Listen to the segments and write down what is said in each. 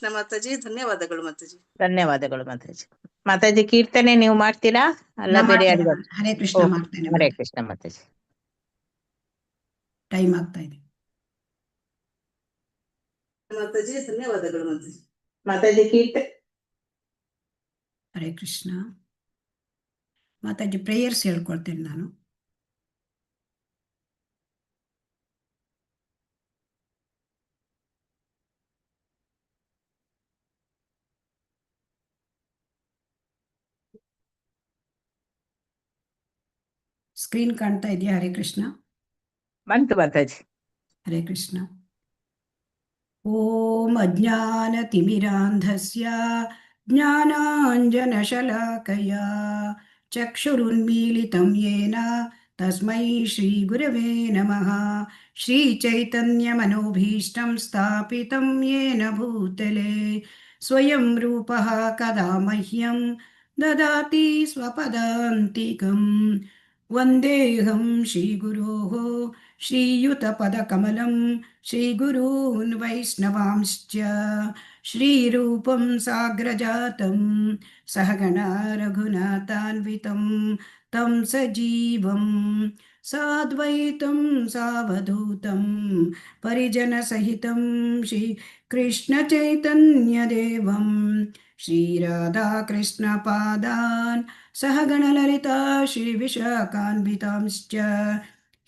ನಮ್ಮ ಮಾತಾಜಿ, ಧನ್ಯವಾದಗಳು ಮಾತಾಜಿ. ಧನ್ಯವಾದಗಳು ಮಾತಾಜಿ. ಮಾತಾಜಿ ಕೀರ್ತನೆ ನೀವು ಮಾಡ್ತೀರಾ ಅಲ್ಲ ಬೇರೆ ಯಾರಿಗ? ಹರೇ ಕೃಷ್ಣ ಮಾಡ್ತೇನೆ. ಹರೇ ಕೃಷ್ಣ ಮಾತಾಜಿ. ಟೈಮ್ ಆಗ್ತಾ ಇದೆ. ಮಾತಾಜಿ, ಧನ್ಯವಾದಗಳು ಮಾತಾಜಿ. ಮಾತಾಜಿ ಕೀರ್ತನೆ. ಹರೇ ಕೃಷ್ಣ ಮಾತಾಜಿ, ಪ್ರೇಯರ್ಸ್ ಹೇಳ್ಕೊಳ್ತೇನೆ ನಾನು. ಸ್ಕ್ರೀನ್ ಕಾಣ್ತಾ ಇದೆಯಾ? ಹರೇ ಕೃಷ್ಣ. ಬಂತು ಮಾತಾಜಿ. ಹರೇ ಕೃಷ್ಣ. ಓಂ ಅಜ್ಞಾನತಿಮಿರಾಂಧಸ್ಯ ಜ್ಞಾನಾಂಜನಶಲಾಕಯ ಚಕ್ಷುರುನ್ಮೀಲಿತಂ ಯೇನ ತಸ್ಮೈ ಶ್ರೀಗುರವೇ ನಮಃ. ಶ್ರೀಚೈತನ್ಯಮನೋಭೀಷ್ಟಂ ಸ್ಥಾಪಿತಂ ಯೇನ ಭೂತಲೆ ಸ್ವಯಂ ರೂಪಃ ಕದಾ ಮಹ್ಯಂ ದದಾತಿ ಸ್ವಪದಾಂತಿಕಂ. ವಂದೇಹಂ ಶ್ರೀಗುರೋಃ ಶ್ರೀಯುತಪದಕಮಲಂ ಶ್ರೀಗುರೂನ್ ವೈಷ್ಣವಾಂಶ್ಚ ಶ್ರೀರೂಪಂ ಸಾಗ್ರಜಾತಂ ಸಹಗಣ ರಘುನಾಥಾನ್ವಿತಂ ತಂ ಸಜೀವಂ ಸಾದ್ವೈತಂ ಸಾವಧೂತಂ ಪರಿಜನಸಹಿತಂ ಶ್ರೀ ಕೃಷ್ಣ ಚೈತನ್ಯದೇವಂ ಶ್ರೀರಾಧಾಕೃಷ್ಣಪಾದಾನ್ ಸಹಗಣಲಲಿತಾ ಶ್ರೀವಿಶಾಖಾನ್ವಿತಾಂಶ್ಚ.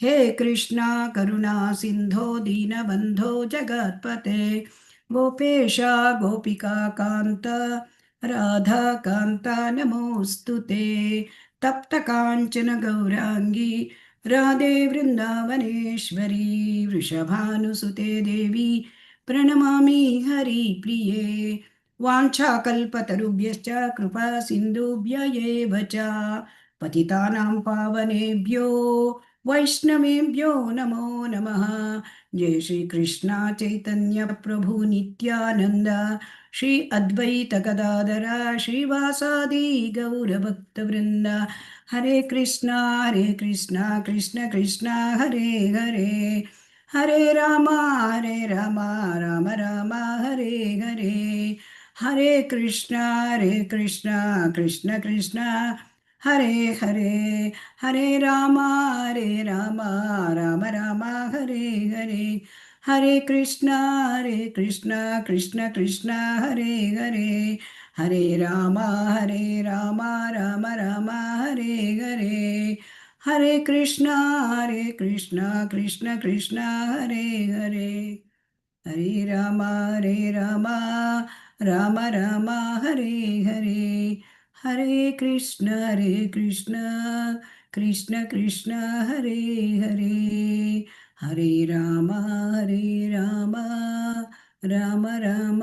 हे कृष्णा करुणा सिंधो दीनबंधो जगत्पते गोपेशा गोपिका कांत राधा कांता नमोस्तुते. तप्त कांचन गौरांगी राधे वृंदावनेश्वरी वृषभानुसुते देवी प्रणमामि हरिप्रिये. वाञ्छाकल्पतरुभ्यश्च कृपा सिन्धुभ्य एव च पतितानां पावनेभ्यो वैष्णवेभ्यो नमो नमः. जय श्री कृष्ण चैतन्य प्रभु नित्यानंद श्री अद्वैत गदाधर श्रीवासादि गौरभक्तवृंद. हरे कृष्णा कृष्ण कृष्ण हरे हरे हरे राम राम राम हरे हरे. हरे कृष्णा कृष्ण कृष्ण हरे हरे हरे राम राम राम हरे हरे. हरे कृष्णा कृष्ण कृष्ण हरे हरे हरे राम राम राम हरे हरे. हरे कृष्णा कृष्ण कृष्ण हरे हरे हरे राम राम राम हरे हरे. हरे कृष्ण कृष्ण कृष्ण हरे हरे हरे राम राम राम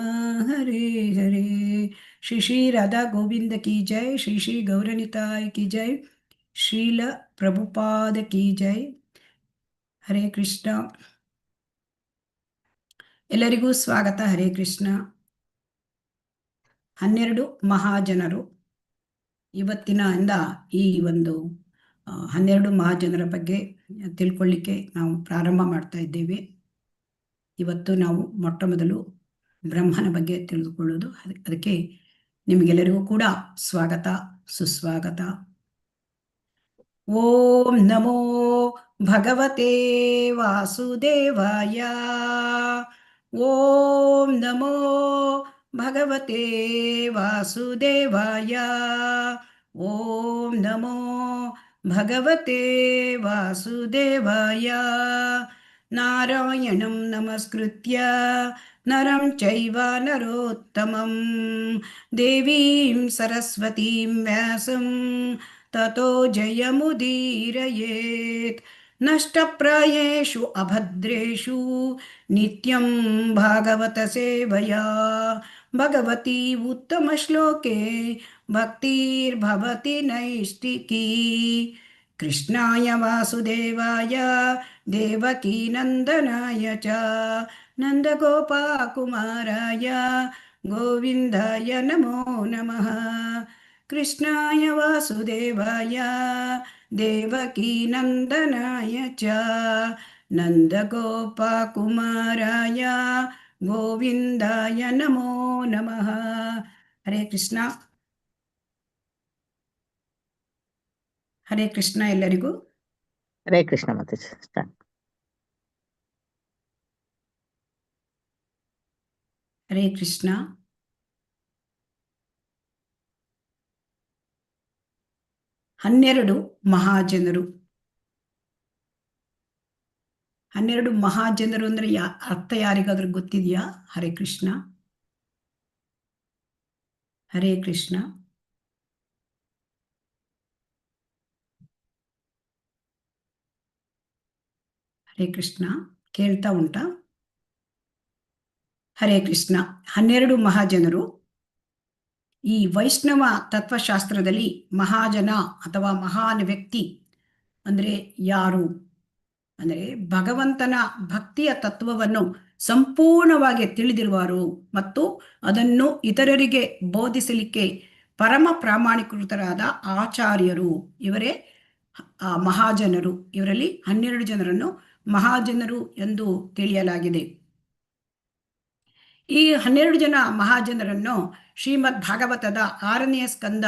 हरे हरे. श्री श्री राधा गोविंद की जय. श्री श्री गौरनिताय की जय. ಶ್ರೀಲ ಪ್ರಭುಪಾದ ಕಿ ಜೈ. ಹರೇ ಕೃಷ್ಣ. ಎಲ್ಲರಿಗೂ ಸ್ವಾಗತ. ಹರೇ ಕೃಷ್ಣ. 12 ಮಹಾಜನರು. ಇವತ್ತಿನ ಈ ಒಂದು 12 ಮಹಾಜನರ ಬಗ್ಗೆ ತಿಳ್ಕೊಳ್ಳಿಕ್ಕೆ ನಾವು ಪ್ರಾರಂಭ ಮಾಡ್ತಾ ಇದ್ದೇವೆ. ಇವತ್ತು ನಾವು ಮೊಟ್ಟ ಮೊದಲು ಬ್ರಹ್ಮನ ಬಗ್ಗೆ ತಿಳಿದುಕೊಳ್ಳೋದು. ಅದಕ್ಕೆ ನಿಮಗೆಲ್ಲರಿಗೂ ಕೂಡ ಸ್ವಾಗತ, ಸುಸ್ವಾಗತ. ಓಂ ನಮೋ ಭಗವತೆ ವಾಸುದೇವಾಯ. ಓಂ ನಮೋ ಭಗವತೆ ವಾಸುದೇವಾಯ. ಓಂ ನಮೋ ಭಗವತೆ ವಾಸುದೇವಾಯ. ನಾರಾಯಣಂ ನಮಸ್ಕೃತ್ಯ ನರಂ ಚೈವ ನರೋತ್ತಮಂ ದೇವೀಂ ಸರಸ್ವತೀಂ ವ್ಯಾಸಂ ತತೋ ಜಯಮುದೀರಯೇತ್. ನಷ್ಟಪ್ರಾಯೇಷು ಅಭದ್ರೇಷು ನಿತ್ಯಂ ಭಾಗವತ ಸೇವಯಾ ಭಗವತಿ ಉತ್ತಮ ಶ್ಲೋಕೆ ಭಕ್ತಿರ್ಭವತಿ ನೈಷ್ಠಿಕೀ. ಕೃಷ್ಣಾಯ ವಾಸುದೇವಾಯ ದೇವಕೀ ನಂದನಾಯ ಚ ನಂದಗೋಪಕುಮಾರಾಯ ಗೋವಿಂದಾಯ ನಮೋ ನಮಃ. ಕೃಷ್ಣಾಯ ವಾಸುದೇವಾಯ ದೇವಕೀ ನಂದನಾಯ ಚ ನಂದಗೋಪಕುಮಾರಾಯ ಗೋವಿಂದಾಯ ನಮೋ ನಮಃ. ಹರೇ ಕೃಷ್ಣ. ಹರೇ ಕೃಷ್ಣ ಎಲ್ಲರಿಗೂ. ಹರೇ ಕೃಷ್ಣ ಮಾತಾಜಿ. ಸ್ಟಾರ್ಟ್. ಹರೇ ಕೃಷ್ಣ. ಹನ್ನೆರಡು ಮಹಾಜನರು. 12 ಮಹಾಜನರು ಅಂದ್ರೆ ಅರ್ಥ ಯಾರಿಗಾದ್ರೂ ಗೊತ್ತಿದೆಯಾ? ಹರೇ ಕೃಷ್ಣ. ಹರೇ ಕೃಷ್ಣ. ಹರೇ ಕೃಷ್ಣ. ಕೇಳ್ತಾ ಉಂಟಾ? ಹರೇ ಕೃಷ್ಣ. 12 ಮಹಾಜನರು. ಈ ವೈಷ್ಣವ ತತ್ವಶಾಸ್ತ್ರದಲ್ಲಿ ಮಹಾಜನ ಅಥವಾ ಮಹಾನ್ ವ್ಯಕ್ತಿ ಅಂದ್ರೆ ಯಾರು ಅಂದರೆ ಭಗವಂತನ ಭಕ್ತಿಯ ತತ್ವವನ್ನು ಸಂಪೂರ್ಣವಾಗಿ ತಿಳಿದಿರುವರು ಮತ್ತು ಅದನ್ನು ಇತರರಿಗೆ ಬೋಧಿಸಲಿಕ್ಕೆ ಪರಮ ಪ್ರಾಮಾಣಿಕೃತರಾದ ಆಚಾರ್ಯರು, ಇವರೇ ಮಹಾಜನರು. ಇವರಲ್ಲಿ 12 ಜನರನ್ನು ಮಹಾಜನರು ಎಂದು ತಿಳಿಯಲಾಗಿದೆ. ಈ 12 ಜನ ಮಹಾಜನರನ್ನು ಶ್ರೀಮದ್ ಭಾಗವತದ 6ನೇ ಸ್ಕಂದ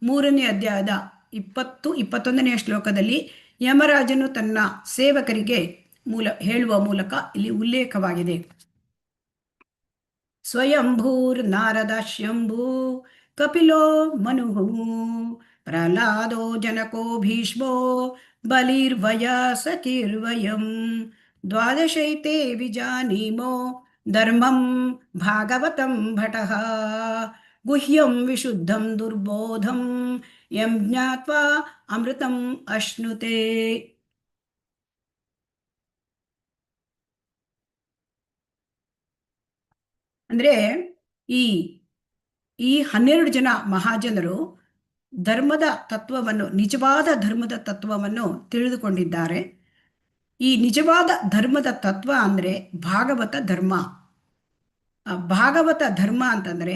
3ನೇ ಅಧ್ಯಾಯದ 20-21ನೇ ಶ್ಲೋಕದಲ್ಲಿ ಯಮರಾಜನು ತನ್ನ ಸೇವಕರಿಗೆ ಹೇಳುವ ಮೂಲಕ ಇಲ್ಲಿ ಉಲ್ಲೇಖವಾಗಿದೆ. ಸ್ವಯಂಭೂರ್ ನಾರದ ಶಂಭು ಕಪಿಲೋ ಮನುಹು ಪ್ರಹ್ಲಾದೋ ಜನಕೋ ಭೀಷ್ಮೋ ಬಲಿರ್ವಯಸಕಿರ್ವಯಂ ದ್ವಾದಶೈತೆ ವಿಜಾನೀಮೋ ಧರ್ಮಂ ಭಾಗವತಂ ಭಟಃ ಗುಹ್ಯಂ ವಿಶುದ್ಧಂ ದುರ್ಬೋಧಂ ಯಂ ಜ್ಞಾತ್ವಾ ಅಮೃತಂ ಅಶ್ನುತೆ. ಅಂದ್ರೆ ಈ 12 ಜನ ಮಹಾಜನರು ಧರ್ಮದ ತತ್ವವನ್ನು, ನಿಜವಾದ ಧರ್ಮದ ತತ್ವವನ್ನು ತಿಳಿದುಕೊಂಡಿದ್ದಾರೆ. ಈ ನಿಜವಾದ ಧರ್ಮದ ತತ್ವ ಅಂದ್ರೆ ಭಾಗವತ ಧರ್ಮ. ಭಾಗವತ ಧರ್ಮ ಅಂತಂದ್ರೆ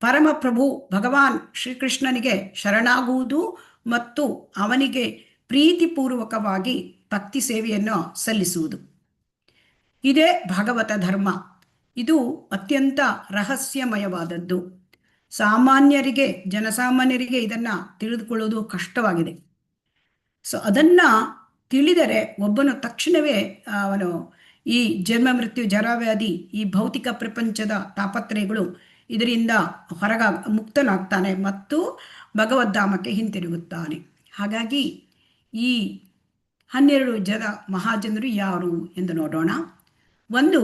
ಪರಮಪ್ರಭು ಭಗವಾನ್ ಶ್ರೀಕೃಷ್ಣನಿಗೆ ಶರಣಾಗುವುದು ಮತ್ತು ಅವನಿಗೆ ಪ್ರೀತಿಪೂರ್ವಕವಾಗಿ ಭಕ್ತಿ ಸೇವೆಯನ್ನು ಸಲ್ಲಿಸುವುದು. ಇದೇ ಭಾಗವತ ಧರ್ಮ. ಇದು ಅತ್ಯಂತ ರಹಸ್ಯಮಯವಾದದ್ದು. ಸಾಮಾನ್ಯರಿಗೆ, ಜನಸಾಮಾನ್ಯರಿಗೆ ಇದನ್ನ ತಿಳಿದುಕೊಳ್ಳುವುದು ಕಷ್ಟವಾಗಿದೆ. ಸೊ ಅದನ್ನ ತಿಳಿದರೆ ಒಬ್ಬನು ತಕ್ಷಣವೇ ಅವನು ಈ ಜನ್ಮ ಮೃತ್ಯು ಜರಾವ್ಯಾಧಿ, ಈ ಭೌತಿಕ ಪ್ರಪಂಚದ ತಾಪತ್ರಯಗಳು ಇದರಿಂದ ಮುಕ್ತನಾಗ್ತಾನೆ ಮತ್ತು ಭಗವದ್ಧಾಮಕ್ಕೆ ಹಿಂತಿರುಗುತ್ತಾನೆ. ಹಾಗಾಗಿ ಈ 12 ಜನ ಮಹಾಜನರು ಯಾರು ಎಂದು ನೋಡೋಣ. ಒಂದು,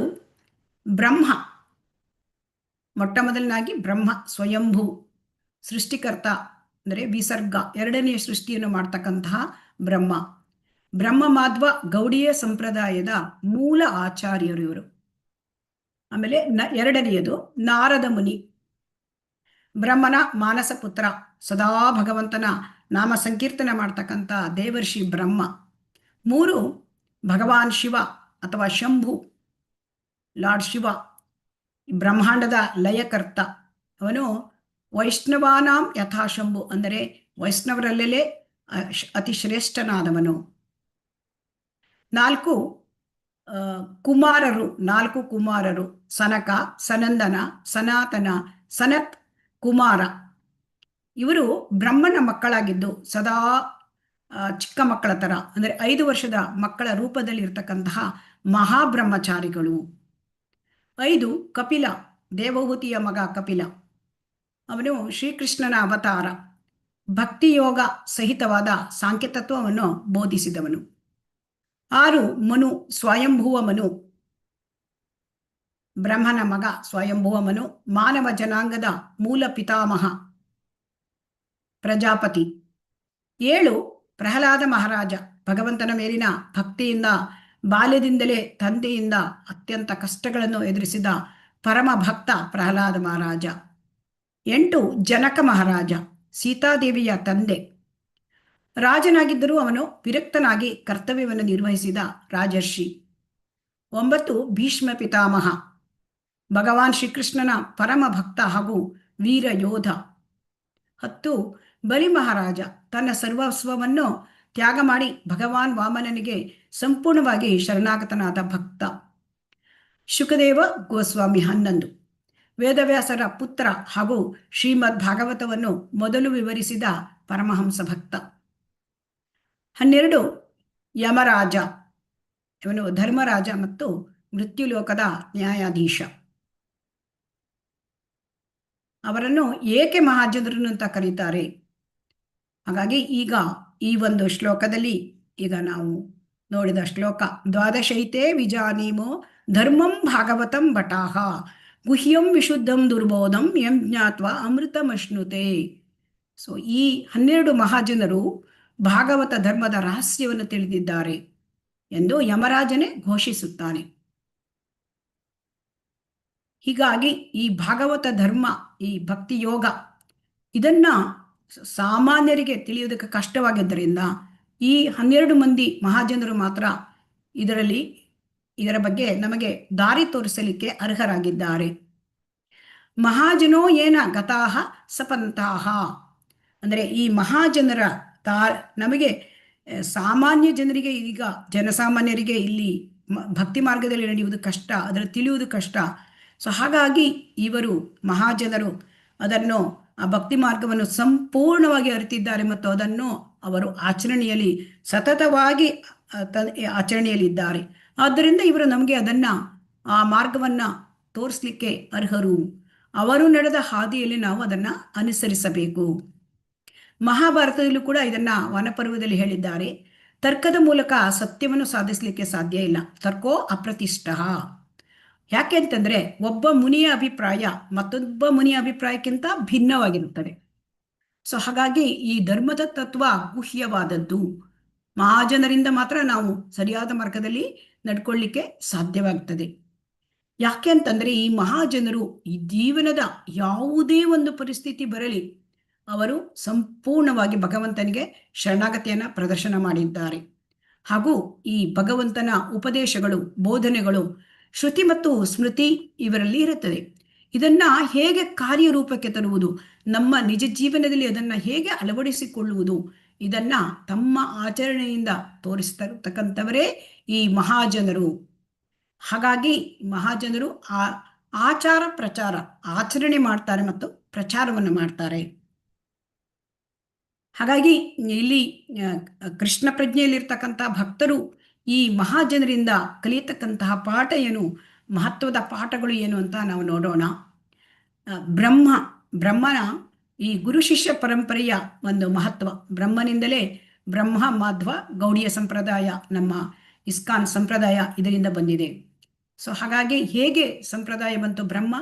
ಬ್ರಹ್ಮ. ಮೊಟ್ಟ ಮೊದಲನಾಗಿ ಬ್ರಹ್ಮ ಸ್ವಯಂಭೂ ಸೃಷ್ಟಿಕರ್ತ, ಅಂದರೆ ವಿಸರ್ಗ, 2ನೇ ಸೃಷ್ಟಿಯನ್ನು ಮಾಡ್ತಕ್ಕಂತಹ ಬ್ರಹ್ಮ. ಬ್ರಹ್ಮ ಮಾಧ್ವ ಗೌಡಿಯ ಸಂಪ್ರದಾಯದ ಮೂಲ ಆಚಾರ್ಯರು ಇವರು. ಆಮೇಲೆ 2ನೇಯದು ನಾರದ ಮುನಿ, ಬ್ರಹ್ಮನ ಮಾನಸ ಪುತ್ರ, ಸದಾ ಭಗವಂತನ ನಾಮ ಸಂಕೀರ್ತನ ಮಾಡ್ತಕ್ಕಂಥ ದೇವರ್ಷಿ ಬ್ರಹ್ಮ. 3, ಭಗವಾನ್ ಶಿವ ಅಥವಾ ಶಂಭು, ಲಾರ್ಡ್ ಶಿವ, ಬ್ರಹ್ಮಾಂಡದ ಲಯಕರ್ತ. ಅವನು ವೈಷ್ಣವಾನಾಂ ಯಥಾಶಂಭು, ಅಂದರೆ ವೈಷ್ಣವರಲ್ಲೇ ಅತಿ ಶ್ರೇಷ್ಠನಾದವನು. 4 ಕುಮಾರರು, 4 ಕುಮಾರರು, ಸನಕ, ಸನಂದನ, ಸನಾತನ, ಸನತ್ ಕುಮಾರ. ಇವರು ಬ್ರಹ್ಮನ ಮಕ್ಕಳಾಗಿದ್ದು ಸದಾ ಚಿಕ್ಕ ಮಕ್ಕಳ ತರ, ಅಂದರೆ 5 ವರ್ಷದ ಮಕ್ಕಳ ರೂಪದಲ್ಲಿ ಇರ್ತಕ್ಕಂತಹ ಮಹಾಬ್ರಹ್ಮಚಾರಿಗಳು. 5 ಕಪಿಲ, ದೇವಹೂತಿಯ ಮಗ ಕಪಿಲ. ಅವನು ಶ್ರೀಕೃಷ್ಣನ ಅವತಾರ, ಭಕ್ತಿಯೋಗ ಸಹಿತವಾದ ಸಾಂಖ್ಯತತ್ವವನ್ನು ಬೋಧಿಸಿದವನು. 6 ಮನು, ಸ್ವಯಂಭುವ ಮನು, ಬ್ರಹ್ಮನ ಮಗ ಸ್ವಯಂಭುವ ಮನು, ಮಾನವ ಜನಾಂಗದ ಮೂಲ ಪಿತಾಮಹ ಪ್ರಜಾಪತಿ. 7 ಪ್ರಹ್ಲಾದ ಮಹಾರಾಜ, ಭಗವಂತನ ಮೇಲಿನ ಭಕ್ತಿಯಿಂದ ಬಾಲ್ಯದಿಂದಲೇ ತಂದೆಯಿಂದ ಅತ್ಯಂತ ಕಷ್ಟಗಳನ್ನು ಎದುರಿಸಿದ ಪರಮ ಭಕ್ತ ಪ್ರಹ್ಲಾದ ಮಹಾರಾಜ. 8 ಜನಕ ಮಹಾರಾಜ, ಸೀತಾದೇವಿಯ ತಂದೆ. ರಾಜನಾಗಿದ್ದರೂ ಅವನು ವಿರಕ್ತನಾಗಿ ಕರ್ತವ್ಯವನ್ನು ನಿರ್ವಹಿಸಿದ ರಾಜರ್ಷಿ. 9 ಭೀಷ್ಮ ಪಿತಾಮಹ, ಭಗವಾನ್ ಶ್ರೀಕೃಷ್ಣನ ಪರಮ ಭಕ್ತ ಹಾಗೂ ವೀರ ಯೋಧ. 10 ಬಲಿ ಮಹಾರಾಜ, ತನ್ನ ಸರ್ವಸ್ವವನ್ನು ತ್ಯಾಗ ಮಾಡಿ ಭಗವಾನ್ ವಾಮನನಿಗೆ ಸಂಪೂರ್ಣವಾಗಿ ಶರಣಾಗತನಾದ ಭಕ್ತ. ಶುಕದೇವ ಗೋಸ್ವಾಮಿ 11. ವೇದವ್ಯಾಸರ ಪುತ್ರ ಹಾಗೂ ಶ್ರೀಮದ್ ಭಾಗವತವನ್ನು ಮೊದಲು ವಿವರಿಸಿದ ಪರಮಹಂಸ ಭಕ್ತ. 12. ಯಮರಾಜ, ಇವನು ಧರ್ಮರಾಜ ಮತ್ತು ಮೃತ್ಯುಲೋಕದ ನ್ಯಾಯಾಧೀಶ. ಅವರನ್ನು ಏಕೆ ಮಹಾಜನರು ಅಂತ ಕರೀತಾರೆ? ಹಾಗಾಗಿ ಈಗ ಈ ಒಂದು ಶ್ಲೋಕದಲ್ಲಿ ಈಗ ನಾವು ನೋಡಿದ ಶ್ಲೋಕ, ದ್ವಾದಶೈತೆ ವಿಜಾನೀಮೋ ಧರ್ಮಂ ಭಾಗವತಂ ಭಟಾಹ ಗುಹ್ಯಂ ವಿಶುದ್ಧಂ ದುರ್ಬೋಧಂ ಯಂ ಜ್ಞಾತ್ವ ಅಮೃತಮಶ್ನುತೆ. ಸೊ ಈ 12 ಮಹಾಜನರು ಭಾಗವತ ಧರ್ಮದ ರಹಸ್ಯವನ್ನು ತಿಳಿದಿದ್ದಾರೆ ಎಂದು ಯಮರಾಜನೇ ಘೋಷಿಸುತ್ತಾನೆ. ಹೀಗಾಗಿ ಈ ಭಾಗವತ ಧರ್ಮ, ಈ ಭಕ್ತಿ ಯೋಗ, ಇದನ್ನ ಸಾಮಾನ್ಯರಿಗೆ ತಿಳಿಯುವುದಕ್ಕೆ ಕಷ್ಟವಾಗಿದ್ದರಿಂದ ಈ 12 ಮಂದಿ ಮಹಾಜನರು ಮಾತ್ರ ಇದರ ಬಗ್ಗೆ ನಮಗೆ ದಾರಿ ತೋರಿಸಲಿಕ್ಕೆ ಅರ್ಹರಾಗಿದ್ದಾರೆ. ಮಹಾಜನೋ ಏನ ಗತಾಹ ಸಪಂತಾಹ, ಅಂದರೆ ಈ ಮಹಾಜನರ ನಮಗೆ ಸಾಮಾನ್ಯ ಜನರಿಗೆ, ಈಗ ಜನಸಾಮಾನ್ಯರಿಗೆ ಇಲ್ಲಿ ಭಕ್ತಿ ಮಾರ್ಗದಲ್ಲಿ ನಡೆಯುವುದು ಕಷ್ಟ, ಅದರ ತಿಳಿಯುವುದು ಕಷ್ಟ. ಸೊ ಹಾಗಾಗಿ ಇವರು ಮಹಾಜನರು ಅದನ್ನು, ಆ ಭಕ್ತಿ ಮಾರ್ಗವನ್ನು ಸಂಪೂರ್ಣವಾಗಿ ಅರಿತಿದ್ದಾರೆ ಮತ್ತು ಅದನ್ನು ಅವರು ಆಚರಣೆಯಲ್ಲಿ ಸತತವಾಗಿ ಆಚರಣೆಯಲ್ಲಿದ್ದಾರೆ. ಆದ್ದರಿಂದ ಇವರು ನಮಗೆ ಆ ಮಾರ್ಗವನ್ನು ತೋರಿಸ್ಲಿಕ್ಕೆ ಅರ್ಹರು. ಅವರು ನಡೆದ ಹಾದಿಯಲ್ಲಿ ನಾವು ಅದನ್ನು ಅನುಸರಿಸಬೇಕು. ಮಹಾಭಾರತದಲ್ಲೂ ಕೂಡ ಇದನ್ನ ವನಪರ್ವದಲ್ಲಿ ಹೇಳಿದ್ದಾರೆ. ತರ್ಕದ ಮೂಲಕ ಸತ್ಯವನ್ನು ಸಾಧಿಸಲಿಕ್ಕೆ ಸಾಧ್ಯ ಇಲ್ಲ. ತರ್ಕೋ ಅಪ್ರತಿಷ್ಠ. ಯಾಕೆ ಅಂತಂದ್ರೆ ಒಬ್ಬ ಮುನಿಯ ಅಭಿಪ್ರಾಯ ಮತ್ತೊಬ್ಬ ಮುನಿಯ ಅಭಿಪ್ರಾಯಕ್ಕಿಂತ ಭಿನ್ನವಾಗಿರುತ್ತದೆ. ಸೊ ಹಾಗಾಗಿ ಈ ಧರ್ಮದ ತತ್ವ ಗುಹ್ಯವಾದದ್ದು. ಮಹಾಜನರಿಂದ ಮಾತ್ರ ನಾವು ಸರಿಯಾದ ಮಾರ್ಗದಲ್ಲಿ ನಡ್ಕೊಳ್ಳಿಕ್ಕೆ ಸಾಧ್ಯವಾಗ್ತದೆ. ಯಾಕೆ ಅಂತಂದ್ರೆ ಈ ಮಹಾಜನರು ಈ ಜೀವನದ ಯಾವುದೇ ಒಂದು ಪರಿಸ್ಥಿತಿ ಬರಲಿ, ಅವರು ಸಂಪೂರ್ಣವಾಗಿ ಭಗವಂತನಿಗೆ ಶರಣಾಗತಿಯನ್ನ ಪ್ರದರ್ಶನ ಮಾಡಿದ್ದಾರೆ. ಹಾಗೂ ಈ ಭಗವಂತನ ಉಪದೇಶಗಳು, ಬೋಧನೆಗಳು ಶ್ರುತಿ ಮತ್ತು ಸ್ಮೃತಿ ಇವರಲ್ಲಿ ಇರುತ್ತದೆ. ಇದನ್ನ ಹೇಗೆ ಕಾರ್ಯರೂಪಕ್ಕೆ ತರುವುದು, ನಮ್ಮ ನಿಜ ಜೀವನದಲ್ಲಿ ಅದನ್ನ ಹೇಗೆ ಅಳವಡಿಸಿಕೊಳ್ಳುವುದು, ಇದನ್ನ ತಮ್ಮ ಆಚರಣೆಯಿಂದ ತೋರಿಸ್ತಕ್ಕಂಥವರೇ ಈ ಮಹಾಜನರು. ಹಾಗಾಗಿ ಮಹಾಜನರು ಆಚಾರ ಪ್ರಚಾರ, ಆಚರಣೆ ಮಾಡ್ತಾರೆ ಮತ್ತು ಪ್ರಚಾರವನ್ನು ಮಾಡ್ತಾರೆ. ಹಾಗಾಗಿ ಇಲ್ಲಿ ಕೃಷ್ಣ ಪ್ರಜ್ಞೆಯಲ್ಲಿರ್ತಕ್ಕಂಥ ಭಕ್ತರು ಈ ಮಹಾಜನರಿಂದ ಕಲಿಯತಕ್ಕಂತಹ ಪಾಠ ಏನು, ಮಹತ್ವದ ಪಾಠಗಳು ಏನು ಅಂತ ನಾವು ನೋಡೋಣ. ಬ್ರಹ್ಮನ ಈ ಗುರು ಶಿಷ್ಯ ಪರಂಪರೆಯ ಒಂದು ಮಹತ್ವ, ಬ್ರಹ್ಮನಿಂದಲೇ ಬ್ರಹ್ಮ ಮಾಧ್ವ ಗೌಡಿಯ ಸಂಪ್ರದಾಯ, ನಮ್ಮ ಇಸ್ಕಾನ್ ಸಂಪ್ರದಾಯ ಇದರಿಂದ ಬಂದಿದೆ. ಸೊ ಹಾಗಾಗಿ ಹೇಗೆ ಸಂಪ್ರದಾಯ ಬಂತು? ಬ್ರಹ್ಮ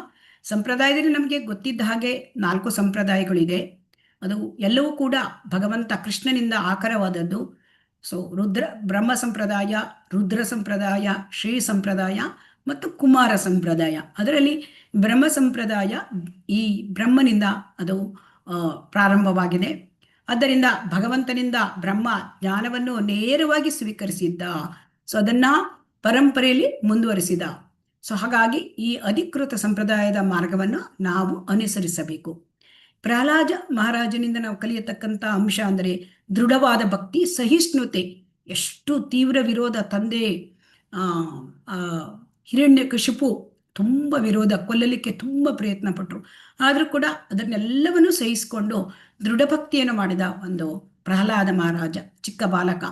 ಸಂಪ್ರದಾಯದಲ್ಲಿ ನಮಗೆ ಗೊತ್ತಿದ್ದ ಹಾಗೆ 4 ಸಂಪ್ರದಾಯಗಳಿದೆ. ಅದು ಎಲ್ಲವೂ ಕೂಡ ಭಗವಂತ ಕೃಷ್ಣನಿಂದ ಆಕರವಾದದ್ದು. ಸೊ ಬ್ರಹ್ಮ ಸಂಪ್ರದಾಯ, ರುದ್ರ ಸಂಪ್ರದಾಯ, ಶ್ರೀ ಸಂಪ್ರದಾಯ ಮತ್ತು ಕುಮಾರ ಸಂಪ್ರದಾಯ. ಅದರಲ್ಲಿ ಬ್ರಹ್ಮ ಸಂಪ್ರದಾಯ ಈ ಬ್ರಹ್ಮನಿಂದ ಅದು ಪ್ರಾರಂಭವಾಗಿದೆ. ಆದ್ದರಿಂದ ಭಗವಂತನಿಂದ ಬ್ರಹ್ಮ ಜ್ಞಾನವನ್ನು ನೇರವಾಗಿ ಸ್ವೀಕರಿಸಿದ್ದ. ಸೊ ಅದನ್ನ ಪರಂಪರೆಯಲ್ಲಿ ಮುಂದುವರಿಸಿದ. ಸೊ ಹಾಗಾಗಿ ಈ ಅಧಿಕೃತ ಸಂಪ್ರದಾಯದ ಮಾರ್ಗವನ್ನು ನಾವು ಅನುಸರಿಸಬೇಕು. ಪ್ರಹ್ಲಾದ ಮಹಾರಾಜನಿಂದ ನಾವು ಕಲಿಯತಕ್ಕಂಥ ಅಂಶ ಅಂದರೆ ದೃಢವಾದ ಭಕ್ತಿ, ಸಹಿಷ್ಣುತೆ. ಎಷ್ಟು ತೀವ್ರ ವಿರೋಧ, ತಂದೆ ಹಿರಣ್ಯಕಶಿಪು ತುಂಬ ವಿರೋಧ, ಕೊಲ್ಲಲಿಕ್ಕೆ ತುಂಬ ಪ್ರಯತ್ನ ಪಟ್ಟರು. ಆದರೂ ಕೂಡ ಅದನ್ನೆಲ್ಲವನ್ನು ಸಹಿಸಿಕೊಂಡು ದೃಢಭಕ್ತಿಯನ್ನು ಮಾಡಿದ ಒಂದು ಪ್ರಹ್ಲಾದ ಮಹಾರಾಜ, ಚಿಕ್ಕ ಬಾಲಕ.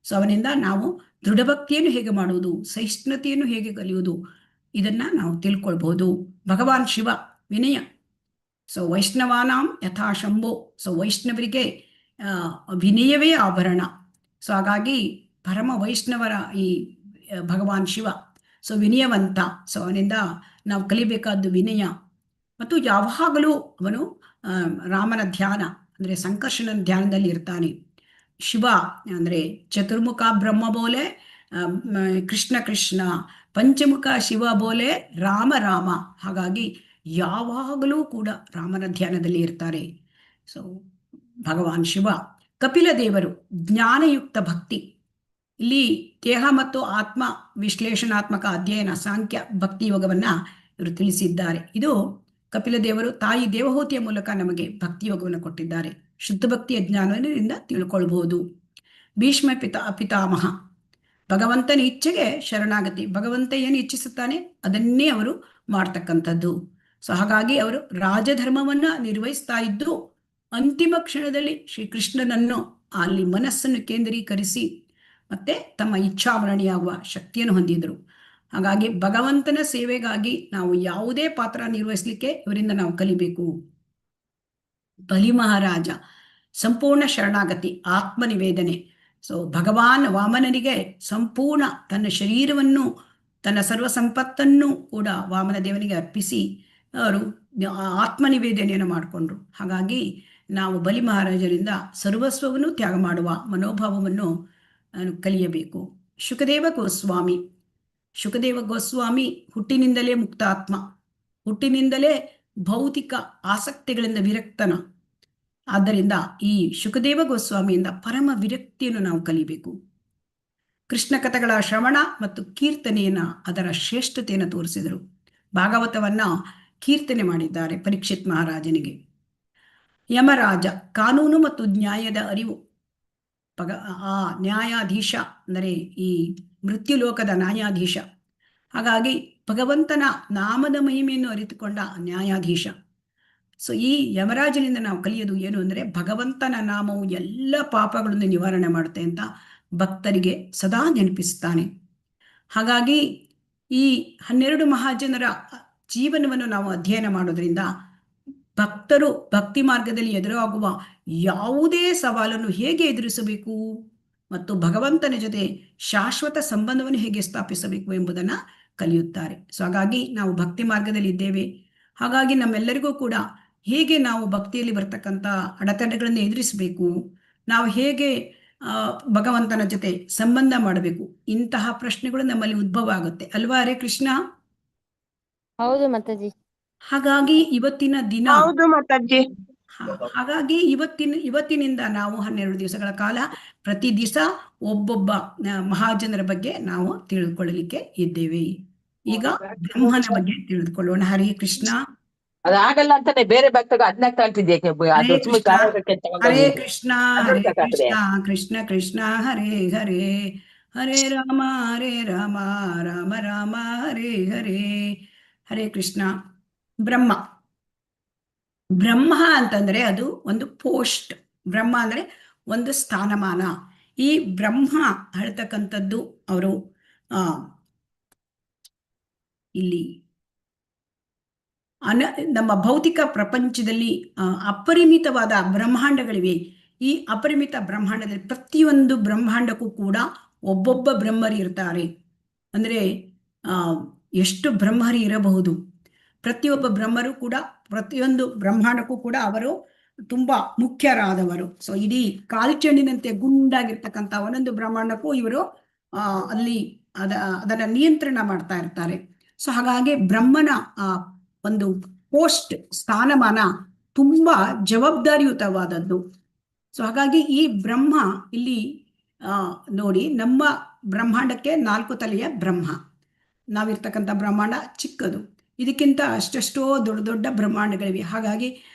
ಸೊ ಅವನಿಂದ ನಾವು ದೃಢಭಕ್ತಿಯನ್ನು ಹೇಗೆ ಮಾಡುವುದು, ಸಹಿಷ್ಣುತೆಯನ್ನು ಹೇಗೆ ಕಲಿಯುವುದು, ಇದನ್ನ ನಾವು ತಿಳ್ಕೊಳ್ಬಹುದು. ಭಗವಾನ್ ಶಿವ ವಿನಯ. ಸೊ ವೈಷ್ಣವಾನಾಂ ಯಥಾ ಶಂಭೋ. ಸೊ ವೈಷ್ಣವರಿಗೆ ವಿನಯವೇ ಆಭರಣ. ಸೊ ಹಾಗಾಗಿ ಪರಮ ವೈಷ್ಣವರ ಈ ಭಗವಾನ್ ಶಿವ ಸೊ ವಿನಯವಂತ. ಸೊ ಅವನಿಂದ ನಾವು ಕಲಿಬೇಕಾದ್ದು ವಿನಯ. ಮತ್ತು ಯಾವಾಗಲೂ ಅವನು ರಾಮನ ಧ್ಯಾನ ಅಂದರೆ ಸಂಕರ್ಷಣನ ಧ್ಯಾನದಲ್ಲಿ ಇರ್ತಾನೆ. ಶಿವ ಅಂದರೆ ಚತುರ್ಮುಖ ಬ್ರಹ್ಮ ಬೋಲೆ ಕೃಷ್ಣ ಕೃಷ್ಣ, ಪಂಚಮುಖ ಶಿವ ಬೋಲೆ ರಾಮ ರಾಮ. ಹಾಗಾಗಿ ಯಾವಾಗಲೂ ಕೂಡ ರಾಮನ ಧ್ಯಾನದಲ್ಲಿ ಇರ್ತಾರೆ. ಸೊ ಭಗವಾನ್ ಶಿವ. ಕಪಿಲ ದೇವರು ಜ್ಞಾನಯುಕ್ತ ಭಕ್ತಿ. ಇಲ್ಲಿ ದೇಹ ಮತ್ತು ಆತ್ಮ ವಿಶ್ಲೇಷಣಾತ್ಮಕ ಅಧ್ಯಯನ, ಸಾಂಖ್ಯ ಭಕ್ತಿ ಯೋಗವನ್ನ ಇವರು ತಿಳಿಸಿದ್ದಾರೆ. ಇದು ಕಪಿಲ ದೇವರು ತಾಯಿ ದೇವಹೂತಿಯ ಮೂಲಕ ನಮಗೆ ಭಕ್ತಿ ಯೋಗವನ್ನು ಕೊಟ್ಟಿದ್ದಾರೆ. ಶುದ್ಧ ಭಕ್ತಿಯ ಜ್ಞಾನದಿಂದ ತಿಳ್ಕೊಳ್ಬಹುದು. ಭೀಷ್ಮ ಪಿತಾಮಹ ಭಗವಂತನ ಇಚ್ಛೆಗೆ ಶರಣಾಗತಿ. ಭಗವಂತ ಏನು ಇಚ್ಛಿಸುತ್ತಾನೆ ಅದನ್ನೇ ಅವರು ಮಾಡ್ತಕ್ಕಂಥದ್ದು. ಸೊ ಹಾಗಾಗಿ ಅವರು ರಾಜಧರ್ಮವನ್ನ ನಿರ್ವಹಿಸ್ತಾ ಇದ್ದು ಅಂತಿಮ ಕ್ಷಣದಲ್ಲಿ ಶ್ರೀಕೃಷ್ಣನನ್ನು ಅಲ್ಲಿ ಮನಸ್ಸನ್ನು ಕೇಂದ್ರೀಕರಿಸಿ ಮತ್ತೆ ತಮ್ಮ ಇಚ್ಛಾಮರಣಿಯಾಗುವ ಶಕ್ತಿಯನ್ನು ಹೊಂದಿದ್ರು. ಹಾಗಾಗಿ ಭಗವಂತನ ಸೇವೆಗಾಗಿ ನಾವು ಯಾವುದೇ ಪಾತ್ರ ನಿರ್ವಹಿಸಲಿಕ್ಕೆ ಇವರಿಂದ ನಾವು ಕಲಿಬೇಕು. ಬಲಿ ಮಹಾರಾಜ ಸಂಪೂರ್ಣ ಶರಣಾಗತಿ, ಆತ್ಮನಿವೇದನೆ. ಸೊ ಭಗವಾನ್ ವಾಮನನಿಗೆ ಸಂಪೂರ್ಣ ತನ್ನ ಶರೀರವನ್ನು ತನ್ನ ಸರ್ವ ಸಂಪತ್ತನ್ನು ಕೂಡ ವಾಮನ ದೇವನಿಗೆ ಅರ್ಪಿಸಿ ಅವರು ಆತ್ಮನಿವೇದನೆಯನ್ನು ಮಾಡಿಕೊಂಡ್ರು. ಹಾಗಾಗಿ ನಾವು ಬಲಿ ಮಹಾರಾಜರಿಂದ ಸರ್ವಸ್ವವನ್ನು ತ್ಯಾಗ ಮಾಡುವ ಮನೋಭಾವವನ್ನು ಕಲಿಯಬೇಕು. ಶುಕದೇವ ಗೋಸ್ವಾಮಿ ಹುಟ್ಟಿನಿಂದಲೇ ಮುಕ್ತಾತ್ಮ, ಹುಟ್ಟಿನಿಂದಲೇ ಭೌತಿಕ ಆಸಕ್ತಿಗಳಿಂದ ವಿರಕ್ತನ. ಆದ್ದರಿಂದ ಈ ಶುಕದೇವ ಗೋಸ್ವಾಮಿಯಿಂದ ಪರಮ ವಿರಕ್ತಿಯನ್ನು ನಾವು ಕಲಿಬೇಕು. ಕೃಷ್ಣ ಕಥೆಗಳ ಶ್ರವಣ ಮತ್ತು ಕೀರ್ತನೆಯನ್ನ ಅದರ ಶ್ರೇಷ್ಠತೆಯನ್ನು ತೋರಿಸಿದರು. ಭಾಗವತವನ್ನ ಕೀರ್ತನೆ ಮಾಡಿದ್ದಾರೆ ಪರೀಕ್ಷಿತ್ ಮಹಾರಾಜನಿಗೆ. ಯಮರಾಜ ಕಾನೂನು ಮತ್ತು ನ್ಯಾಯದ ಅರಿವು. ಆ ನ್ಯಾಯಾಧೀಶ ಅಂದರೆ ಈ ಮೃತ್ಯುಲೋಕದ ನ್ಯಾಯಾಧೀಶ. ಹಾಗಾಗಿ ಭಗವಂತನ ನಾಮದ ಮಹಿಮೆಯನ್ನು ಅರಿತುಕೊಂಡ ನ್ಯಾಯಾಧೀಶ. ಸೊ ಈ ಯಮರಾಜನಿಂದ ನಾವು ಕಲಿಯೋದು ಏನು ಅಂದರೆ ಭಗವಂತನ ನಾಮವು ಎಲ್ಲ ಪಾಪಗಳನ್ನು ನಿವಾರಣೆ ಮಾಡುತ್ತೆ ಅಂತ ಭಕ್ತರಿಗೆ ಸದಾ ನೆನಪಿಸ್ತಾನೆ. ಹಾಗಾಗಿ ಈ 12 ಮಹಾಜನರ ಜೀವನವನ್ನು ನಾವು ಅಧ್ಯಯನ ಮಾಡೋದ್ರಿಂದ ಭಕ್ತರು ಭಕ್ತಿ ಮಾರ್ಗದಲ್ಲಿ ಎದುರಾಗುವ ಯಾವುದೇ ಸವಾಲನ್ನು ಹೇಗೆ ಎದುರಿಸಬೇಕು ಮತ್ತು ಭಗವಂತನ ಜೊತೆ ಶಾಶ್ವತ ಸಂಬಂಧವನ್ನು ಹೇಗೆ ಸ್ಥಾಪಿಸಬೇಕು ಎಂಬುದನ್ನು ಕಲಿಯುತ್ತಾರೆ. ಸೊ ಹಾಗಾಗಿ ನಾವು ಭಕ್ತಿ ಮಾರ್ಗದಲ್ಲಿ ಇದ್ದೇವೆ. ಹಾಗಾಗಿ ನಮ್ಮೆಲ್ಲರಿಗೂ ಕೂಡ ಹೇಗೆ ನಾವು ಭಕ್ತಿಯಲ್ಲಿ ಬರ್ತಕ್ಕಂಥ ಅಡೆತಡೆಗಳನ್ನು ಎದುರಿಸಬೇಕು, ನಾವು ಹೇಗೆ ಭಗವಂತನ ಜೊತೆ ಸಂಬಂಧ ಮಾಡಬೇಕು, ಇಂತಹ ಪ್ರಶ್ನೆಗಳು ನಮ್ಮಲ್ಲಿ ಉದ್ಭವ ಆಗುತ್ತೆ ಅಲ್ವಾ? ಹರೇ ಕೃಷ್ಣ. ಹೌದು ಮಾತಾಜಿ. ಹಾಗಾಗಿ ಇವತ್ತಿನ ದಿನ ಹೌದು ಮಾತಾಜಿ. ಹಾಗಾಗಿ ಇವತ್ತಿನಿಂದ ನಾವು 12 ದಿವಸಗಳ ಕಾಲ ಪ್ರತಿ ದಿವಸ ಒಬ್ಬೊಬ್ಬ ಮಹಾಜನರ ಬಗ್ಗೆ ನಾವು ತಿಳಿದುಕೊಳ್ಳಲಿಕ್ಕೆ ಇದ್ದೇವೆ. ಈಗ ಬ್ರಹ್ಮನ ಬಗ್ಗೆ ತಿಳಿದುಕೊಳ್ಳೋಣ. ಹರೇ ಕೃಷ್ಣ. ಅದಾಗಲ್ಲ ಅಂತಾನೆ ಬೇರೆ ಭಕ್ತಗ ಅದನ್ನ ತಗೊಳ್ತಿದ್ದೆ. ಹರೇ ಕೃಷ್ಣ ಹರೇ ಕೃಷ್ಣ ಹರೇ ಕೃಷ್ಣ ಕೃಷ್ಣ ಕೃಷ್ಣ ಹರೇ ಹರೇ ಹರೇ ರಾಮ ರಾಮ ರಾಮ ಹರೇ ಹರೇ. ಹರೇ ಕೃಷ್ಣ. ಬ್ರಹ್ಮ ಅಂತಂದ್ರೆ ಅದು ಒಂದು ಪೋಸ್ಟ್. ಬ್ರಹ್ಮ ಅಂದ್ರೆ ಒಂದು ಸ್ಥಾನಮಾನ. ಈ ಬ್ರಹ್ಮ ಹೇಳ್ತಕ್ಕಂಥದ್ದು ಅವರು ಇಲ್ಲಿ ನಮ್ಮ ಭೌತಿಕ ಪ್ರಪಂಚದಲ್ಲಿ ಅಪರಿಮಿತವಾದ ಬ್ರಹ್ಮಾಂಡಗಳಿವೆ. ಈ ಅಪರಿಮಿತ ಬ್ರಹ್ಮಾಂಡದಲ್ಲಿ ಪ್ರತಿಯೊಂದು ಬ್ರಹ್ಮಾಂಡಕ್ಕೂ ಕೂಡ ಒಬ್ಬೊಬ್ಬ ಬ್ರಹ್ಮರು ಇರ್ತಾರೆ. ಅಂದರೆ ಎಷ್ಟು ಬ್ರಹ್ಮರು ಇರಬಹುದು. ಪ್ರತಿಯೊಬ್ಬ ಬ್ರಹ್ಮರು ಕೂಡ ಪ್ರತಿಯೊಂದು ಬ್ರಹ್ಮಾಂಡಕ್ಕೂ ಕೂಡ ಅವರು ತುಂಬಾ ಮುಖ್ಯರಾದವರು. ಸೊ ಇಡೀ ಕಾಲ್ಚೆಂಡಿನಂತೆ ಗುಂಡಾಗಿರ್ತಕ್ಕಂಥ ಒಂದೊಂದು ಬ್ರಹ್ಮಾಂಡಕ್ಕೂ ಇವರು ಅಲ್ಲಿ ಅದನ್ನ ನಿಯಂತ್ರಣ ಮಾಡ್ತಾ ಇರ್ತಾರೆ. ಸೊ ಹಾಗಾಗಿ ಬ್ರಹ್ಮನ ಒಂದು ಪೋಸ್ಟ್ ಸ್ಥಾನಮಾನ ತುಂಬಾ ಜವಾಬ್ದಾರಿಯುತವಾದದ್ದು. ಸೊ ಹಾಗಾಗಿ ಈ ಬ್ರಹ್ಮ ಇಲ್ಲಿ ನೋಡಿ, ನಮ್ಮ ಬ್ರಹ್ಮಾಂಡಕ್ಕೆ 4 ತಲೆಯ ಬ್ರಹ್ಮ. ನಾವಿರ್ತಕ್ಕಂಥ ಬ್ರಹ್ಮಾಂಡ ಚಿಕ್ಕದು. ಇದಕ್ಕಿಂತ ಅಷ್ಟೆಷ್ಟೋ ದೊಡ್ಡ ದೊಡ್ಡ ಬ್ರಹ್ಮಾಂಡಗಳಿವೆ. ಹಾಗಾಗಿ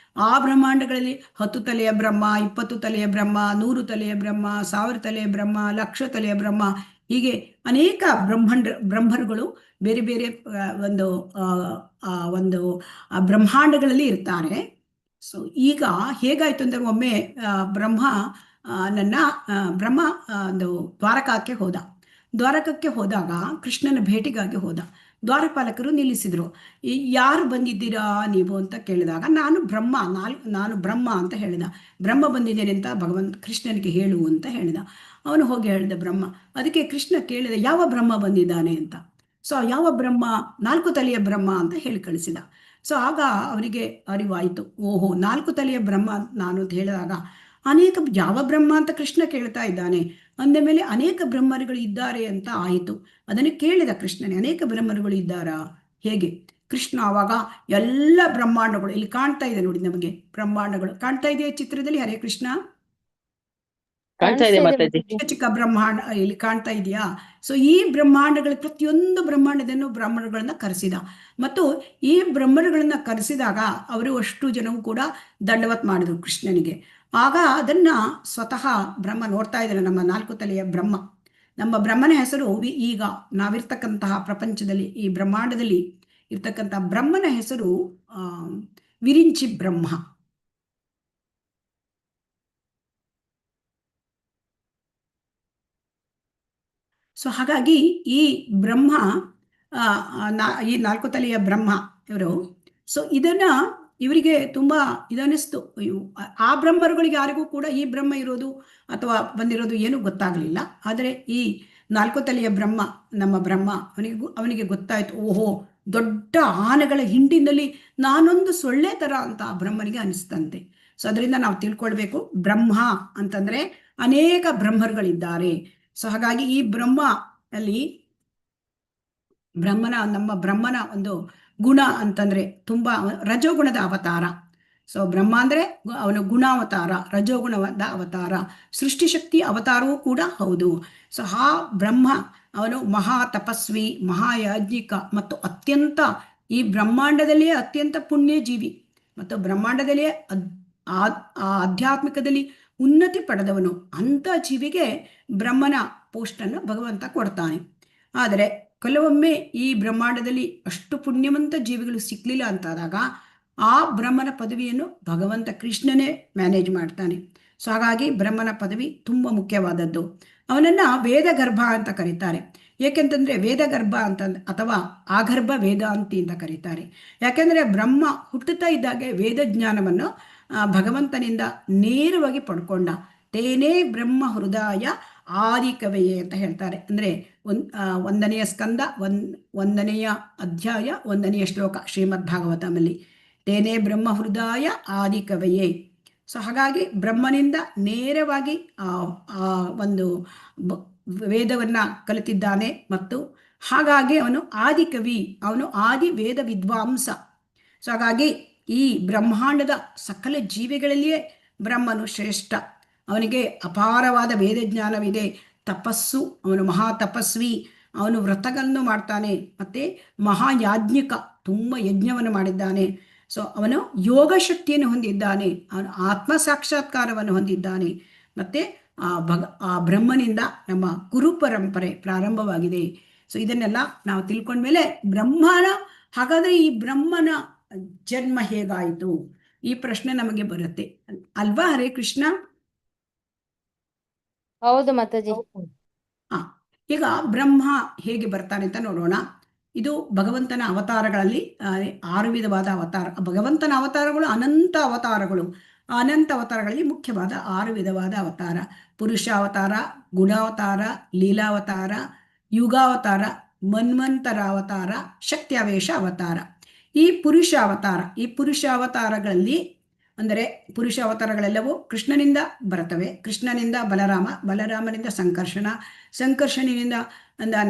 ಆ ಬ್ರಹ್ಮಾಂಡಗಳಲ್ಲಿ 10 ತಲೆಯ ಬ್ರಹ್ಮ, 20 ತಲೆಯ ಬ್ರಹ್ಮ, 100 ತಲೆಯ ಬ್ರಹ್ಮ, 1000 ತಲೆಯ ಬ್ರಹ್ಮ, 1,00,000 ತಲೆಯ ಬ್ರಹ್ಮ, ಹೀಗೆ ಅನೇಕ ಬ್ರಹ್ಮರುಗಳು ಬೇರೆ ಬೇರೆ ಒಂದು ಬ್ರಹ್ಮಾಂಡಗಳಲ್ಲಿ ಇರ್ತಾರೆ. ಸೊ ಈಗ ಹೇಗಾಯ್ತು ಅಂದ್ರೆ ಒಮ್ಮೆ ಬ್ರಹ್ಮ ಒಂದು ದ್ವಾರಕಕ್ಕೆ ಹೋದಾಗ ಕೃಷ್ಣನ ಭೇಟಿಗಾಗಿ ಹೋದ. ದ್ವಾರಪಾಲಕರು ನಿಲ್ಲಿಸಿದ್ರು. ಯಾರು ಬಂದಿದ್ದೀರಾ ನೀವು ಅಂತ ಕೇಳಿದಾಗ ನಾನು ಬ್ರಹ್ಮ ಅಂತ ಹೇಳಿದ. ಬ್ರಹ್ಮ ಬಂದಿದ್ದೇನೆ ಅಂತ ಕೃಷ್ಣನಿಗೆ ಹೇಳು ಅಂತ ಹೇಳಿದ. ಅವನು ಹೋಗಿ ಹೇಳಿದ ಬ್ರಹ್ಮ. ಅದಕ್ಕೆ ಕೃಷ್ಣ ಕೇಳಿದ ಯಾವ ಬ್ರಹ್ಮ ಬಂದಿದ್ದಾನೆ ಅಂತ. ಸೊ ಯಾವ ಬ್ರಹ್ಮ? 4 ತಲೆಯ ಬ್ರಹ್ಮ ಅಂತ ಹೇಳಿ ಕಳಿಸಿದ. ಸೊ ಆಗ ಅವರಿಗೆ ಅರಿವಾಯಿತು, ಓಹೋ 4 ತಲೆಯ ಬ್ರಹ್ಮ ನಾನು ಅಂತ ಹೇಳಿದಾಗ ಯಾವ ಬ್ರಹ್ಮ ಅಂತ ಕೃಷ್ಣ ಕೇಳ್ತಾ ಇದ್ದಾನೆ ಅಂದ ಮೇಲೆ ಅನೇಕ ಬ್ರಹ್ಮರುಗಳು ಇದ್ದಾರೆ ಅಂತ ಆಯಿತು. ಅದನ್ನು ಕೇಳಿದ ಕೃಷ್ಣನೇ, ಅನೇಕ ಬ್ರಹ್ಮರುಗಳು ಇದ್ದಾರಾ ಹೇಗೆ? ಕೃಷ್ಣ ಆವಾಗ ಎಲ್ಲ ಬ್ರಹ್ಮಾಂಡಗಳು ಇಲ್ಲಿ ಕಾಣ್ತಾ ಇದೆ ನೋಡಿ, ನಮಗೆ ಬ್ರಹ್ಮಾಂಡಗಳು ಕಾಣ್ತಾ ಇದೆಯಾ ಚಿತ್ರದಲ್ಲಿ? ಹರೇ ಕೃಷ್ಣ. ಚಿಕ್ಕ ಚಿಕ್ಕ ಬ್ರಹ್ಮಾಂಡ ಇಲ್ಲಿ ಕಾಣ್ತಾ ಇದೆಯಾ? ಸೊ ಈ ಬ್ರಹ್ಮಾಂಡಗಳು ಪ್ರತಿಯೊಂದು ಬ್ರಹ್ಮರುಗಳನ್ನ ಕರೆಸಿದ. ಮತ್ತು ಈ ಬ್ರಹ್ಮರುಗಳನ್ನ ಕರೆಸಿದಾಗ ಅವರು ಅಷ್ಟು ಜನವು ಕೂಡ ದಂಡವತ್ ಮಾಡಿದ್ರು ಕೃಷ್ಣನಿಗೆ. ಆಗ ಅದನ್ನ ಸ್ವತಃ ಬ್ರಹ್ಮ ನೋಡ್ತಾ ಇದ್ದಾನೆ, ನಮ್ಮ 4 ತಲೆಯ ಬ್ರಹ್ಮ. ನಮ್ಮ ಬ್ರಹ್ಮನ ಹೆಸರು ಈಗ ನಾವಿರ್ತಕ್ಕಂತಹ ಪ್ರಪಂಚದಲ್ಲಿ, ಈ ಬ್ರಹ್ಮಾಂಡದಲ್ಲಿ ಇರ್ತಕ್ಕಂಥ ಬ್ರಹ್ಮನ ಹೆಸರು ವಿರಿಂಚಿ ಬ್ರಹ್ಮ. ಸೊ ಹಾಗಾಗಿ ಈ ಬ್ರಹ್ಮ, ಈ 4 ತಲೆಯ ಬ್ರಹ್ಮ ಇವರು, ಸೊ ಇವರಿಗೆ ತುಂಬಾ ಇದನ್ನಿಸ್ತು. ಆ ಬ್ರಹ್ಮರುಗಳಿಗೆ ಯಾರಿಗೂ ಕೂಡ ಈ ಬ್ರಹ್ಮ ಇರೋದು ಅಥವಾ ಬಂದಿರೋದು ಏನೂ ಗೊತ್ತಾಗಲಿಲ್ಲ. ಆದರೆ ಈ 4 ತಲೆಯ ಬ್ರಹ್ಮ, ನಮ್ಮ ಬ್ರಹ್ಮ, ಅವನಿಗೆ ಗೊತ್ತಾಯ್ತು, ಓಹೋ, ದೊಡ್ಡ ಆನೆಗಳ ಹಿಂಡಿನಲ್ಲಿ ನಾನೊಂದು ಸೊಳ್ಳೆ ತರ ಅಂತ ಆ ಬ್ರಹ್ಮನಿಗೆ ಅನಿಸ್ತಂತೆ. ಸೊ ಅದರಿಂದ ನಾವು ತಿಳ್ಕೊಳ್ಬೇಕು, ಬ್ರಹ್ಮ ಅಂತಂದ್ರೆ ಅನೇಕ ಬ್ರಹ್ಮರುಗಳಿದ್ದಾರೆ. ಸೊ ಹಾಗಾಗಿ ಈ ಬ್ರಹ್ಮ ಅಲ್ಲಿ ನಮ್ಮ ಬ್ರಹ್ಮನ ಒಂದು ಗುಣ ಅಂತಂದ್ರೆ ತುಂಬಾ ರಜೋಗುಣದ ಅವತಾರ. ಸೊ ಬ್ರಹ್ಮ ಅಂದ್ರೆ ಅವನು ಗುಣಾವತಾರ, ರಜೋಗುಣದ ಅವತಾರ, ಸೃಷ್ಟಿಶಕ್ತಿ ಅವತಾರವೂ ಕೂಡ ಹೌದು. ಸೊ ಆ ಬ್ರಹ್ಮ ಅವನು ಮಹಾ ತಪಸ್ವಿ, ಮಹಾಯಾಜ್ಞಿಕ ಮತ್ತು ಅತ್ಯಂತ ಈ ಬ್ರಹ್ಮಾಂಡದಲ್ಲಿಯೇ ಅತ್ಯಂತ ಪುಣ್ಯ ಜೀವಿ ಮತ್ತು ಬ್ರಹ್ಮಾಂಡದಲ್ಲಿಯೇ ಆಧ್ಯಾತ್ಮಿಕದಲ್ಲಿ ಉನ್ನತಿ ಪಡೆದವನು. ಅಂಥ ಜೀವಿಗೆ ಬ್ರಹ್ಮನ ಪೋಸ್ಟನ್ನು ಭಗವಂತ ಕೊಡ್ತಾನೆ. ಆದರೆ ಕೆಲವೊಮ್ಮೆ ಈ ಬ್ರಹ್ಮಾಂಡದಲ್ಲಿ ಅಷ್ಟು ಪುಣ್ಯವಂತ ಜೀವಿಗಳು ಸಿಕ್ಕಲಿಲ್ಲ ಅಂತಾದಾಗ ಆ ಬ್ರಹ್ಮನ ಪದವಿಯನ್ನು ಭಗವಂತ ಕೃಷ್ಣನೇ ಮ್ಯಾನೇಜ್ ಮಾಡ್ತಾನೆ. ಸೊ ಹಾಗಾಗಿ ಬ್ರಹ್ಮನ ಪದವಿ ತುಂಬ ಮುಖ್ಯವಾದದ್ದು. ಅವನನ್ನ ವೇದಗರ್ಭ ಅಂತ ಕರೀತಾರೆ. ಏಕೆಂತಂದ್ರೆ ವೇದಗರ್ಭ ಅಂತ ಅಥವಾ ಆಗರ್ಭ ವೇದಾಂತಿ ಅಂತ ಕರೀತಾರೆ. ಯಾಕೆಂದ್ರೆ ಬ್ರಹ್ಮ ಹುಟ್ಟುತ್ತಾ ಇದ್ದಾಗೆ ವೇದ ಜ್ಞಾನವನ್ನು ಭಗವಂತನಿಂದ ನೇರವಾಗಿ ಪಡ್ಕೊಂಡ. ತೇನೇ ಬ್ರಹ್ಮ ಹೃದಯ ಆದಿಕವೆಯೇ ಅಂತ ಹೇಳ್ತಾರೆ. ಅಂದ್ರೆ 1ನೇ ಸ್ಕಂದ 1ನೇ ಅಧ್ಯಾಯ 1ನೇ ಶ್ಲೋಕ ಶ್ರೀಮದ್ ಭಾಗವತಮಲ್ಲಿ ತೇನೇ ಬ್ರಹ್ಮ ಹೃದಯ ಆದಿಕವೆಯೇ. ಸೊ ಹಾಗಾಗಿ ಬ್ರಹ್ಮನಿಂದ ನೇರವಾಗಿ ಒಂದು ವೇದವನ್ನ ಕಲಿತಿದ್ದಾನೆ ಮತ್ತು ಹಾಗಾಗಿ ಅವನು ಆದಿಕವಿ, ಅವನು ಆದಿ ವೇದ ವಿದ್ವಾಂಸ. ಸೊ ಹಾಗಾಗಿ ಈ ಬ್ರಹ್ಮಾಂಡದ ಸಕಲ ಜೀವಿಗಳಲ್ಲಿಯೇ ಬ್ರಹ್ಮನು ಶ್ರೇಷ್ಠ. ಅವನಿಗೆ ಅಪಾರವಾದ ವೇದ ಜ್ಞಾನವಿದೆ, ತಪಸ್ಸು, ಅವನು ಮಹಾ ತಪಸ್ವಿ, ಅವನು ವ್ರತಗಳನ್ನು ಮಾಡ್ತಾನೆ, ಮತ್ತೆ ಮಹಾಯಾಜ್ಞಿಕ, ತುಂಬ ಯಜ್ಞವನ್ನು ಮಾಡಿದ್ದಾನೆ. ಸೊ ಅವನು ಯೋಗ ಶಕ್ತಿಯನ್ನು ಹೊಂದಿದ್ದಾನೆ, ಅವನು ಆತ್ಮ ಸಾಕ್ಷಾತ್ಕಾರವನ್ನು ಹೊಂದಿದ್ದಾನೆ. ಮತ್ತೆ ಆ ಬ್ರಹ್ಮನಿಂದ ನಮ್ಮ ಗುರು ಪರಂಪರೆ ಪ್ರಾರಂಭವಾಗಿದೆ. ಸೊ ಇದನ್ನೆಲ್ಲ ನಾವು ತಿಳ್ಕೊಂಡ್ಮೇಲೆ ಹಾಗಾದ್ರೆ ಈ ಬ್ರಹ್ಮನ ಜನ್ಮ ಹೇಗಾಯಿತು, ಈ ಪ್ರಶ್ನೆ ನಮಗೆ ಬರುತ್ತೆ ಅಲ್ವಾ? ಹರೇ ಕೃಷ್ಣ. ಹೌದು ಮಾತಾಜಿ. ಈಗ ಬ್ರಹ್ಮ ಹೇಗೆ ಬರ್ತಾನೆ ಅಂತ ನೋಡೋಣ. ಇದು ಭಗವಂತನ ಅವತಾರಗಳಲ್ಲಿ 6 ವಿಧವಾದ ಅವತಾರ. ಭಗವಂತನ ಅವತಾರಗಳು ಅನಂತ ಅವತಾರಗಳು. ಅನಂತ ಅವತಾರಗಳಲ್ಲಿ ಮುಖ್ಯವಾದ 6 ವಿಧವಾದ ಅವತಾರ: ಪುರುಷಾವತಾರ, ಗುಣಾವತಾರ, ಲೀಲಾವತಾರ, ಯುಗಾವತಾರ, ಮನ್ವಂತರಾವತಾರ, ಶಕ್ತ್ಯಾವೇಶ ಅವತಾರ. ಈ ಪುರುಷಾವತಾರಗಳಲ್ಲಿ ಅಂದರೆ ಪುರುಷಾವತಾರಗಳೆಲ್ಲವೂ ಕೃಷ್ಣನಿಂದ ಬರುತ್ತವೆ. ಕೃಷ್ಣನಿಂದ ಬಲರಾಮ, ಬಲರಾಮನಿಂದ ಸಂಕರ್ಷಣ, ಸಂಕರ್ಷಣಿನಿಂದ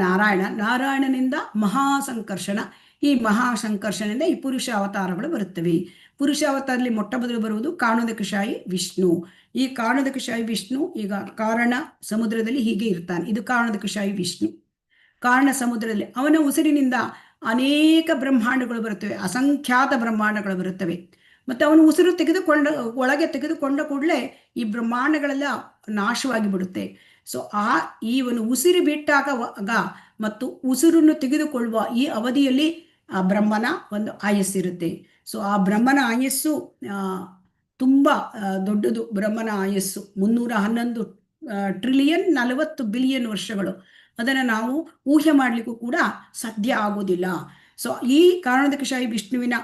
ನಾರಾಯಣ, ನಾರಾಯಣನಿಂದ ಮಹಾಸಂಕರ್ಷಣ, ಈ ಮಹಾಸಂಕರ್ಷಣದಿಂದ ಈ ಪುರುಷಾವತಾರಗಳು ಬರುತ್ತವೆ. ಪುರುಷಾವತಾರದಲ್ಲಿ ಮೊಟ್ಟ ಮೊದಲು ಬರುವುದು ಕಾರಣೋದಕಶಾಹಿ ವಿಷ್ಣು. ಈ ಕಾರಣೋದಕಶಾಹಿ ವಿಷ್ಣು ಈಗ ಕಾರಣ ಸಮುದ್ರದಲ್ಲಿ ಹೀಗೆ ಇರ್ತಾನೆ. ಇದು ಕಾರಣೋದಕಶಾಹಿ ವಿಷ್ಣು. ಕಾರಣ ಸಮುದ್ರದಲ್ಲಿ ಅವನ ಉಸಿರಿನಿಂದ ಅನೇಕ ಬ್ರಹ್ಮಾಂಡಗಳು ಬರುತ್ತವೆ, ಅಸಂಖ್ಯಾತ ಬ್ರಹ್ಮಾಂಡಗಳು ಬರುತ್ತವೆ. ಮತ್ತು ಅವನು ಉಸಿರು ಒಳಗೆ ತೆಗೆದುಕೊಂಡ ಕೂಡಲೇ ಈ ಬ್ರಹ್ಮಾಂಡಗಳೆಲ್ಲ ನಾಶವಾಗಿ ಬಿಡುತ್ತೆ. ಸೊ ಇವನು ಉಸಿರು ಬಿಟ್ಟಾಗ ಮತ್ತು ಉಸಿರನ್ನು ತೆಗೆದುಕೊಳ್ಳುವ ಈ ಅವಧಿಯಲ್ಲಿ ಆ ಬ್ರಹ್ಮನ ಒಂದು ಆಯಸ್ಸಿರುತ್ತೆ. ಸೊ ಆ ಬ್ರಹ್ಮನ ಆಯಸ್ಸು ತುಂಬ ದೊಡ್ಡದು. ಬ್ರಹ್ಮನ ಆಯಸ್ಸು 311 ಟ್ರಿಲಿಯನ್ 40 ಬಿಲಿಯನ್ ವರ್ಷಗಳು. ಅದನ್ನು ನಾವು ಊಹೆ ಮಾಡಲಿಕ್ಕೂ ಕೂಡ ಸಾಧ್ಯ ಆಗೋದಿಲ್ಲ. ಸೊ ಈ ಕಾರಣೋದಕಶಾಹಿ ವಿಷ್ಣುವಿನ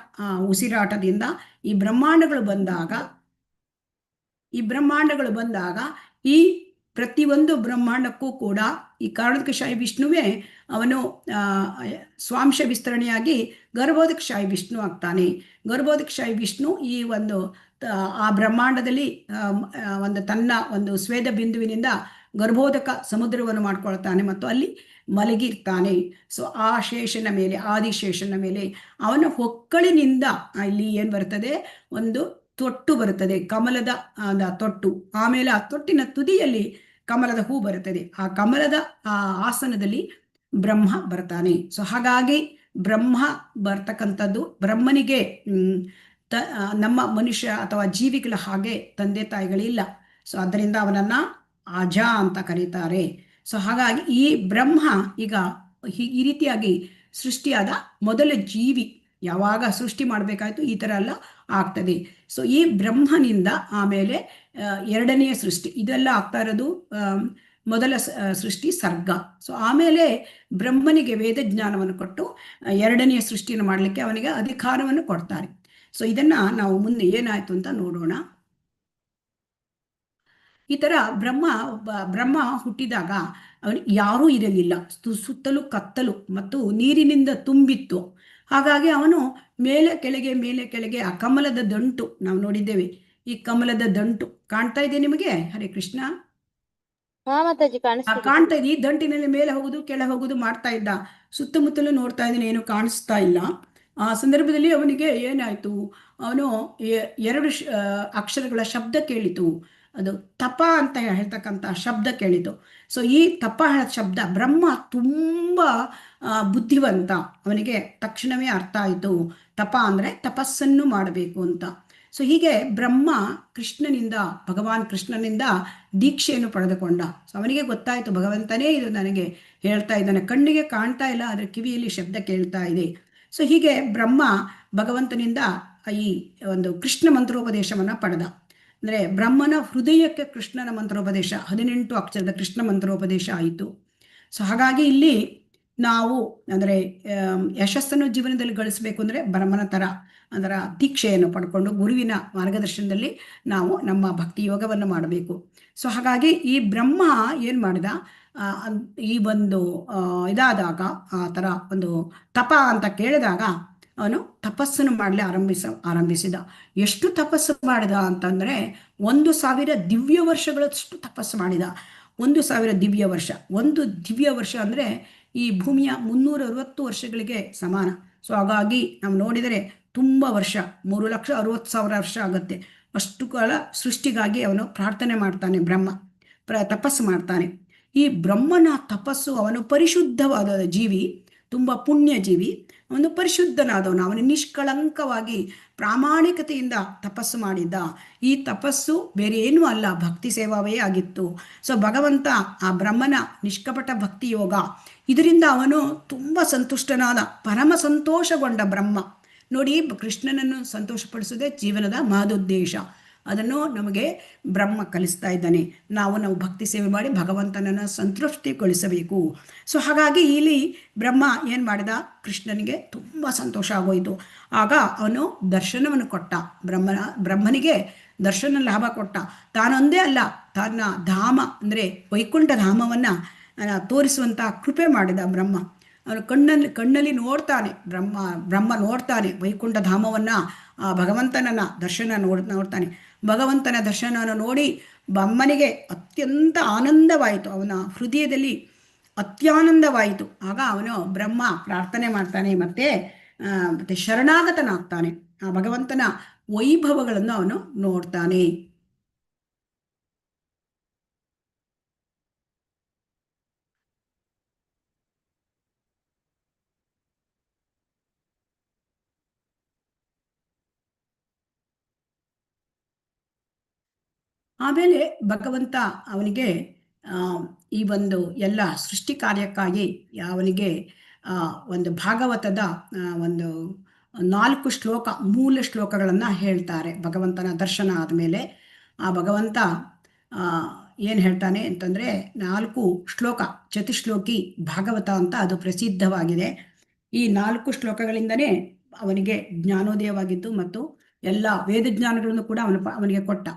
ಉಸಿರಾಟದಿಂದ ಈ ಬ್ರಹ್ಮಾಂಡಗಳು ಬಂದಾಗ ಈ ಪ್ರತಿಯೊಂದು ಬ್ರಹ್ಮಾಂಡಕ್ಕೂ ಕೂಡ ಈ ಕಾರಣೋದಕಶಾಹಿ ವಿಷ್ಣುವೇ ಅವನು ಸ್ವಾಂಶ ವಿಸ್ತರಣೆಯಾಗಿ ಗರ್ಭೋದಕಶಾಹಿ ವಿಷ್ಣು ಆಗ್ತಾನೆ. ಗರ್ಭೋದಕಶಾಹಿ ವಿಷ್ಣು ಈ ಒಂದು ಆ ಬ್ರಹ್ಮಾಂಡದಲ್ಲಿ ತನ್ನ ಒಂದು ಸ್ವೇದ ಬಿಂದುವಿನಿಂದ ಗರ್ಭೋದಕ ಸಮುದ್ರವನ್ನು ಮಾಡ್ಕೊಳ್ತಾನೆ ಮತ್ತು ಅಲ್ಲಿ ಮಲಗಿರ್ತಾನೆ. ಸೊ ಆ ಶೇಷನ ಮೇಲೆ, ಆದಿಶೇಷನ ಮೇಲೆ ಅವನ ಹೊಕ್ಕಳಿನಿಂದ ಇಲ್ಲಿ ಏನು ಬರ್ತದೆ, ಒಂದು ತೊಟ್ಟು ಬರುತ್ತದೆ, ಕಮಲದ ತೊಟ್ಟು. ಆಮೇಲೆ ಆ ತೊಟ್ಟಿನ ತುದಿಯಲ್ಲಿ ಕಮಲದ ಹೂ ಬರುತ್ತದೆ. ಆ ಕಮಲದ ಆಸನದಲ್ಲಿ ಬ್ರಹ್ಮ ಬರ್ತಾನೆ. ಸೊ ಹಾಗಾಗಿ ಬ್ರಹ್ಮ ಬರ್ತಕ್ಕಂಥದ್ದು, ಬ್ರಹ್ಮನಿಗೆ ನಮ್ಮ ಮನುಷ್ಯ ಅಥವಾ ಜೀವಿಗಳ ಹಾಗೆ ತಂದೆ ತಾಯಿಗಳಿಲ್ಲ. ಸೊ ಅದರಿಂದ ಅವನನ್ನ ಅಜ ಅಂತ ಕರೀತಾರೆ. ಸೊ ಹಾಗಾಗಿ ಈ ಬ್ರಹ್ಮ ಈಗ ಈ ರೀತಿಯಾಗಿ ಸೃಷ್ಟಿಯಾದ ಮೊದಲ ಜೀವಿ. ಯಾವಾಗ ಸೃಷ್ಟಿ ಮಾಡಬೇಕಾಯ್ತು ಈ ಥರ ಎಲ್ಲ ಆಗ್ತದೆ. ಸೊ ಈ ಬ್ರಹ್ಮನಿಂದ ಆಮೇಲೆ ಎರಡನೆಯ ಸೃಷ್ಟಿ ಇದೆಲ್ಲ ಆಗ್ತಾ ಇರೋದು. ಮೊದಲ ಸೃಷ್ಟಿ ಸರ್ಗ. ಸೊ ಆಮೇಲೆ ಬ್ರಹ್ಮನಿಗೆ ವೇದ ಜ್ಞಾನವನ್ನು ಕೊಟ್ಟು ಎರಡನೆಯ ಸೃಷ್ಟಿಯನ್ನು ಮಾಡಲಿಕ್ಕೆ ಅವನಿಗೆ ಅಧಿಕಾರವನ್ನು ಕೊಡ್ತಾರೆ. ಸೊ ಇದನ್ನ ನಾವು ಮುಂದೆ ಏನಾಯ್ತು ಅಂತ ನೋಡೋಣ. ಈ ಥರ ಬ್ರಹ್ಮ ಹುಟ್ಟಿದಾಗ ಅವನಿಗೆ ಯಾರೂ ಇರಲಿಲ್ಲ. ಸುತ್ತಲೂ ಕತ್ತಲು ಮತ್ತು ನೀರಿನಿಂದ ತುಂಬಿತ್ತು. ಹಾಗಾಗಿ ಅವನು ಮೇಲೆ ಕೆಳಗೆ ಆ ಕಮಲದ ದಂಟು ನಾವು ನೋಡಿದ್ದೇವೆ. ಈ ಕಮಲದ ದಂಟು ಕಾಣ್ತಾ ಇದೆ ನಿಮಗೆ? ಹರೇ ಕೃಷ್ಣ. ಹಾ ಮಾತಾಜಿ ಕಾಣಿಸ್ತಿದೆ. ಕಾಣ್ತಾ ಇದೆ. ಈ ದಂಟಿನಲ್ಲಿ ಮೇಲೆ ಹೋಗುದು ಕೆಳ ಹೋಗುದು ಮಾಡ್ತಾ ಇದ್ದ. ಸುತ್ತಮುತ್ತಲು ನೋಡ್ತಾ ಇದ್ದಾನೆ, ಏನು ಕಾಣಿಸ್ತಾ ಇಲ್ಲ. ಆ ಸಂದರ್ಭದಲ್ಲಿ ಅವನಿಗೆ ಏನಾಯ್ತು, ಅವನು ಎರಡು ಅಕ್ಷರಗಳ ಶಬ್ದ ಕೇಳಿತು. ಅದು ತಪ ಅಂತ ಹೇಳ್ತಕ್ಕಂಥ ಶಬ್ದ ಕೇಳಿತು. ಸೊ ಈ ತಪ ಶಬ್ದ, ಬ್ರಹ್ಮ ತುಂಬ ಬುದ್ಧಿವಂತ, ಅವನಿಗೆ ತಕ್ಷಣವೇ ಅರ್ಥ ಆಯಿತು ತಪ ಅಂದರೆ ತಪಸ್ಸನ್ನು ಮಾಡಬೇಕು ಅಂತ. ಸೊ ಹೀಗೆ ಬ್ರಹ್ಮ ಭಗವಾನ್ ಕೃಷ್ಣನಿಂದ ದೀಕ್ಷೆಯನ್ನು ಪಡೆದುಕೊಂಡ. ಸೊ ಅವನಿಗೆ ಗೊತ್ತಾಯಿತು ಭಗವಂತನೇ ಇದು ನನಗೆ ಹೇಳ್ತಾ ಇದ್ದಾನೆ, ಕಣ್ಣಿಗೆ ಕಾಣ್ತಾ ಇಲ್ಲ, ಅದರ ಕಿವಿಯಲ್ಲಿ ಶಬ್ದ ಕೇಳ್ತಾ ಇದೆ. ಸೊ ಹೀಗೆ ಬ್ರಹ್ಮ ಭಗವಂತನಿಂದ ಈ ಒಂದು ಕೃಷ್ಣ ಮಂತ್ರೋಪದೇಶವನ್ನು ಪಡೆದ. ಅಂದರೆ ಬ್ರಹ್ಮನ ಹೃದಯಕ್ಕೆ ಕೃಷ್ಣನ ಮಂತ್ರೋಪದೇಶ, 18 ಅಕ್ಷರದ ಕೃಷ್ಣ ಮಂತ್ರೋಪದೇಶ ಆಯಿತು. ಸೊ ಹಾಗಾಗಿ ಇಲ್ಲಿ ನಾವು ಅಂದರೆ ಯಶಸ್ಸನ್ನು ಜೀವನದಲ್ಲಿ ಗಳಿಸಬೇಕು ಅಂದರೆ ಬ್ರಹ್ಮನ ಥರ ಅದರ ದೀಕ್ಷೆಯನ್ನು ಪಡ್ಕೊಂಡು ಗುರುವಿನ ಮಾರ್ಗದರ್ಶನದಲ್ಲಿ ನಾವು ನಮ್ಮ ಭಕ್ತಿ ಯೋಗವನ್ನು ಮಾಡಬೇಕು. ಸೊ ಹಾಗಾಗಿ ಈ ಬ್ರಹ್ಮ ಏನು ಮಾಡಿದ, ಈ ಒಂದು ಇದಾದಾಗ ಆ ಥರ ಒಂದು ತಪ ಅಂತ ಕೇಳಿದಾಗ ಅವನು ತಪಸ್ಸನ್ನು ಮಾಡಲಿ ಆರಂಭಿಸಿದ. ಎಷ್ಟು ತಪಸ್ಸು ಮಾಡಿದ ಅಂತಂದರೆ 1000 ದಿವ್ಯ ವರ್ಷಗಳಷ್ಟು ತಪಸ್ಸು ಮಾಡಿದ. 1000 ದಿವ್ಯ ವರ್ಷ. ಒಂದು ದಿವ್ಯ ವರ್ಷ ಅಂದರೆ ಈ ಭೂಮಿಯ 360 ವರ್ಷಗಳಿಗೆ ಸಮಾನ. ಸೊ ಹಾಗಾಗಿ ನಾವು ನೋಡಿದರೆ ತುಂಬ ವರ್ಷ, 3,60,000 ವರ್ಷ ಆಗುತ್ತೆ. ಅಷ್ಟು ಕಾಲ ಸೃಷ್ಟಿಗಾಗಿ ಅವನು ಪ್ರಾರ್ಥನೆ ಮಾಡ್ತಾನೆ, ಬ್ರಹ್ಮ ತಪಸ್ಸು ಮಾಡ್ತಾನೆ. ಈ ಬ್ರಹ್ಮನ ತಪಸ್ಸು, ಅವನು ಪರಿಶುದ್ಧವಾದ ಜೀವಿ, ತುಂಬ ಪುಣ್ಯ ಜೀವಿ, ಅವನು ಪರಿಶುದ್ಧನಾದವನು. ಅವನು ನಿಷ್ಕಳಂಕವಾಗಿ ಪ್ರಾಮಾಣಿಕತೆಯಿಂದ ತಪಸ್ಸು ಮಾಡಿದ್ದ. ಈ ತಪಸ್ಸು ಬೇರೆ ಏನೂ ಅಲ್ಲ, ಭಕ್ತಿ ಸೇವಾವೇ ಆಗಿತ್ತು. ಸೊ ಭಗವಂತ ಆ ಬ್ರಹ್ಮನ ನಿಷ್ಕಪಟ ಭಕ್ತಿ ಯೋಗ, ಇದರಿಂದ ಅವನು ತುಂಬ ಸಂತುಷ್ಟನಾದ, ಪರಮ ಸಂತೋಷಗೊಂಡ ಬ್ರಹ್ಮ. ನೋಡಿ, ಕೃಷ್ಣನನ್ನು ಸಂತೋಷಪಡಿಸೋದೇ ಜೀವನದ ಮಹದುದ್ದೇಶ. ಅದನ್ನು ನಮಗೆ ಬ್ರಹ್ಮ ಕಲಿಸ್ತಾ ಇದ್ದಾನೆ. ನಾವು ಭಕ್ತಿ ಸೇವೆ ಮಾಡಿ ಭಗವಂತನನ್ನು ಸಂತೃಪ್ತಿಗೊಳಿಸಬೇಕು. ಸೊ ಹಾಗಾಗಿ ಇಲ್ಲಿ ಬ್ರಹ್ಮ ಏನು ಮಾಡಿದ, ಕೃಷ್ಣನಿಗೆ ತುಂಬ ಸಂತೋಷ ಆಗೋಯಿತು. ಆಗ ಅವನು ದರ್ಶನವನ್ನು ಕೊಟ್ಟ. ಬ್ರಹ್ಮನಿಗೆ ದರ್ಶನ ಲಾಭ ಕೊಟ್ಟ. ತಾನೊಂದೇ ಅಲ್ಲ, ತನ್ನ ಧಾಮ ಅಂದರೆ ವೈಕುಂಠ ಧಾಮವನ್ನು ತೋರಿಸುವಂಥ ಕೃಪೆ ಮಾಡಿದ ಬ್ರಹ್ಮ. ಅವನು ಕಣ್ಣಲ್ಲಿ ನೋಡ್ತಾನೆ, ಬ್ರಹ್ಮ ನೋಡ್ತಾನೆ ವೈಕುಂಠ ಧಾಮವನ್ನು, ಭಗವಂತನನ್ನ ದರ್ಶನ ನೋಡ್ತಾನೆ. ಭಗವಂತನ ದರ್ಶನವನ್ನು ನೋಡಿ ಬ್ರಹ್ಮನಿಗೆ ಅತ್ಯಂತ ಆನಂದವಾಯಿತು, ಅವನ ಹೃದಯದಲ್ಲಿ ಅತ್ಯಾನಂದವಾಯಿತು. ಆಗ ಅವನು ಬ್ರಹ್ಮ ಪ್ರಾರ್ಥನೆ ಮಾಡ್ತಾನೆ, ಮತ್ತೆ ಶರಣಾಗತನಾಗ್ತಾನೆ. ಆ ಭಗವಂತನ ವೈಭವಗಳನ್ನು ಅವನು ನೋಡ್ತಾನೆ. ಆಮೇಲೆ ಭಗವಂತ ಅವನಿಗೆ ಈ ಒಂದು ಎಲ್ಲ ಸೃಷ್ಟಿ ಕಾರ್ಯಕ್ಕಾಗಿ ಅವನಿಗೆ ಒಂದು ಭಾಗವತದ ಒಂದು 4 ಶ್ಲೋಕ, ಮೂಲ ಶ್ಲೋಕಗಳನ್ನು ಹೇಳ್ತಾರೆ. ಭಗವಂತನ ದರ್ಶನ ಆದಮೇಲೆ ಆ ಭಗವಂತ ಏನು ಹೇಳ್ತಾನೆ ಅಂತಂದರೆ, 4 ಶ್ಲೋಕ, ಚತುಶ್ಲೋಕಿ ಭಾಗವತ ಅಂತ ಅದು ಪ್ರಸಿದ್ಧವಾಗಿದೆ. ಈ 4 ಶ್ಲೋಕಗಳಿಂದನೇ ಅವನಿಗೆ ಜ್ಞಾನೋದಯವಾಗಿದ್ದು ಮತ್ತು ಎಲ್ಲ ವೇದ ಜ್ಞಾನಗಳನ್ನು ಕೂಡ ಅವನಿಗೆ ಕೊಟ್ಟ.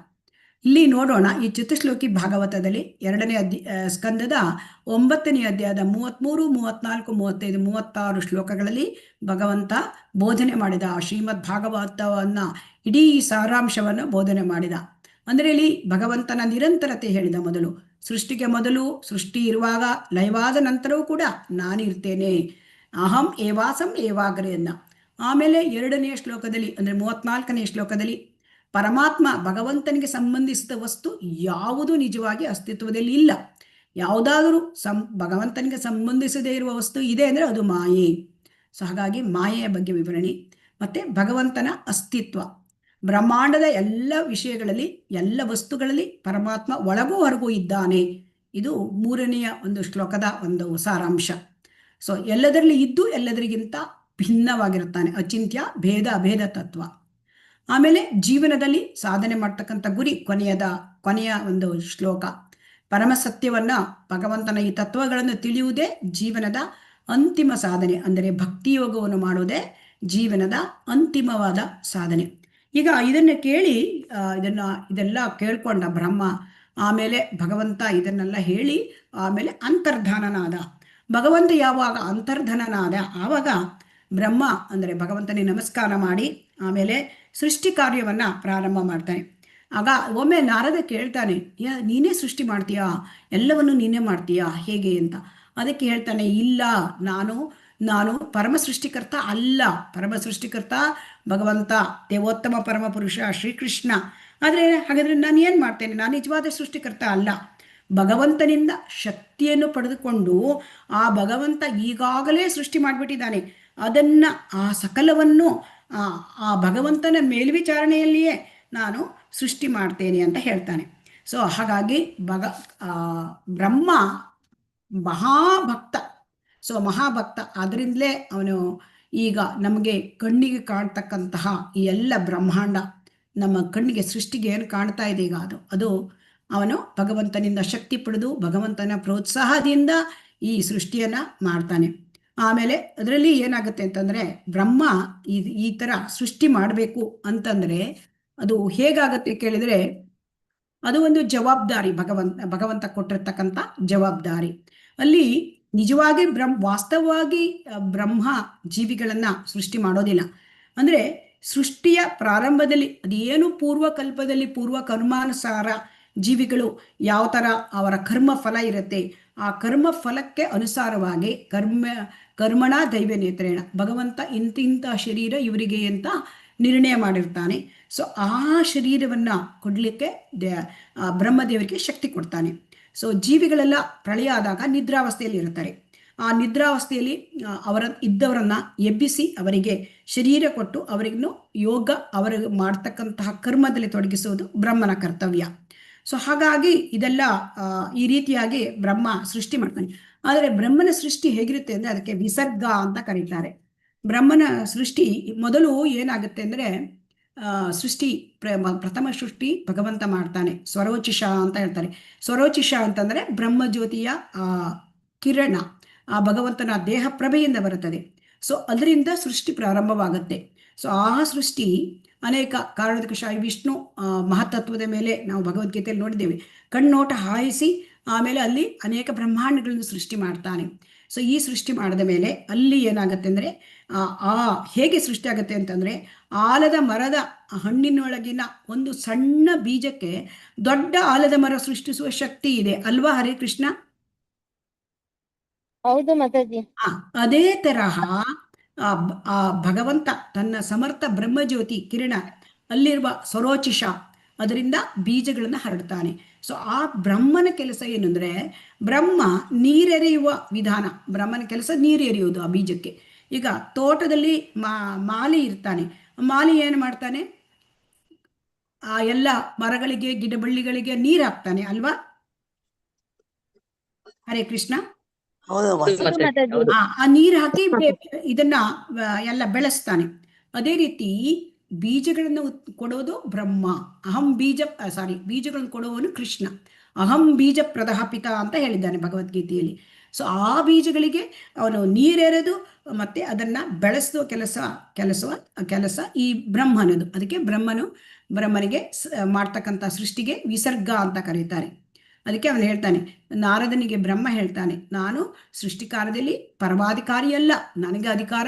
ಇಲ್ಲಿ ನೋಡೋಣ, ಈ ಚತುಶ್ಲೋಕಿ ಭಾಗವತದಲ್ಲಿ 2ನೇ ಸ್ಕಂದದ 9ನೇ ಅಧ್ಯಾಯದ 33, 34, 35, 36 ಶ್ಲೋಕಗಳಲ್ಲಿ ಭಗವಂತ ಬೋಧನೆ ಮಾಡಿದ. ಶ್ರೀಮದ್ ಭಾಗವತವನ್ನು ಇಡೀ ಸಾರಾಂಶವನ್ನು ಬೋಧನೆ ಮಾಡಿದ. ಅಂದರೆ ಇಲ್ಲಿ ಭಗವಂತನ ನಿರಂತರತೆ ಹೇಳಿದ. ಸೃಷ್ಟಿಗೆ ಮೊದಲು, ಸೃಷ್ಟಿ ಇರುವಾಗ, ಲಯವಾದ ನಂತರವೂ ಕೂಡ ನಾನಿರ್ತೇನೆ, ಅಹಂ ಏವಾಸಂ ಏವಾಗ್ರೆ ಅನ್ನ. ಆಮೇಲೆ 2ನೇ ಶ್ಲೋಕದಲ್ಲಿ ಅಂದರೆ 34ನೇ ಶ್ಲೋಕದಲ್ಲಿ ಪರಮಾತ್ಮ ಭಗವಂತನಿಗೆ ಸಂಬಂಧಿಸಿದ ವಸ್ತು ಯಾವುದು ನಿಜವಾಗಿ ಅಸ್ತಿತ್ವದಲ್ಲಿ ಇಲ್ಲ. ಯಾವುದಾದರೂ ಭಗವಂತನಿಗೆ ಸಂಬಂಧಿಸದೇ ಇರುವ ವಸ್ತು ಇದೆ ಅಂದರೆ ಅದು ಮಾಯೆ. ಸೊ ಹಾಗಾಗಿ ಮಾಯೆಯ ಬಗ್ಗೆ ವಿವರಣೆ, ಮತ್ತು ಭಗವಂತನ ಅಸ್ತಿತ್ವ, ಬ್ರಹ್ಮಾಂಡದ ಎಲ್ಲ ವಿಷಯಗಳಲ್ಲಿ, ಎಲ್ಲ ವಸ್ತುಗಳಲ್ಲಿ ಪರಮಾತ್ಮ ಒಳಗೂ ಹೊರಗೂ ಇದ್ದಾನೆ ಇದು 3ನೆಯ ಒಂದು ಶ್ಲೋಕದ ಒಂದು ಸಾರಾಂಶ. ಸೊ ಎಲ್ಲದರಲ್ಲಿ ಇದ್ದು ಎಲ್ಲದರಿಗಿಂತ ಭಿನ್ನವಾಗಿರುತ್ತಾನೆ, ಅಚಿಂತ್ಯ, ಭೇದ ಅಭೇದ ತತ್ವ. ಆಮೇಲೆ ಜೀವನದಲ್ಲಿ ಸಾಧನೆ ಮಾಡ್ತಕ್ಕಂಥ ಗುರಿ ಕೊನೆಯ ಒಂದು ಶ್ಲೋಕ. ಪರಮಸತ್ಯವನ್ನ, ಭಗವಂತನ ಈ ತತ್ವಗಳನ್ನು ತಿಳಿಯುವುದೇ ಜೀವನದ ಅಂತಿಮ ಸಾಧನೆ, ಅಂದರೆ ಭಕ್ತಿಯೋಗವನ್ನು ಮಾಡುವುದೇ ಜೀವನದ ಅಂತಿಮವಾದ ಸಾಧನೆ. ಈಗ ಇದನ್ನು ಕೇಳಿ ಇದೆಲ್ಲ ಕೇಳ್ಕೊಂಡ ಬ್ರಹ್ಮ, ಆಮೇಲೆ ಭಗವಂತ ಇದನ್ನೆಲ್ಲ ಹೇಳಿ ಆಮೇಲೆ ಅಂತರ್ಧಾನನಾದ. ಭಗವಂತ ಯಾವಾಗ ಅಂತರ್ಧಾನನಾದ ಆವಾಗ ಬ್ರಹ್ಮ ಅಂದರೆ ಭಗವಂತನಿಗೆ ನಮಸ್ಕಾರ ಮಾಡಿ ಆಮೇಲೆ ಸೃಷ್ಟಿ ಕಾರ್ಯವನ್ನ ಪ್ರಾರಂಭ ಮಾಡ್ತಾನೆ. ಆಗ ಒಮ್ಮೆ ನಾರದ ಕೇಳ್ತಾನೆ, ನೀನೇ ಸೃಷ್ಟಿ ಮಾಡ್ತೀಯಾ, ಎಲ್ಲವನ್ನು ನೀನೇ ಮಾಡ್ತೀಯಾ, ಹೇಗೆ ಅಂತ. ಅದಕ್ಕೆ ಹೇಳ್ತಾನೆ, ಇಲ್ಲ, ನಾನು ಪರಮ ಸೃಷ್ಟಿಕರ್ತ ಅಲ್ಲ. ಪರಮ ಸೃಷ್ಟಿಕರ್ತ ಭಗವಂತ, ದೇವೋತ್ತಮ ಪರಮ ಪುರುಷ ಶ್ರೀಕೃಷ್ಣ. ಆದರೆ ಹಾಗಾದ್ರೆ ನಾನು ಏನು ಮಾಡ್ತೇನೆ? ನಾನು ನಿಜವಾದ ಸೃಷ್ಟಿಕರ್ತ ಅಲ್ಲ. ಭಗವಂತನಿಂದ ಶಕ್ತಿಯನ್ನು ಪಡೆದುಕೊಂಡು ಆ ಭಗವಂತ ಈಗಾಗಲೇ ಸೃಷ್ಟಿ ಮಾಡಿಬಿಟ್ಟಿದ್ದಾನೆ. ಅದನ್ನ ಆ ಸಕಲವನ್ನು ಆ ಭಗವಂತನ ಮೇಲ್ವಿಚಾರಣೆಯಲ್ಲಿಯೇ ನಾನು ಸೃಷ್ಟಿ ಮಾಡ್ತೇನೆ ಅಂತ ಹೇಳ್ತಾನೆ. ಸೊ ಹಾಗಾಗಿ ಬ್ರಹ್ಮ ಮಹಾಭಕ್ತ. ಸೊ ಮಹಾಭಕ್ತ, ಅದರಿಂದಲೇ ಅವನು ಈಗ ನಮಗೆ ಕಣ್ಣಿಗೆ ಕಾಣ್ತಕ್ಕಂತಹ ಈ ಎಲ್ಲ ಬ್ರಹ್ಮಾಂಡ, ನಮ್ಮ ಕಣ್ಣಿಗೆ ಸೃಷ್ಟಿಗೆ ಏನು ಕಾಣ್ತಾ ಇದೆ ಈಗ ಅದು ಅವನು ಭಗವಂತನಿಂದ ಶಕ್ತಿ ಪಡೆದು ಭಗವಂತನ ಪ್ರೋತ್ಸಾಹದಿಂದ ಈ ಸೃಷ್ಟಿಯನ್ನ ಮಾಡ್ತಾನೆ. ಆಮೇಲೆ ಅದರಲ್ಲಿ ಏನಾಗುತ್ತೆ ಅಂತಂದ್ರೆ, ಬ್ರಹ್ಮ ಈ ತರ ಸೃಷ್ಟಿ ಮಾಡಬೇಕು ಅಂತಂದ್ರೆ ಅದು ಹೇಗಾಗತ್ತೆ ಕೇಳಿದ್ರೆ, ಅದು ಒಂದು ಜವಾಬ್ದಾರಿ, ಭಗವಂತ ಕೊಟ್ಟಿರ್ತಕ್ಕಂಥ ಜವಾಬ್ದಾರಿ. ಅಲ್ಲಿ ನಿಜವಾಗಿ ವಾಸ್ತವವಾಗಿ ಬ್ರಹ್ಮ ಜೀವಿಗಳನ್ನ ಸೃಷ್ಟಿ ಮಾಡೋದಿಲ್ಲ. ಅಂದ್ರೆ ಸೃಷ್ಟಿಯ ಪ್ರಾರಂಭದಲ್ಲಿ ಅದೇನು ಪೂರ್ವಕಲ್ಪದಲ್ಲಿ ಪೂರ್ವ ಕರ್ಮಾನುಸಾರ ಜೀವಿಗಳು ಯಾವ ತರ ಅವರ ಕರ್ಮ ಫಲ ಇರುತ್ತೆ, ಆ ಕರ್ಮ ಫಲಕ್ಕೆ ಅನುಸಾರವಾಗಿ ಕರ್ಮಣ ದೈವ ನೇತ್ರೇಣ ಭಗವಂತ ಇಂತಿಂಥ ಶರೀರ ಇವರಿಗೆ ಅಂತ ನಿರ್ಣಯ ಮಾಡಿರ್ತಾನೆ. ಸೊ ಆ ಶರೀರವನ್ನ ಕೊಡ್ಲಿಕ್ಕೆ ಬ್ರಹ್ಮದೇವರಿಗೆ ಶಕ್ತಿ ಕೊಡ್ತಾನೆ. ಸೊ ಜೀವಿಗಳೆಲ್ಲ ಪ್ರಳಯ ಆದಾಗ ನಿದ್ರಾವಸ್ಥೆಯಲ್ಲಿ ಇರ್ತಾರೆ. ಆ ನಿದ್ರಾವಸ್ಥೆಯಲ್ಲಿ ಇದ್ದವರನ್ನ ಎಬ್ಬಿಸಿ ಅವರಿಗೆ ಶರೀರ ಕೊಟ್ಟು ಅವರಿಗೂ ಯೋಗ ಅವರಿಗೆ ಮಾಡ್ತಕ್ಕಂತಹ ಕರ್ಮದಲ್ಲಿ ತೊಡಗಿಸುವುದು ಬ್ರಹ್ಮನ ಕರ್ತವ್ಯ. ಸೊ ಹಾಗಾಗಿ ಇದೆಲ್ಲ ಈ ರೀತಿಯಾಗಿ ಬ್ರಹ್ಮ ಸೃಷ್ಟಿ ಮಾಡ್ತಾನೆ. ಆದರೆ ಬ್ರಹ್ಮನ ಸೃಷ್ಟಿ ಹೇಗಿರುತ್ತೆ ಅಂದ್ರೆ ಅದಕ್ಕೆ ವಿಸರ್ಗ ಅಂತ ಕರೀತಾರೆ. ಬ್ರಹ್ಮನ ಸೃಷ್ಟಿ ಮೊದಲು ಏನಾಗುತ್ತೆ ಅಂದ್ರೆ ಪ್ರಥಮ ಸೃಷ್ಟಿ ಭಗವಂತ ಮಾಡ್ತಾನೆ. ಸ್ವರೋಚಿಷ ಅಂತ ಹೇಳ್ತಾರೆ. ಸ್ವರೋಚಿಷ ಅಂತಂದ್ರೆ ಬ್ರಹ್ಮಜ್ಯೋತಿಯ ಕಿರಣ ಆ ಭಗವಂತನ ದೇಹ ಪ್ರಭೆಯಿಂದ ಬರುತ್ತದೆ. ಸೊ ಅದರಿಂದ ಸೃಷ್ಟಿ ಪ್ರಾರಂಭವಾಗುತ್ತೆ. ಸೊ ಆ ಸೃಷ್ಟಿ ಅನೇಕ ಕಾರಣದಕಶಾಯಿ ವಿಷ್ಣು ಮಹತ್ತತ್ವದ ಮೇಲೆ ನಾವು ಭಗವದ್ಗೀತೆಯಲ್ಲಿ ನೋಡಿದ್ದೇವೆ. ಕಣ್ಣೋಟ ಹಾಯಿಸಿ ಆಮೇಲೆ ಅಲ್ಲಿ ಅನೇಕ ಬ್ರಹ್ಮಾಂಡಗಳನ್ನು ಸೃಷ್ಟಿ ಮಾಡ್ತಾನೆ. ಸೊ ಈ ಸೃಷ್ಟಿ ಮಾಡಿದ ಮೇಲೆ ಅಲ್ಲಿ ಏನಾಗುತ್ತೆ ಅಂದ್ರೆ ಹೇಗೆ ಸೃಷ್ಟಿ ಆಗುತ್ತೆ ಅಂತಂದ್ರೆ, ಆಲದ ಮರದ ಹಣ್ಣಿನೊಳಗಿನ ಒಂದು ಸಣ್ಣ ಬೀಜಕ್ಕೆ ದೊಡ್ಡ ಆಲದ ಮರ ಸೃಷ್ಟಿಸುವ ಶಕ್ತಿ ಇದೆ ಅಲ್ವಾ? ಹರೇ ಕೃಷ್ಣ. ಹೌದು ಮಾತಾಜಿ. ಅದೇ ತರಹ ಆ ಭಗವಂತ ತನ್ನ ಸಮರ್ಥ ಬ್ರಹ್ಮಜ್ಯೋತಿ ಕಿರಣ ಅಲ್ಲಿರುವ ಸ್ವರೋಚಿಷ ಅದರಿಂದ ಬೀಜಗಳನ್ನ ಹರಡ್ತಾನೆ. ಸೊ ಆ ಬ್ರಹ್ಮನ ಕೆಲಸ ಏನಂದ್ರೆ, ಬ್ರಹ್ಮ ನೀರೆರೆಯುವ ವಿಧಾನ. ಬ್ರಹ್ಮನ ಕೆಲಸ ನೀರು ಎರೆಯುವುದು ಆ ಬೀಜಕ್ಕೆ. ಈಗ ತೋಟದಲ್ಲಿ ಮಾಲಿ ಇರ್ತಾನೆ. ಮಾಲಿ ಏನು ಮಾಡ್ತಾನೆ? ಆ ಎಲ್ಲ ಮರಗಳಿಗೆ ಗಿಡ ಬಳ್ಳಿಗಳಿಗೆ ನೀರು ಹಾಕ್ತಾನೆ ಅಲ್ವಾ? ಹರೇ ಕೃಷ್ಣ. ಆ ನೀರು ಹಾಕಿ ಇದನ್ನ ಎಲ್ಲ ಬೆಳೆಸ್ತಾನೆ. ಅದೇ ರೀತಿ ಬೀಜಗಳನ್ನು ಕೊಡೋದು ಬ್ರಹ್ಮ. ಬೀಜಗಳನ್ನು ಕೊಡುವವನು ಕೃಷ್ಣ. ಅಹಂ ಬೀಜ ಪ್ರದಹ ಪಿತ ಅಂತ ಹೇಳಿದ್ದಾನೆ ಭಗವದ್ಗೀತೆಯಲ್ಲಿ. ಸೊ ಆ ಬೀಜಗಳಿಗೆ ಅವನು ನೀರೆರೆದು ಮತ್ತೆ ಅದನ್ನ ಬೆಳೆಸುವ ಕೆಲಸ ಈ ಬ್ರಹ್ಮನದು. ಅದಕ್ಕೆ ಬ್ರಹ್ಮನಿಗೆ ಮಾಡ್ತಕ್ಕಂಥ ಸೃಷ್ಟಿಗೆ ವಿಸರ್ಗ ಅಂತ ಕರೀತಾರೆ. ಅದಕ್ಕೆ ಅವನು ಹೇಳ್ತಾನೆ, ನಾರದನಿಗೆ ಬ್ರಹ್ಮ ಹೇಳ್ತಾನೆ, ನಾನು ಸೃಷ್ಟಿಕಾರದಲ್ಲಿ ಪರಮಾಧಿಕಾರಿಯಲ್ಲ, ನನಗೆ ಅಧಿಕಾರ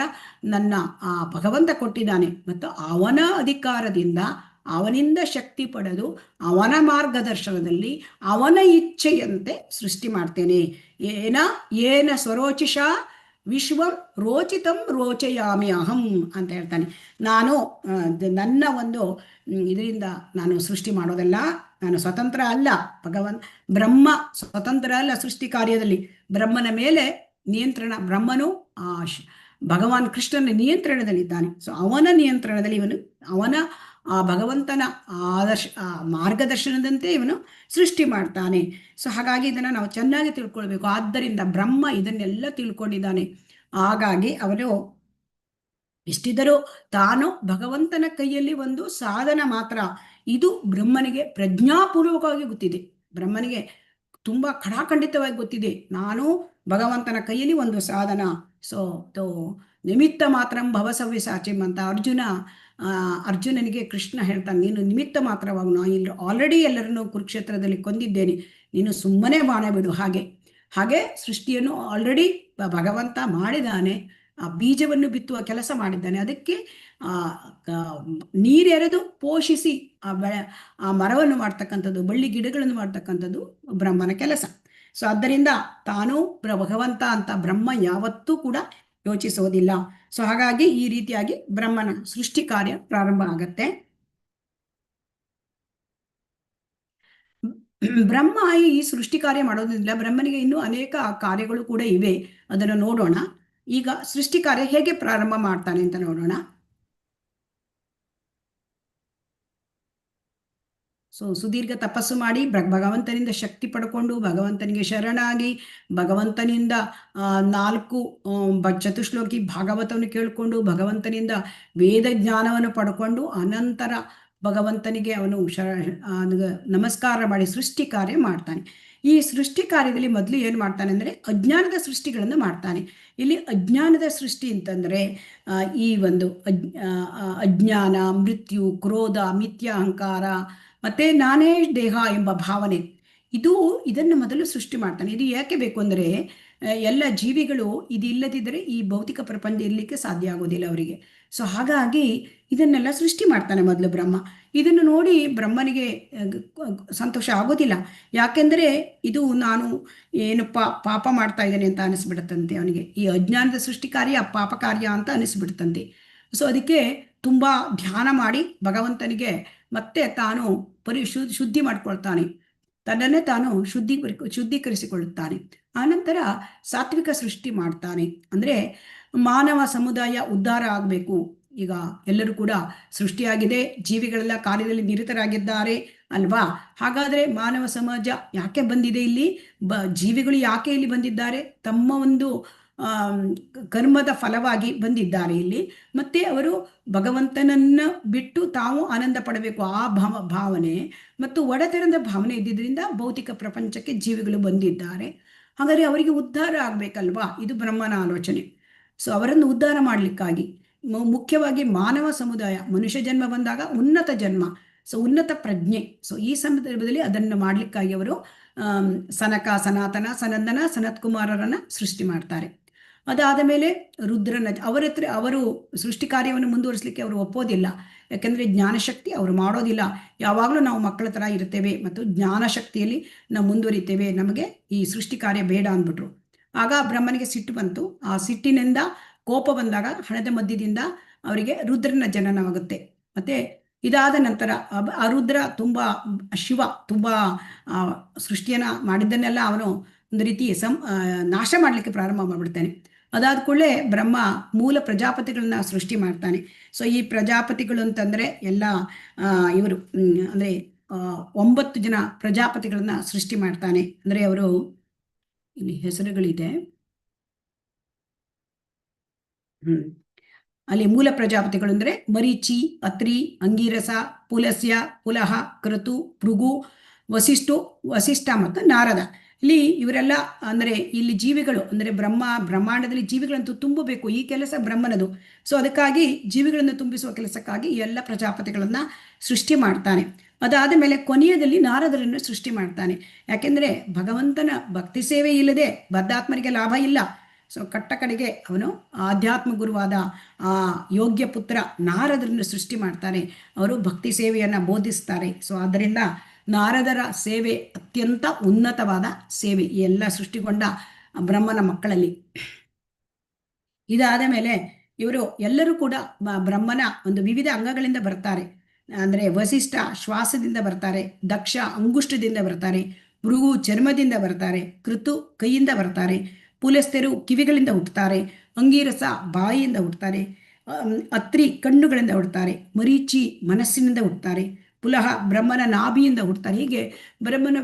ನನ್ನ ಆ ಭಗವಂತ ಕೊಟ್ಟಿದ್ದಾನೆ. ಮತ್ತು ಅವನ ಅಧಿಕಾರದಿಂದ ಅವನಿಂದ ಶಕ್ತಿ ಪಡೆದು ಅವನ ಮಾರ್ಗದರ್ಶನದಲ್ಲಿ ಅವನ ಇಚ್ಛೆಯಂತೆ ಸೃಷ್ಟಿ ಮಾಡ್ತೇನೆ. ಏನ ಸ್ವರೋಚಿಷ ವಿಶ್ವಂ ರೋಚಿತಂ ರೋಚಯಾಮಿ ಅಹಂ ಅಂತ ಹೇಳ್ತಾನೆ. ನಾನು ನನ್ನ ಒಂದು ಇದರಿಂದ ನಾನು ಸೃಷ್ಟಿ ಮಾಡೋದಲ್ಲ, ನಾನು ಸ್ವತಂತ್ರ ಅಲ್ಲ. ಬ್ರಹ್ಮ ಸ್ವತಂತ್ರ ಅಲ್ಲ ಸೃಷ್ಟಿ ಕಾರ್ಯದಲ್ಲಿ. ಬ್ರಹ್ಮನ ಮೇಲೆ ನಿಯಂತ್ರಣ, ಬ್ರಹ್ಮನು ಭಗವಾನ್ ಕೃಷ್ಣನ ನಿಯಂತ್ರಣದಲ್ಲಿದ್ದಾನೆ. ಸೊ ಅವನ ನಿಯಂತ್ರಣದಲ್ಲಿ ಅವನ ಆ ಭಗವಂತನ ಮಾರ್ಗದರ್ಶನದಂತೆ ಇವನು ಸೃಷ್ಟಿ ಮಾಡ್ತಾನೆ. ಸೊ ಹಾಗಾಗಿ ಇದನ್ನು ನಾವು ಚೆನ್ನಾಗಿ ತಿಳ್ಕೊಳ್ಬೇಕು. ಆದ್ದರಿಂದ ಬ್ರಹ್ಮ ಇದನ್ನೆಲ್ಲ ತಿಳ್ಕೊಂಡಿದ್ದಾನೆ. ಹಾಗಾಗಿ ಅವನು ಎಷ್ಟಿದ್ದರೂ ತಾನು ಭಗವಂತನ ಕೈಯಲ್ಲಿ ಒಂದು ಸಾಧನ ಮಾತ್ರ. ಇದು ಬ್ರಹ್ಮನಿಗೆ ಪ್ರಜ್ಞಾಪೂರ್ವಕವಾಗಿ ಗೊತ್ತಿದೆ. ಬ್ರಹ್ಮನಿಗೆ ತುಂಬ ಖಡಾಖಂಡಿತವಾಗಿ ಗೊತ್ತಿದೆ, ನಾನು ಭಗವಂತನ ಕೈಯಲ್ಲಿ ಒಂದು ಸಾಧನ. ಸೊ ನಿಮಿತ್ತ ಮಾತ್ರ ಭವಸವ್ಯಸಾಚಿಮ್ ಅಂತ ಅರ್ಜುನನಿಗೆ ಕೃಷ್ಣ ಹೇಳ್ತಾನೆ, ನೀನು ನಿಮಿತ್ತ ಮಾತ್ರವಾಗಿ, ನಾನು ಆಲ್ರೆಡಿ ಎಲ್ಲರನ್ನು ಕುರುಕ್ಷೇತ್ರದಲ್ಲಿ ಕೊಂದಿದ್ದೇನೆ, ನೀನು ಸುಮ್ಮನೆ ಬಾಣ ಬಿಡು. ಹಾಗೆ ಸೃಷ್ಟಿಯನ್ನು ಆಲ್ರೆಡಿ ಭಗವಂತ ಮಾಡಿದ್ದಾನೆ. ಆ ಬೀಜವನ್ನು ಬಿತ್ತುವ ಕೆಲಸ ಮಾಡಿದ್ದಾನೆ. ಅದಕ್ಕೆ ನೀರೆರೆದು ಪೋಷಿಸಿ ಆ ಮರವನ್ನು ಮಾಡ್ತಕ್ಕಂಥದ್ದು, ಬಳ್ಳಿ ಗಿಡಗಳನ್ನು ಮಾಡ್ತಕ್ಕಂಥದ್ದು ಬ್ರಹ್ಮನ ಕೆಲಸ. ಸೊ ಆದ್ದರಿಂದ ತಾನು ಭಗವಂತ ಅಂತ ಬ್ರಹ್ಮ ಯಾವತ್ತೂ ಕೂಡ ಯೋಚಿಸೋದಿಲ್ಲ. ಸೊ ಹಾಗಾಗಿ ಈ ರೀತಿಯಾಗಿ ಬ್ರಹ್ಮನ ಸೃಷ್ಟಿ ಕಾರ್ಯ ಪ್ರಾರಂಭ ಆಗತ್ತೆ. ಬ್ರಹ್ಮ ಈ ಸೃಷ್ಟಿ ಕಾರ್ಯ ಮಾಡೋದ್ರಿಂದ ಬ್ರಹ್ಮನಿಗೆ ಇನ್ನೂ ಅನೇಕ ಕಾರ್ಯಗಳು ಕೂಡ ಇವೆ. ಅದನ್ನು ನೋಡೋಣ. ಈಗ ಸೃಷ್ಟಿ ಕಾರ್ಯ ಹೇಗೆ ಪ್ರಾರಂಭ ಮಾಡ್ತಾನೆ ಅಂತ ನೋಡೋಣ. ಸೊ ಸುದೀರ್ಘ ತಪಸ್ಸು ಮಾಡಿ ಭಗವಂತನಿಂದ ಶಕ್ತಿ ಪಡ್ಕೊಂಡು, ಭಗವಂತನಿಗೆ ಶರಣಾಗಿ, ಭಗವಂತನಿಂದ 4 ಚತುಶ್ಲೋಕಿ ಭಾಗವತವನ್ನು ಕೇಳಿಕೊಂಡು, ಭಗವಂತನಿಂದ ವೇದ ಜ್ಞಾನವನ್ನು ಪಡ್ಕೊಂಡು, ಅನಂತರ ಭಗವಂತನಿಗೆ ಅವನು ನಮಸ್ಕಾರ ಮಾಡಿ ಸೃಷ್ಟಿ ಕಾರ್ಯ ಮಾಡ್ತಾನೆ. ಈ ಸೃಷ್ಟಿ ಕಾರ್ಯದಲ್ಲಿ ಮೊದಲು ಏನು ಮಾಡ್ತಾನೆ ಅಂದರೆ ಅಜ್ಞಾನದ ಸೃಷ್ಟಿಗಳನ್ನು ಮಾಡ್ತಾನೆ. ಇಲ್ಲಿ ಅಜ್ಞಾನದ ಸೃಷ್ಟಿ ಅಂತಂದರೆ ಈ ಒಂದು ಅಜ್ಞಾನ, ಮೃತ್ಯು, ಕ್ರೋಧ, ಮಿಥ್ಯ ಅಹಂಕಾರ ಮತ್ತು ನಾನೇ ದೇಹ ಎಂಬ ಭಾವನೆ, ಇದನ್ನು ಮೊದಲು ಸೃಷ್ಟಿ ಮಾಡ್ತಾನೆ. ಇದು ಯಾಕೆ ಬೇಕು ಅಂದರೆ ಎಲ್ಲ ಜೀವಿಗಳು ಇದು ಇಲ್ಲದಿದ್ದರೆ ಈ ಭೌತಿಕ ಪ್ರಪಂಚ ಇರಲಿಕ್ಕೆ ಸಾಧ್ಯ ಆಗೋದಿಲ್ಲ ಅವರಿಗೆ. ಸೊ ಹಾಗಾಗಿ ಇದನ್ನೆಲ್ಲ ಸೃಷ್ಟಿ ಮಾಡ್ತಾನೆ ಮೊದಲು ಬ್ರಹ್ಮ. ಇದನ್ನು ನೋಡಿ ಬ್ರಹ್ಮನಿಗೆ ಸಂತೋಷ ಆಗೋದಿಲ್ಲ. ಯಾಕೆಂದರೆ ಇದು ನಾನು ಏನಪ್ಪ ಪಾಪ ಮಾಡ್ತಾ ಇದ್ದೇನೆ ಅಂತ ಅನಿಸ್ಬಿಡುತ್ತಂತೆ ಅವನಿಗೆ. ಈ ಅಜ್ಞಾನದ ಸೃಷ್ಟಿ ಕಾರ್ಯ ಪಾಪ ಕಾರ್ಯ ಅಂತ ಅನಿಸ್ಬಿಡುತ್ತಂತೆ. ಸೊ ಅದಕ್ಕೆ ತುಂಬ ಧ್ಯಾನ ಮಾಡಿ ಭಗವಂತನಿಗೆ ಮತ್ತೆ ತಾನು ಶುದ್ಧಿ ಮಾಡ್ಕೊಳ್ತಾನೆ, ತನ್ನನ್ನೇ ತಾನು ಶುದ್ಧೀಕರಿಸಿಕೊಳ್ಳುತ್ತಾನೆ. ಆನಂತರ ಸಾತ್ವಿಕ ಸೃಷ್ಟಿ ಮಾಡ್ತಾನೆ. ಅಂದರೆ ಮಾನವ ಸಮುದಾಯ ಉದ್ಧಾರ ಆಗಬೇಕು. ಈಗ ಎಲ್ಲರೂ ಕೂಡ ಸೃಷ್ಟಿಯಾಗಿದೆ, ಜೀವಿಗಳೆಲ್ಲ ಕಾರ್ಯದಲ್ಲಿ ನಿರತರಾಗಿದ್ದಾರೆ ಅಲ್ವಾ? ಹಾಗಾದರೆ ಮಾನವ ಸಮಾಜ ಯಾಕೆ ಬಂದಿದೆ ಇಲ್ಲಿ? ಜೀವಿಗಳು ಯಾಕೆ ಇಲ್ಲಿ ಬಂದಿದ್ದಾರೆ? ತಮ್ಮ ಒಂದು ಕರ್ಮದ ಫಲವಾಗಿ ಬಂದಿದ್ದಾರೆ ಇಲ್ಲಿ. ಮತ್ತೆ ಅವರು ಭಗವಂತನನ್ನು ಬಿಟ್ಟು ತಾವು ಆನಂದ ಪಡಬೇಕು, ಆ ಭಾವನೆ ಮತ್ತು ಒಡೆತನದ ಭಾವನೆ ಇದ್ದಿದ್ದರಿಂದ ಭೌತಿಕ ಪ್ರಪಂಚಕ್ಕೆ ಜೀವಿಗಳು ಬಂದಿದ್ದಾರೆ. ಹಾಗಾದರೆ ಅವರಿಗೆ ಉದ್ಧಾರ ಆಗಬೇಕಲ್ವಾ? ಇದು ಬ್ರಹ್ಮನ ಆಲೋಚನೆ. ಸೊ ಅವರನ್ನು ಉದ್ಧಾರ ಮಾಡಲಿಕ್ಕಾಗಿ ಮುಖ್ಯವಾಗಿ ಮಾನವ ಸಮುದಾಯ, ಮನುಷ್ಯ ಜನ್ಮ ಬಂದಾಗ ಉನ್ನತ ಜನ್ಮ, ಸೊ ಉನ್ನತ ಪ್ರಜ್ಞೆ. ಸೊ ಈ ಸಂದರ್ಭದಲ್ಲಿ ಅದನ್ನು ಮಾಡಲಿಕ್ಕಾಗಿ ಅವರು ಸನಕ, ಸನಾತನ, ಸನಂದನ, ಸನತ್ ಕುಮಾರರನ್ನು ಸೃಷ್ಟಿ ಮಾಡ್ತಾರೆ. ಅದಾದ ಮೇಲೆ ರುದ್ರನ ಅವರು ಸೃಷ್ಟಿ ಕಾರ್ಯವನ್ನು ಮುಂದುವರಿಸಲಿಕ್ಕೆ ಅವರು ಒಪ್ಪೋದಿಲ್ಲ. ಯಾಕೆಂದರೆ ಜ್ಞಾನಶಕ್ತಿ ಅವರು ಮಾಡೋದಿಲ್ಲ. ಯಾವಾಗಲೂ ನಾವು ಮಕ್ಕಳ ಥರ ಇರ್ತೇವೆ ಮತ್ತು ಜ್ಞಾನಶಕ್ತಿಯಲ್ಲಿ ನಾವು ಮುಂದುವರಿತೇವೆ, ನಮಗೆ ಈ ಸೃಷ್ಟಿ ಕಾರ್ಯ ಬೇಡ ಅಂದ್ಬಿಟ್ರು. ಆಗ ಬ್ರಹ್ಮನಿಗೆ ಸಿಟ್ಟು ಬಂತು. ಆ ಸಿಟ್ಟಿನಿಂದ ಕೋಪ ಬಂದಾಗ ಹಣದ ಮಧ್ಯದಿಂದ ಅವರಿಗೆ ರುದ್ರನ ಜನನವಾಗುತ್ತೆ. ಮತ್ತು ಇದಾದ ನಂತರ ಆ ರುದ್ರ ಶಿವ ತುಂಬ ಸೃಷ್ಟಿಯನ್ನು ಮಾಡಿದ್ದನ್ನೆಲ್ಲ ಅವನು ಒಂದು ರೀತಿ ನಾಶ ಮಾಡಲಿಕ್ಕೆ ಪ್ರಾರಂಭ ಮಾಡಿಬಿಡ್ತಾನೆ. ಅದಾದ ಕೂಡಲೇ ಬ್ರಹ್ಮ ಮೂಲ ಪ್ರಜಾಪತಿಗಳನ್ನ ಸೃಷ್ಟಿ ಮಾಡ್ತಾನೆ. ಸೊ ಈ ಪ್ರಜಾಪತಿಗಳು ಅಂತಂದರೆ ಎಲ್ಲ ಇವರು ಅಂದರೆ 9 ಜನ ಪ್ರಜಾಪತಿಗಳನ್ನ ಸೃಷ್ಟಿ ಮಾಡ್ತಾನೆ. ಅಂದರೆ ಅವರು ಇಲ್ಲಿ ಹೆಸರುಗಳಿದೆ, ಅಲ್ಲಿ ಮೂಲ ಪ್ರಜಾಪತಿಗಳು ಅಂದರೆ ಮರೀಚಿ, ಅತ್ರಿ, ಅಂಗೀರಸ, ಪುಲಸ್ಯ, ಪುಲಹ, ಕ್ರತು, ಭೃಗು, ವಸಿಷ್ಠ ಮತ್ತು ನಾರದ. ಇಲ್ಲಿ ಇವರೆಲ್ಲ ಅಂದರೆ ಇಲ್ಲಿ ಜೀವಿಗಳು ಅಂದರೆ ಬ್ರಹ್ಮಾಂಡದಲ್ಲಿ ಜೀವಿಗಳಂತೂ ತುಂಬಬೇಕು, ಈ ಕೆಲಸ ಬ್ರಹ್ಮನದು. ಸೊ ಅದಕ್ಕಾಗಿ ಜೀವಿಗಳನ್ನು ತುಂಬಿಸುವ ಕೆಲಸಕ್ಕಾಗಿ ಎಲ್ಲ ಪ್ರಜಾಪತಿಗಳನ್ನು ಸೃಷ್ಟಿ ಮಾಡ್ತಾನೆ. ಅದಾದ ಮೇಲೆ ಕೊನೆಯದಲ್ಲಿ ನಾರದರನ್ನು ಸೃಷ್ಟಿ ಮಾಡ್ತಾನೆ. ಯಾಕೆಂದರೆ ಭಗವಂತನ ಭಕ್ತಿ ಸೇವೆ ಇಲ್ಲದೆ ಬದ್ಧಾತ್ಮರಿಗೆ ಲಾಭ ಇಲ್ಲ. ಸೊ ಕಡೆಗೆ ಅವನು ಆಧ್ಯಾತ್ಮ ಗುರುವಾದ ಆ ಯೋಗ್ಯ ಪುತ್ರ ನಾರದರನ್ನು ಸೃಷ್ಟಿ ಮಾಡ್ತಾರೆ. ಅವರು ಭಕ್ತಿ ಸೇವೆಯನ್ನು ಬೋಧಿಸ್ತಾರೆ. ಸೊ ಆದ್ದರಿಂದ ನಾರದರ ಸೇವೆ ಅತ್ಯಂತ ಉನ್ನತವಾದ ಸೇವೆ ಈ ಎಲ್ಲ ಸೃಷ್ಟಿಗೊಂಡ ಬ್ರಹ್ಮನ ಮಕ್ಕಳಲ್ಲಿ. ಇದಾದ ಮೇಲೆ ಇವರು ಎಲ್ಲರೂ ಕೂಡ ಬ್ರಹ್ಮನ ಒಂದು ವಿವಿಧ ಅಂಗಗಳಿಂದ ಬರ್ತಾರೆ. ಅಂದರೆ ವಸಿಷ್ಠ ಶ್ವಾಸದಿಂದ ಬರ್ತಾರೆ, ದಕ್ಷ ಅಂಗುಷ್ಟದಿಂದ ಬರ್ತಾರೆ, ಭೃಗು ಚರ್ಮದಿಂದ ಬರ್ತಾರೆ, ಕೃತು ಕೈಯಿಂದ ಬರ್ತಾರೆ, ಪುಲಸ್ತ್ಯರು ಕಿವಿಗಳಿಂದ ಹುಟ್ಟುತ್ತಾರೆ, ಅಂಗೀರಸ ಬಾಯಿಯಿಂದ ಹುಟ್ಟುತ್ತಾರೆ, ಅತ್ರಿ ಕಣ್ಣುಗಳಿಂದ ಹುಡ್ತಾರೆ, ಮರೀಚಿ ಮನಸ್ಸಿನಿಂದ ಹುಡ್ತಾರೆ, ಪುಲಹ ಬ್ರಹ್ಮನ ನಾಭಿಯಿಂದ ಹುಡ್ತಾರೆ. ಹೀಗೆ ಬ್ರಹ್ಮನ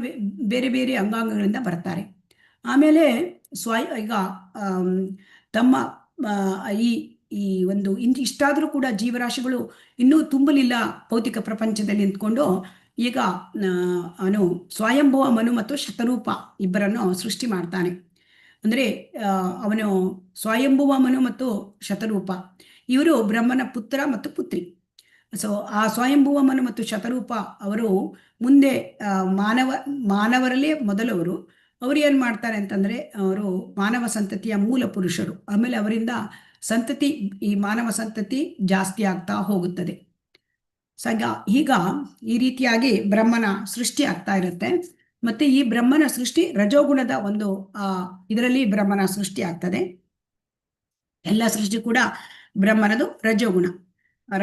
ಬೇರೆ ಬೇರೆ ಅಂಗಾಂಗಗಳಿಂದ ಬರ್ತಾರೆ. ಆಮೇಲೆ ಈಗ ತಮ್ಮ ಈ ಈ ಒಂದು ಇಷ್ಟಾದರೂ ಕೂಡ ಜೀವರಾಶಿಗಳು ಇನ್ನೂ ತುಂಬಲಿಲ್ಲ ಭೌತಿಕ ಪ್ರಪಂಚದಲ್ಲಿ ನಿಂತ್ಕೊಂಡು ಈಗ ಅವನು ಸ್ವಯಂಭುವ ಮನು ಮತ್ತು ಶತರೂಪ ಇಬ್ಬರನ್ನು ಸೃಷ್ಟಿ ಮಾಡ್ತಾನೆ. ಅಂದರೆ ಅವನು ಸ್ವಯಂಭುವ ಮನು ಮತ್ತು ಶತರೂಪ ಇವರು ಬ್ರಹ್ಮನ ಪುತ್ರ ಮತ್ತು ಪುತ್ರಿ. ಸೊ ಆ ಸ್ವಯಂಭುವ ಮನು ಮತ್ತು ಶತರೂಪ ಅವರು ಮುಂದೆ ಮಾನವರಲ್ಲೇ ಮೊದಲವರು. ಅವರು ಏನು ಮಾಡ್ತಾರೆ ಅಂತಂದರೆ, ಅವರು ಮಾನವ ಸಂತತಿಯ ಮೂಲ ಪುರುಷರು. ಆಮೇಲೆ ಅವರಿಂದ ಸಂತತಿ, ಈ ಮಾನವ ಸಂತತಿ ಜಾಸ್ತಿ ಆಗ್ತಾ ಹೋಗುತ್ತದೆ. ಈಗ ಈ ರೀತಿಯಾಗಿ ಬ್ರಹ್ಮನ ಸೃಷ್ಟಿ ಆಗ್ತಾ ಇರುತ್ತೆ. ಮತ್ತೆ ಈ ಬ್ರಹ್ಮನ ಸೃಷ್ಟಿ ರಜೋಗುಣದ ಒಂದು ಇದರಲ್ಲಿ ಬ್ರಹ್ಮನ ಸೃಷ್ಟಿ ಆಗ್ತದೆ. ಎಲ್ಲ ಸೃಷ್ಟಿ ಕೂಡ ಬ್ರಹ್ಮನದು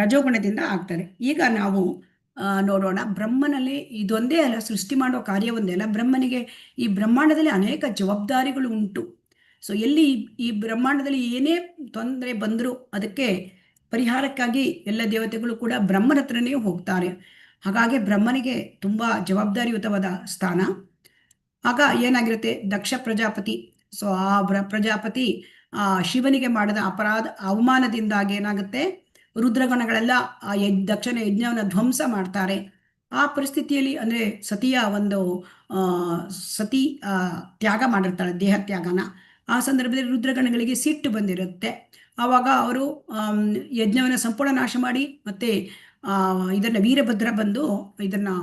ರಜೋಗುಣದಿಂದ ಆಗ್ತದೆ. ಈಗ ನಾವು ನೋಡೋಣ, ಬ್ರಹ್ಮನಲ್ಲಿ ಇದೊಂದೇ ಅಲ್ಲ, ಸೃಷ್ಟಿ ಮಾಡೋ ಕಾರ್ಯ ಒಂದೇ ಅಲ್ಲ, ಬ್ರಹ್ಮನಿಗೆ ಈ ಬ್ರಹ್ಮಾಂಡದಲ್ಲಿ ಅನೇಕ ಜವಾಬ್ದಾರಿಗಳು ಉಂಟು. ಸೊ ಎಲ್ಲಿ ಈ ಬ್ರಹ್ಮಾಂಡದಲ್ಲಿ ಏನೇ ತೊಂದರೆ ಬಂದರೂ ಅದಕ್ಕೆ ಪರಿಹಾರಕ್ಕಾಗಿ ಎಲ್ಲ ದೇವತೆಗಳು ಕೂಡ ಬ್ರಹ್ಮನ ಹತ್ರನೇ ಹೋಗ್ತಾರೆ. ಹಾಗಾಗಿ ಬ್ರಹ್ಮನಿಗೆ ತುಂಬ ಜವಾಬ್ದಾರಿಯುತವಾದ ಸ್ಥಾನ. ಆಗ ಏನಾಗಿರುತ್ತೆ, ದಕ್ಷ ಪ್ರಜಾಪತಿ, ಸೊ ಆ ಪ್ರಜಾಪತಿ ಶಿವನಿಗೆ ಮಾಡಿದ ಅವಮಾನದಿಂದಾಗಿ ಏನಾಗುತ್ತೆ, ರುದ್ರಗಣಗಳೆಲ್ಲ ಆ ದಕ್ಷನ ಯಜ್ಞವನ್ನು ಧ್ವಂಸ ಮಾಡ್ತಾರೆ. ಆ ಪರಿಸ್ಥಿತಿಯಲ್ಲಿ ಅಂದರೆ ಸತಿಯ ಒಂದು ಸತಿ ತ್ಯಾಗ ಮಾಡಿರ್ತಾಳೆ, ದೇಹ ತ್ಯಾಗನ. ಆ ಸಂದರ್ಭದಲ್ಲಿ ರುದ್ರಗಣಗಳಿಗೆ ಸಿಟ್ಟು ಬಂದಿರುತ್ತೆ. ಆವಾಗ ಅವರು ಯಜ್ಞವನ್ನು ಸಂಪೂರ್ಣ ನಾಶ ಮಾಡಿ ಮತ್ತೆ ಇದನ್ನು ವೀರಭದ್ರ ಬಂದು ಇದನ್ನು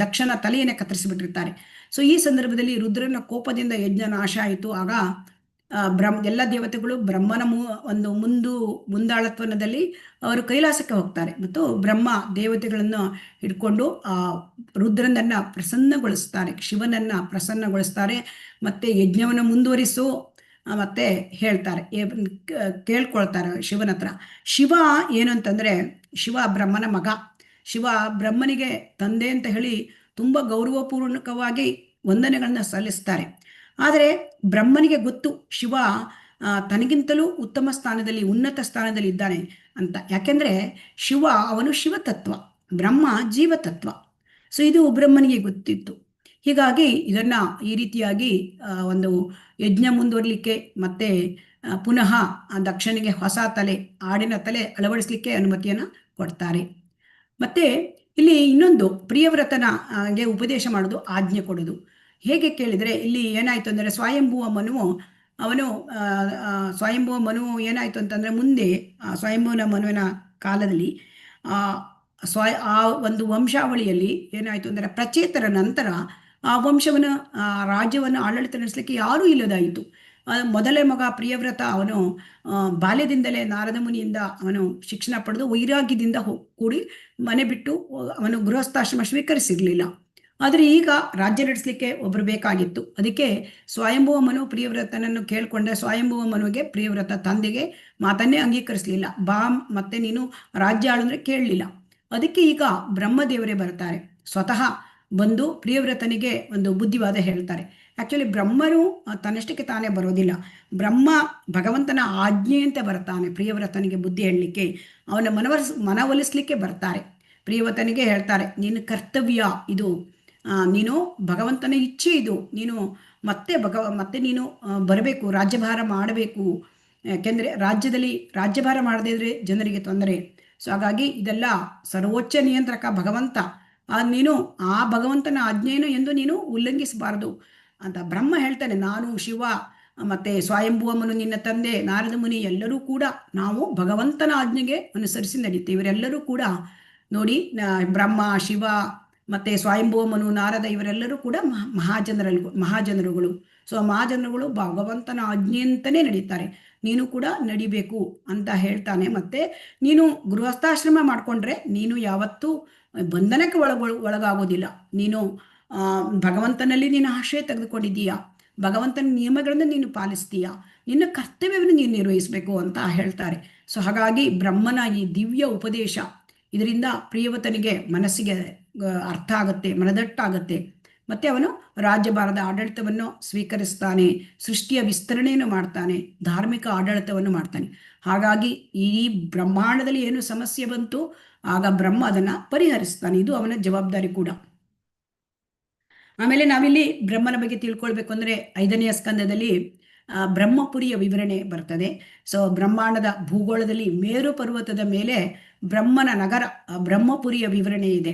ದಕ್ಷನ ತಲೆಯನ್ನು ಕತ್ತರಿಸಿಬಿಟ್ಟಿರ್ತಾರೆ. ಸೊ ಈ ಸಂದರ್ಭದಲ್ಲಿ ರುದ್ರನ ಕೋಪದಿಂದ ಯಜ್ಞ ನಾಶ ಆಯಿತು. ಆಗ ಎಲ್ಲ ದೇವತೆಗಳು ಬ್ರಹ್ಮನ ಒಂದು ಮುಂದಾಳತ್ವದಲ್ಲಿ ಅವರು ಕೈಲಾಸಕ್ಕೆ ಹೋಗ್ತಾರೆ ಮತ್ತು ಬ್ರಹ್ಮ ದೇವತೆಗಳನ್ನು ಹಿಡ್ಕೊಂಡು ರುದ್ರನನ್ನ ಪ್ರಸನ್ನಗೊಳಿಸ್ತಾರೆ, ಶಿವನನ್ನ ಪ್ರಸನ್ನಗೊಳಿಸ್ತಾರೆ. ಮತ್ತೆ ಯಜ್ಞವನ್ನು ಮುಂದುವರಿಸು ಮತ್ತೆ ಹೇಳ್ತಾರೆ, ಕೇಳ್ಕೊಳ್ತಾರೆ ಶಿವನ ಹತ್ರ. ಶಿವ ಏನು ಅಂತಂದರೆ, ಶಿವ ಬ್ರಹ್ಮನ ಮಗ. ಶಿವ ಬ್ರಹ್ಮನಿಗೆ ತಂದೆ ಅಂತ ಹೇಳಿ ತುಂಬ ಗೌರವಪೂರ್ವಕವಾಗಿ ವಂದನೆಗಳನ್ನ ಸಲ್ಲಿಸ್ತಾರೆ. ಆದರೆ ಬ್ರಹ್ಮನಿಗೆ ಗೊತ್ತು ಶಿವ ತನಗಿಂತಲೂ ಉತ್ತಮ ಸ್ಥಾನದಲ್ಲಿ, ಉನ್ನತ ಸ್ಥಾನದಲ್ಲಿ ಇದ್ದಾನೆ ಅಂತ. ಯಾಕೆಂದರೆ ಅವನು ಶಿವತತ್ವ, ಬ್ರಹ್ಮ ಜೀವತತ್ವ. ಸೊ ಇದು ಬ್ರಹ್ಮನಿಗೆ ಗೊತ್ತಿತ್ತು. ಹೀಗಾಗಿ ಇದನ್ನು ಈ ರೀತಿಯಾಗಿ ಒಂದು ಯಜ್ಞ ಮುಂದುವರಲಿಕ್ಕೆ ಮತ್ತೆ ಪುನಃ ದಕ್ಷನಿಗೆ ಹೊಸ ತಲೆ, ಆಡಿನ ತಲೆ ಅಳವಡಿಸಲಿಕ್ಕೆ ಅನುಮತಿಯನ್ನು ಕೊಡ್ತಾರೆ. ಮತ್ತೆ ಇಲ್ಲಿ ಇನ್ನೊಂದು ಪ್ರಿಯವ್ರತನಿಗೆ ಉಪದೇಶ ಮಾಡೋದು, ಆಜ್ಞೆ ಕೊಡೋದು. ಹೇಗೆ ಕೇಳಿದರೆ, ಇಲ್ಲಿ ಏನಾಯಿತು ಅಂದರೆ ಸ್ವಯಂಭುವ ಮನು ಏನಾಯಿತು ಅಂತಂದರೆ, ಮುಂದೆ ಸ್ವಯಂಭುವನ ಮನುವಿನ ಕಾಲದಲ್ಲಿ ಆ ಒಂದು ವಂಶಾವಳಿಯಲ್ಲಿ ಏನಾಯಿತು ಅಂದರೆ, ಪ್ರಚೇತರ ನಂತರ ಆ ವಂಶವನ್ನು ರಾಜ್ಯವನ್ನು ಆಡಳಿತ ನಡೆಸಲಿಕ್ಕೆ ಯಾರೂ ಇಲ್ಲದಾಯಿತು. ಮೊದಲೇ ಮಗ ಪ್ರಿಯವ್ರತ ಅವನು ಬಾಲ್ಯದಿಂದಲೇ ನಾರದ ಮುನಿಯಿಂದ ಅವನು ಶಿಕ್ಷಣ ಪಡೆದು ವೈರಾಗ್ಯದಿಂದ ಕೂಡಿ ಮನೆ ಬಿಟ್ಟು ಅವನು ಗೃಹಸ್ಥಾಶ್ರಮ ಸ್ವೀಕರಿಸಿರಲಿಲ್ಲ. ಆದರೆ ಈಗ ರಾಜ್ಯ ನಡೆಸಲಿಕ್ಕೆ ಒಬ್ಬರು ಬೇಕಾಗಿತ್ತು. ಅದಕ್ಕೆ ಸ್ವಯಂಭುವ ಮನು ಪ್ರಿಯವ್ರತನನ್ನು ಕೇಳಿಕೊಂಡ್ರೆ, ಸ್ವಯಂಭುವ ಮನುವಿಗೆ ಪ್ರಿಯವ್ರತ ತಂದೆಗೆ ಮಾತನ್ನೇ ಅಂಗೀಕರಿಸಲಿಲ್ಲ. ಮತ್ತೆ ನೀನು ರಾಜ್ಯ ಆಳು ಅಂದರೆ ಕೇಳಲಿಲ್ಲ. ಅದಕ್ಕೆ ಈಗ ಬ್ರಹ್ಮದೇವರೇ ಬರ್ತಾರೆ, ಸ್ವತಃ ಬಂದು ಪ್ರಿಯವ್ರತನಿಗೆ ಒಂದು ಬುದ್ಧಿವಾದ ಹೇಳ್ತಾರೆ. ಆ್ಯಕ್ಚುಲಿ ಬ್ರಹ್ಮನು ತನ್ನಷ್ಟಕ್ಕೆ ತಾನೇ ಬರೋದಿಲ್ಲ, ಬ್ರಹ್ಮ ಭಗವಂತನ ಆಜ್ಞೆಯಂತೆ ಬರ್ತಾನೆ ಪ್ರಿಯವ್ರತನಿಗೆ ಬುದ್ಧಿ ಹೇಳಲಿಕ್ಕೆ, ಅವನ ಮನವೊಲಿಸ್ಲಿಕ್ಕೆ ಬರ್ತಾರೆ. ಪ್ರಿಯವ್ರತನಿಗೆ ಹೇಳ್ತಾರೆ, ನಿನ್ನ ಕರ್ತವ್ಯ ಇದು, ನೀನು ಭಗವಂತನ ಇಚ್ಛೆ ಇದು, ನೀನು ಮತ್ತೆ ನೀನು ಬರಬೇಕು, ರಾಜ್ಯಭಾರ ಮಾಡಬೇಕು. ಯಾಕೆಂದರೆ ರಾಜ್ಯದಲ್ಲಿ ರಾಜ್ಯಭಾರ ಮಾಡದೇ ಇದ್ರೆ ಜನರಿಗೆ ತೊಂದರೆ. ಸೊ ಹಾಗಾಗಿ ಇದೆಲ್ಲ ಸರ್ವೋಚ್ಚ ನಿಯಂತ್ರಕ ಭಗವಂತ, ನೀನು ಆ ಭಗವಂತನ ಆಜ್ಞೆಯನ್ನು ಎಂದು ನೀನು ಉಲ್ಲಂಘಿಸಬಾರದು ಅಂತ ಬ್ರಹ್ಮ ಹೇಳ್ತಾನೆ. ನಾನು ಶಿವ ಮತ್ತೆ ಸ್ವಯಂಭುವ ಮನು ನಿನ್ನ ತಂದೆ ನಾರದ ಮುನಿ ಎಲ್ಲರೂ ಕೂಡ ನಾವು ಭಗವಂತನ ಆಜ್ಞೆಗೆ ಅನುಸರಿಸಿ ನಡೀತೇವೆ. ಇವರೆಲ್ಲರೂ ಕೂಡ ಬ್ರಹ್ಮ, ಶಿವ ಮತ್ತೆ ಸ್ವಯಂಭುವ ಮನು, ನಾರದ ಇವರೆಲ್ಲರೂ ಕೂಡ ಮಹಾಜನರುಗಳು. ಸೊ ಮಹಾಜನರುಗಳು ಭಗವಂತನ ಆಜ್ಞೆಯಂತಲೇ ನಡೀತಾರೆ, ನೀನು ಕೂಡ ನಡಿಬೇಕು ಅಂತ ಹೇಳ್ತಾನೆ. ಮತ್ತೆ ನೀನು ಗೃಹಸ್ಥಾಶ್ರಮ ಮಾಡಿಕೊಂಡ್ರೆ ನೀನು ಯಾವತ್ತೂ ಬಂಧನಕ್ಕೆ ಒಳಗಾಗೋದಿಲ್ಲ. ನೀನು ಭಗವಂತನಲ್ಲಿ ನೀನು ಆಶ್ರಯ ತೆಗೆದುಕೊಂಡಿದ್ದೀಯಾ, ಭಗವಂತನ ನಿಯಮಗಳನ್ನು ನೀನು ಪಾಲಿಸ್ತೀಯಾ, ನಿನ್ನ ಕರ್ತವ್ಯವನ್ನು ನೀನು ನಿರ್ವಹಿಸಬೇಕು ಅಂತ ಹೇಳ್ತಾರೆ. ಸೊ ಹಾಗಾಗಿ ಬ್ರಹ್ಮನ ಈ ದಿವ್ಯ ಉಪದೇಶ ಇದರಿಂದ ಪ್ರಿಯವತನಿಗೆ ಮನಸ್ಸಿಗೆ ಅರ್ಥ ಆಗುತ್ತೆ, ಮನದಟ್ಟಾಗುತ್ತೆ. ಮತ್ತೆ ಅವನು ರಾಜ್ಯಭಾರದ ಆಡಳಿತವನ್ನು ಸ್ವೀಕರಿಸ್ತಾನೆ, ಸೃಷ್ಟಿಯ ವಿಸ್ತರಣೆಯನ್ನು ಮಾಡ್ತಾನೆ, ಧಾರ್ಮಿಕ ಆಡಳಿತವನ್ನು ಮಾಡ್ತಾನೆ. ಹಾಗಾಗಿ ಈ ಬ್ರಹ್ಮಾಂಡದಲ್ಲಿ ಏನು ಸಮಸ್ಯೆ ಬಂತು ಆಗ ಬ್ರಹ್ಮ ಅದನ್ನ ಪರಿಹರಿಸ್ತಾನೆ. ಇದು ಅವನ ಜವಾಬ್ದಾರಿ ಕೂಡ. ಆಮೇಲೆ ನಾವಿಲ್ಲಿ ಬ್ರಹ್ಮನ ಬಗ್ಗೆ ತಿಳ್ಕೊಳ್ಬೇಕು ಅಂದ್ರೆ 5ನೆಯ ಸ್ಕಂದದಲ್ಲಿ ಬ್ರಹ್ಮಪುರಿಯ ವಿವರಣೆ ಬರ್ತದೆ. ಸೊ ಬ್ರಹ್ಮಾಂಡದ ಭೂಗೋಳದಲ್ಲಿ ಮೇರು ಪರ್ವತದ ಮೇಲೆ ಬ್ರಹ್ಮನ ನಗರ ಬ್ರಹ್ಮಪುರಿಯ ವಿವರಣೆ ಇದೆ.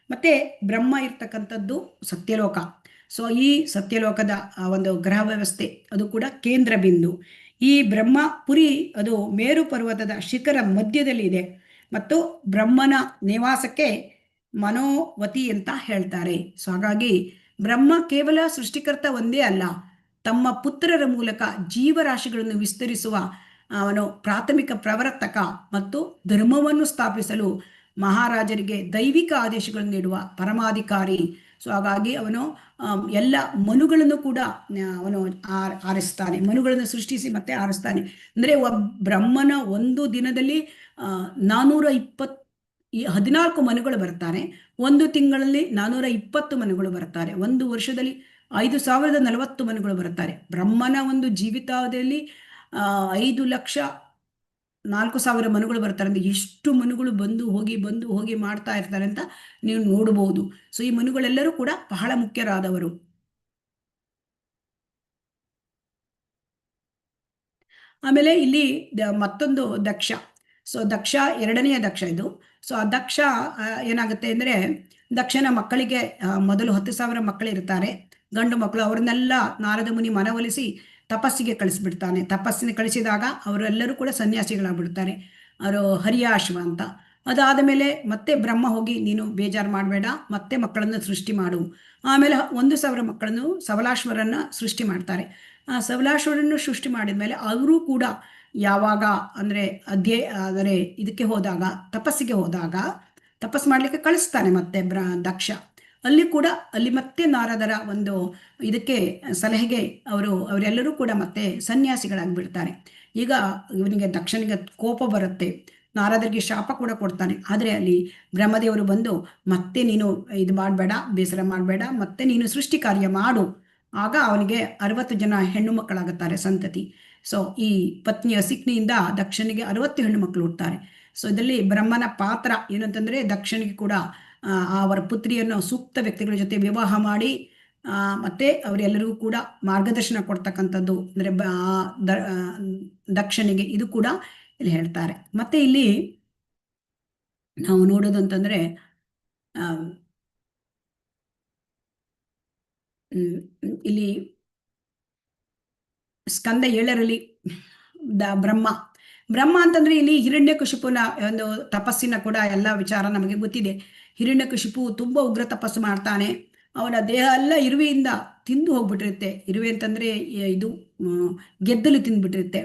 ಮತ್ತೆ ಬ್ರಹ್ಮ ಇರ್ತಕ್ಕಂಥದ್ದು ಸತ್ಯಲೋಕ. ಸೊ ಈ ಸತ್ಯಲೋಕದ ಒಂದು ಗ್ರಹ ವ್ಯವಸ್ಥೆ ಅದು ಕೂಡ ಕೇಂದ್ರ ಬಿಂದು. ಈ ಬ್ರಹ್ಮಪುರಿ ಅದು ಮೇರು ಪರ್ವತದ ಶಿಖರ ಮಧ್ಯದಲ್ಲಿ ಇದೆ ಮತ್ತು ಬ್ರಹ್ಮನ ನಿವಾಸಕ್ಕೆ ಮನೋವತಿ ಅಂತ ಹೇಳ್ತಾರೆ. ಸೊ ಹಾಗಾಗಿ ಬ್ರಹ್ಮ ಕೇವಲ ಸೃಷ್ಟಿಕರ್ತ ಒಂದೇ ಅಲ್ಲ, ತಮ್ಮ ಪುತ್ರರ ಮೂಲಕ ಜೀವರಾಶಿಗಳನ್ನು ವಿಸ್ತರಿಸುವ ಅವನು ಪ್ರಾಥಮಿಕ ಪ್ರವರ್ತಕ ಮತ್ತು ಧರ್ಮವನ್ನು ಸ್ಥಾಪಿಸಲು ಮಹಾರಾಜರಿಗೆ ದೈವಿಕ ಆದೇಶಗಳನ್ನು ನೀಡುವ ಪರಮಾಧಿಕಾರಿ. ಸೊ ಹಾಗಾಗಿ ಅವನು ಎಲ್ಲ ಮನುಗಳನ್ನು ಕೂಡ ಅವನು ಆರಿಸ್ತಾನೆ, ಮನುಗಳನ್ನು ಸೃಷ್ಟಿಸಿ ಮತ್ತೆ ಆರಿಸ್ತಾನೆ. ಅಂದರೆ ಬ್ರಹ್ಮನ ಒಂದು ದಿನದಲ್ಲಿ 14 ಮನುಗಳು ಬರ್ತಾರೆ, ಒಂದು ತಿಂಗಳಲ್ಲಿ 420 ಮನುಗಳು ಬರ್ತಾರೆ, ಒಂದು ವರ್ಷದಲ್ಲಿ 5040 ಮನುಗಳು ಬರ್ತಾರೆ. ಬ್ರಹ್ಮನ ಒಂದು ಜೀವಿತಾವಧಿಯಲ್ಲಿ 5,04,000 ಮನುಗಳು ಬರ್ತಾರೆ. ಅಂದ್ರೆ ಎಷ್ಟು ಮನುಗಳು ಬಂದು ಹೋಗಿ ಮಾಡ್ತಾ ಇರ್ತಾರೆ ಅಂತ ನೀವು ನೋಡಬಹುದು. ಸೊ ಈ ಮನುಗಳೆಲ್ಲರೂ ಕೂಡ ಬಹಳ ಮುಖ್ಯರಾದವರು. ಆಮೇಲೆ ಇಲ್ಲಿ ಮತ್ತೊಂದು ದಕ್ಷ. ಸೊ ದಕ್ಷ 2ನೆಯ ದಕ್ಷ ಇದು. ಸೊ ಆ ದಕ್ಷ ಏನಾಗುತ್ತೆ ಅಂದ್ರೆ ದಕ್ಷನ ಮಕ್ಕಳಿಗೆ ಮೊದಲು 10,000 ಮಕ್ಕಳಿರ್ತಾರೆ, ಗಂಡು ಮಕ್ಕಳು. ಅವ್ರನ್ನೆಲ್ಲ ನಾರದ ಮುನಿ ಮನವೊಲಿಸಿ ತಪಸ್ಸಿಗೆ ಕಳಿಸ್ಬಿಡ್ತಾನೆ. ತಪಸ್ಸಿನ ಕಳಿಸಿದಾಗ ಅವರೆಲ್ಲರೂ ಕೂಡ ಸನ್ಯಾಸಿಗಳಾಗ್ಬಿಡ್ತಾರೆ. ಅವರು ಹರಿಯಾಶ್ವ ಅಂತ. ಅದಾದ ಮೇಲೆ ಮತ್ತೆ ಬ್ರಹ್ಮ ಹೋಗಿ ನೀನು ಬೇಜಾರು ಮಾಡಬೇಡ, ಮತ್ತೆ ಮಕ್ಕಳನ್ನು ಸೃಷ್ಟಿ ಮಾಡು. ಆಮೇಲೆ 1,000 ಮಕ್ಕಳನ್ನು ಸವಲಾಶ್ವರನ್ನ ಸೃಷ್ಟಿ ಮಾಡ್ತಾರೆ. ಆ ಸವಲಾಶ್ವರನ್ನು ಸೃಷ್ಟಿ ಮಾಡಿದ ಮೇಲೆ ಅವರು ಕೂಡ ಯಾವಾಗ ಅಂದರೆ ಅಂದರೆ ಇದಕ್ಕೆ ಹೋದಾಗ, ತಪಸ್ಸಿಗೆ ಹೋದಾಗ ತಪಸ್ ಮಾಡಲಿಕ್ಕೆ ಕಳಿಸ್ತಾನೆ ಮತ್ತೆ ದಕ್ಷ. ಅಲ್ಲಿ ಮತ್ತೆ ನಾರದರ ಒಂದು ಇದಕ್ಕೆ ಸಲಹೆಗೆ ಅವರೆಲ್ಲರೂ ಕೂಡ ಮತ್ತೆ ಸನ್ಯಾಸಿಗಳಾಗ್ಬಿಡ್ತಾರೆ. ಈಗ ಇವನಿಗೆ ದಕ್ಷನಿಗೆ ಕೋಪ ಬರುತ್ತೆ, ನಾರದರಿಗೆ ಶಾಪ ಕೂಡ ಕೊಡ್ತಾನೆ. ಆದರೆ ಅಲ್ಲಿ ಬ್ರಹ್ಮದೇವರು ಬಂದು ಮತ್ತೆ ನೀನು ಇದು ಮಾಡಬೇಡ, ಬೇಸರ ಮಾಡಬೇಡ, ಮತ್ತೆ ನೀನು ಸೃಷ್ಟಿ ಕಾರ್ಯ ಮಾಡು. ಆಗ ಅವನಿಗೆ 60 ಜನ ಹೆಣ್ಣು ಮಕ್ಕಳಾಗುತ್ತಾರೆ ಸಂತತಿ. ಸೊ ಈ ಪತ್ನಿಯ ಸಿಕ್ನಿಯಿಂದ ದಕ್ಷನಿಗೆ 60 ಹೆಣ್ಣು ಮಕ್ಕಳು ಹುಡ್ತಾರೆ. ಸೊ ಇದರಲ್ಲಿ ಬ್ರಹ್ಮನ ಪಾತ್ರ ಏನಂತಂದ್ರೆ ದಕ್ಷನಿಗೆ ಕೂಡ ಅವರ ಪುತ್ರಿಯನ್ನು ಸೂಕ್ತ ವ್ಯಕ್ತಿಗಳ ಜೊತೆ ವಿವಾಹ ಮಾಡಿ ಮತ್ತೆ ಅವರೆಲ್ಲರಿಗೂ ಕೂಡ ಮಾರ್ಗದರ್ಶನ ಕೊಡ್ತಕ್ಕಂಥದ್ದು ಅಂದ್ರೆ ದಕ್ಷನಿಗೆ ಇದು ಕೂಡ ಇಲ್ಲಿ ಹೇಳ್ತಾರೆ. ಮತ್ತೆ ಇಲ್ಲಿ ನಾವು ನೋಡೋದಂತಂದ್ರೆ ಇಲ್ಲಿ ಸ್ಕಂದ 7ರಲ್ಲಿ ಬ್ರಹ್ಮ ಅಂತಂದ್ರೆ ಇಲ್ಲಿ ಹಿರಣ್ಯಕಶಿಪುನ ಒಂದು ತಪಸ್ಸಿನ ಕೂಡ ಎಲ್ಲ ವಿಚಾರ ನಮಗೆ ಗೊತ್ತಿದೆ. ಹಿರಣ್ಯಕಶಿಪು ತುಂಬಾ ಉಗ್ರ ತಪಸ್ಸು ಮಾಡ್ತಾನೆ. ಅವನ ದೇಹ ಎಲ್ಲ ಇರುವೆಯಿಂದ ತಿಂದು ಹೋಗ್ಬಿಟ್ಟಿರುತ್ತೆ. ಇರುವೆ ಅಂತಂದ್ರೆ ಇದು ಗೆದ್ದಲು ತಿಂದ್ಬಿಟ್ಟಿರುತ್ತೆ,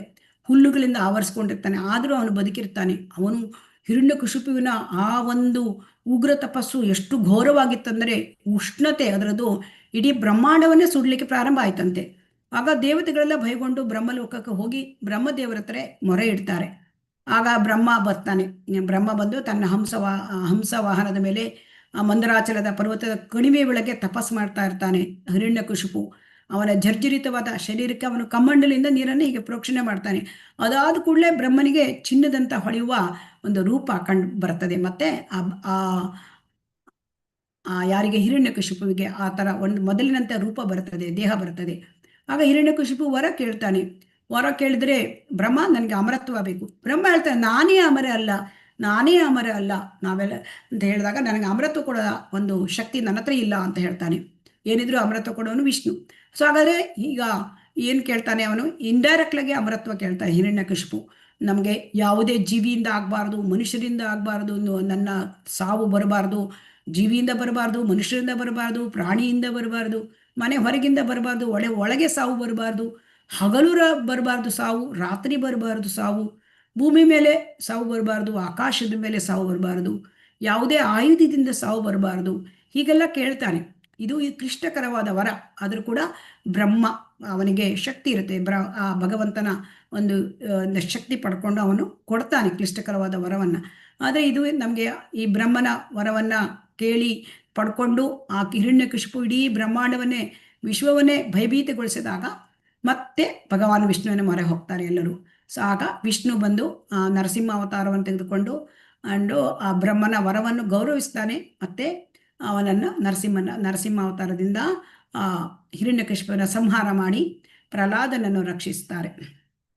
ಹುಲ್ಲುಗಳಿಂದ ಆವರಿಸ್ಕೊಂಡಿರ್ತಾನೆ. ಆದರೂ ಅವನು ಬದುಕಿರ್ತಾನೆ. ಅವನು ಹಿರಣ್ಯಕಶಿಪುವಿನ ಆ ಒಂದು ಉಗ್ರ ತಪಸ್ಸು ಎಷ್ಟು ಘೋರವಾಗಿತ್ತಂದ್ರೆ ಉಷ್ಣತೆ ಅದರದ್ದು ಇಡೀ ಬ್ರಹ್ಮಾಂಡವನ್ನೇ ಸುಡ್ಲಿಕ್ಕೆ ಪ್ರಾರಂಭ ಆಯ್ತಂತೆ. ಆಗ ದೇವತೆಗಳೆಲ್ಲ ಭಯಗೊಂಡು ಬ್ರಹ್ಮಲೋಕಕ್ಕೆ ಹೋಗಿ ಬ್ರಹ್ಮದೇವರ ಹತ್ರ ಮೊರೆ ಇಡ್ತಾರೆ. ಆಗ ಬ್ರಹ್ಮ ಬರ್ತಾನೆ. ಬ್ರಹ್ಮ ಬಂದು ತನ್ನ ಹಂಸ ವಾಹನದ ಮೇಲೆ ಮಂದರಾಚಲದ ಪರ್ವತದ ಕಣಿವೆ ಒಳಗೆ ತಪಸ್ ಮಾಡ್ತಾ ಇರ್ತಾನೆ. ಹಿರಣ್ಯಕಶಿಪು ಅವನ ಜರ್ಜರಿತವಾದ ಶರೀರಕ್ಕೆ ಅವನು ಕಮ್ಮಂಡಲಿಂದ ನೀರನ್ನು ಹೀಗೆ ಪ್ರೋಕ್ಷಣೆ ಮಾಡ್ತಾನೆ. ಅದಾದ ಕೂಡಲೇ ಬ್ರಹ್ಮನಿಗೆ ಚಿನ್ನದಂತ ಹೊಳೆಯುವ ಒಂದು ರೂಪ ಕಂಡು ಬರ್ತದೆ. ಮತ್ತೆ ಯಾರಿಗೆ ಹಿರಣ್ಯಕಶಿಪುವಿಗೆ ಆ ಥರ ಒಂದು ಮೊದಲಿನಂತೆ ರೂಪ ಬರ್ತದೆ, ದೇಹ ಬರ್ತದೆ. ಆಗ ಹಿರಣ್ಯಕಶಿಪು ವರ ಕೇಳ್ತಾನೆ. ವರ ಕೇಳಿದ್ರೆ ಬ್ರಹ್ಮ ನನಗೆ ಅಮರತ್ವ ಬೇಕು. ಬ್ರಹ್ಮ ಹೇಳ್ತಾನೆ ನಾನೇ ಅಮರ ಅಲ್ಲ ನಾವೆಲ್ಲ ಅಂತ ಹೇಳಿದಾಗ ನನಗೆ ಅಮರತ್ವ ಕೊಡೋ ಒಂದು ಶಕ್ತಿ ನನ್ನ ಹತ್ರ ಇಲ್ಲ ಅಂತ ಹೇಳ್ತಾನೆ. ಏನಿದ್ರು ಅಮರತ್ವ ಕೊಡೋನು ವಿಷ್ಣು. ಸೊ ಹಾಗಾದ್ರೆ ಈಗ ಏನು ಕೇಳ್ತಾನೆ ಅವನು? ಇಂಡೈರೆಕ್ಟ್ಲಾಗಿ ಅಮರತ್ವ ಕೇಳ್ತಾನೆ ಹಿರಣ್ಯಕಶಿಪು. ನಮಗೆ ಯಾವುದೇ ಜೀವಿಯಿಂದ ಆಗಬಾರ್ದು, ಮನುಷ್ಯರಿಂದ ಆಗಬಾರ್ದು, ನನ್ನ ಸಾವು ಬರಬಾರ್ದು, ಜೀವಿಯಿಂದ ಬರಬಾರ್ದು, ಮನುಷ್ಯರಿಂದ ಬರಬಾರ್ದು, ಪ್ರಾಣಿಯಿಂದ ಬರಬಾರ್ದು, ಮನೆ ಹೊರಗಿಂದ ಬರಬಾರ್ದು, ಒಳಗೆ ಸಾವು ಬರಬಾರ್ದು, ಹಗಲು ಬರಬಾರ್ದು ಸಾವು, ರಾತ್ರಿ ಬರಬಾರ್ದು ಸಾವು, ಭೂಮಿ ಮೇಲೆ ಸಾವು ಬರಬಾರ್ದು, ಆಕಾಶದ ಮೇಲೆ ಸಾವು ಬರಬಾರ್ದು, ಯಾವುದೇ ಆಯುಧದಿಂದ ಸಾವು ಬರಬಾರ್ದು, ಹೀಗೆಲ್ಲ ಕೇಳ್ತಾನೆ. ಇದು ಈ ಕ್ಲಿಷ್ಟಕರವಾದ ವರ. ಆದರೂ ಕೂಡ ಬ್ರಹ್ಮ ಅವನಿಗೆ ಶಕ್ತಿ ಇರುತ್ತೆ. ಆ ಭಗವಂತನ ಒಂದು ಶಕ್ತಿ ಪಡ್ಕೊಂಡು ಅವನು ಕೊಡ್ತಾನೆ ಕ್ಲಿಷ್ಟಕರವಾದ ವರವನ್ನ. ಆದರೆ ಇದು ನಮಗೆ ಈ ಬ್ರಹ್ಮನ ವರವನ್ನ ಕೇಳಿ ಪಡ್ಕೊಂಡು ಆ ಹಿರಣ್ಯಕಶಿಪು ಇಡೀ ಬ್ರಹ್ಮಾಂಡವನ್ನೇ ವಿಶ್ವವನ್ನೇ ಭಯಭೀತಗೊಳಿಸಿದಾಗ ಮತ್ತೆ ಭಗವಾನ್ ವಿಷ್ಣುವಿನ ಮೊರೆ ಹೋಗ್ತಾರೆ ಎಲ್ಲರೂ. ಸೊ ಆಗ ವಿಷ್ಣು ಬಂದು ನರಸಿಂಹ ಅವತಾರವನ್ನು ತೆಗೆದುಕೊಂಡು ಆ ಬ್ರಹ್ಮನ ವರವನ್ನು ಗೌರವಿಸ್ತಾನೆ. ಮತ್ತೆ ಅವನನ್ನು ನರಸಿಂಹ ಅವತಾರದಿಂದ ಹಿರಣ್ಯಕಶಿಪನ ಸಂಹಾರ ಮಾಡಿ ಪ್ರಹ್ಲಾದನನ್ನು ರಕ್ಷಿಸ್ತಾರೆ.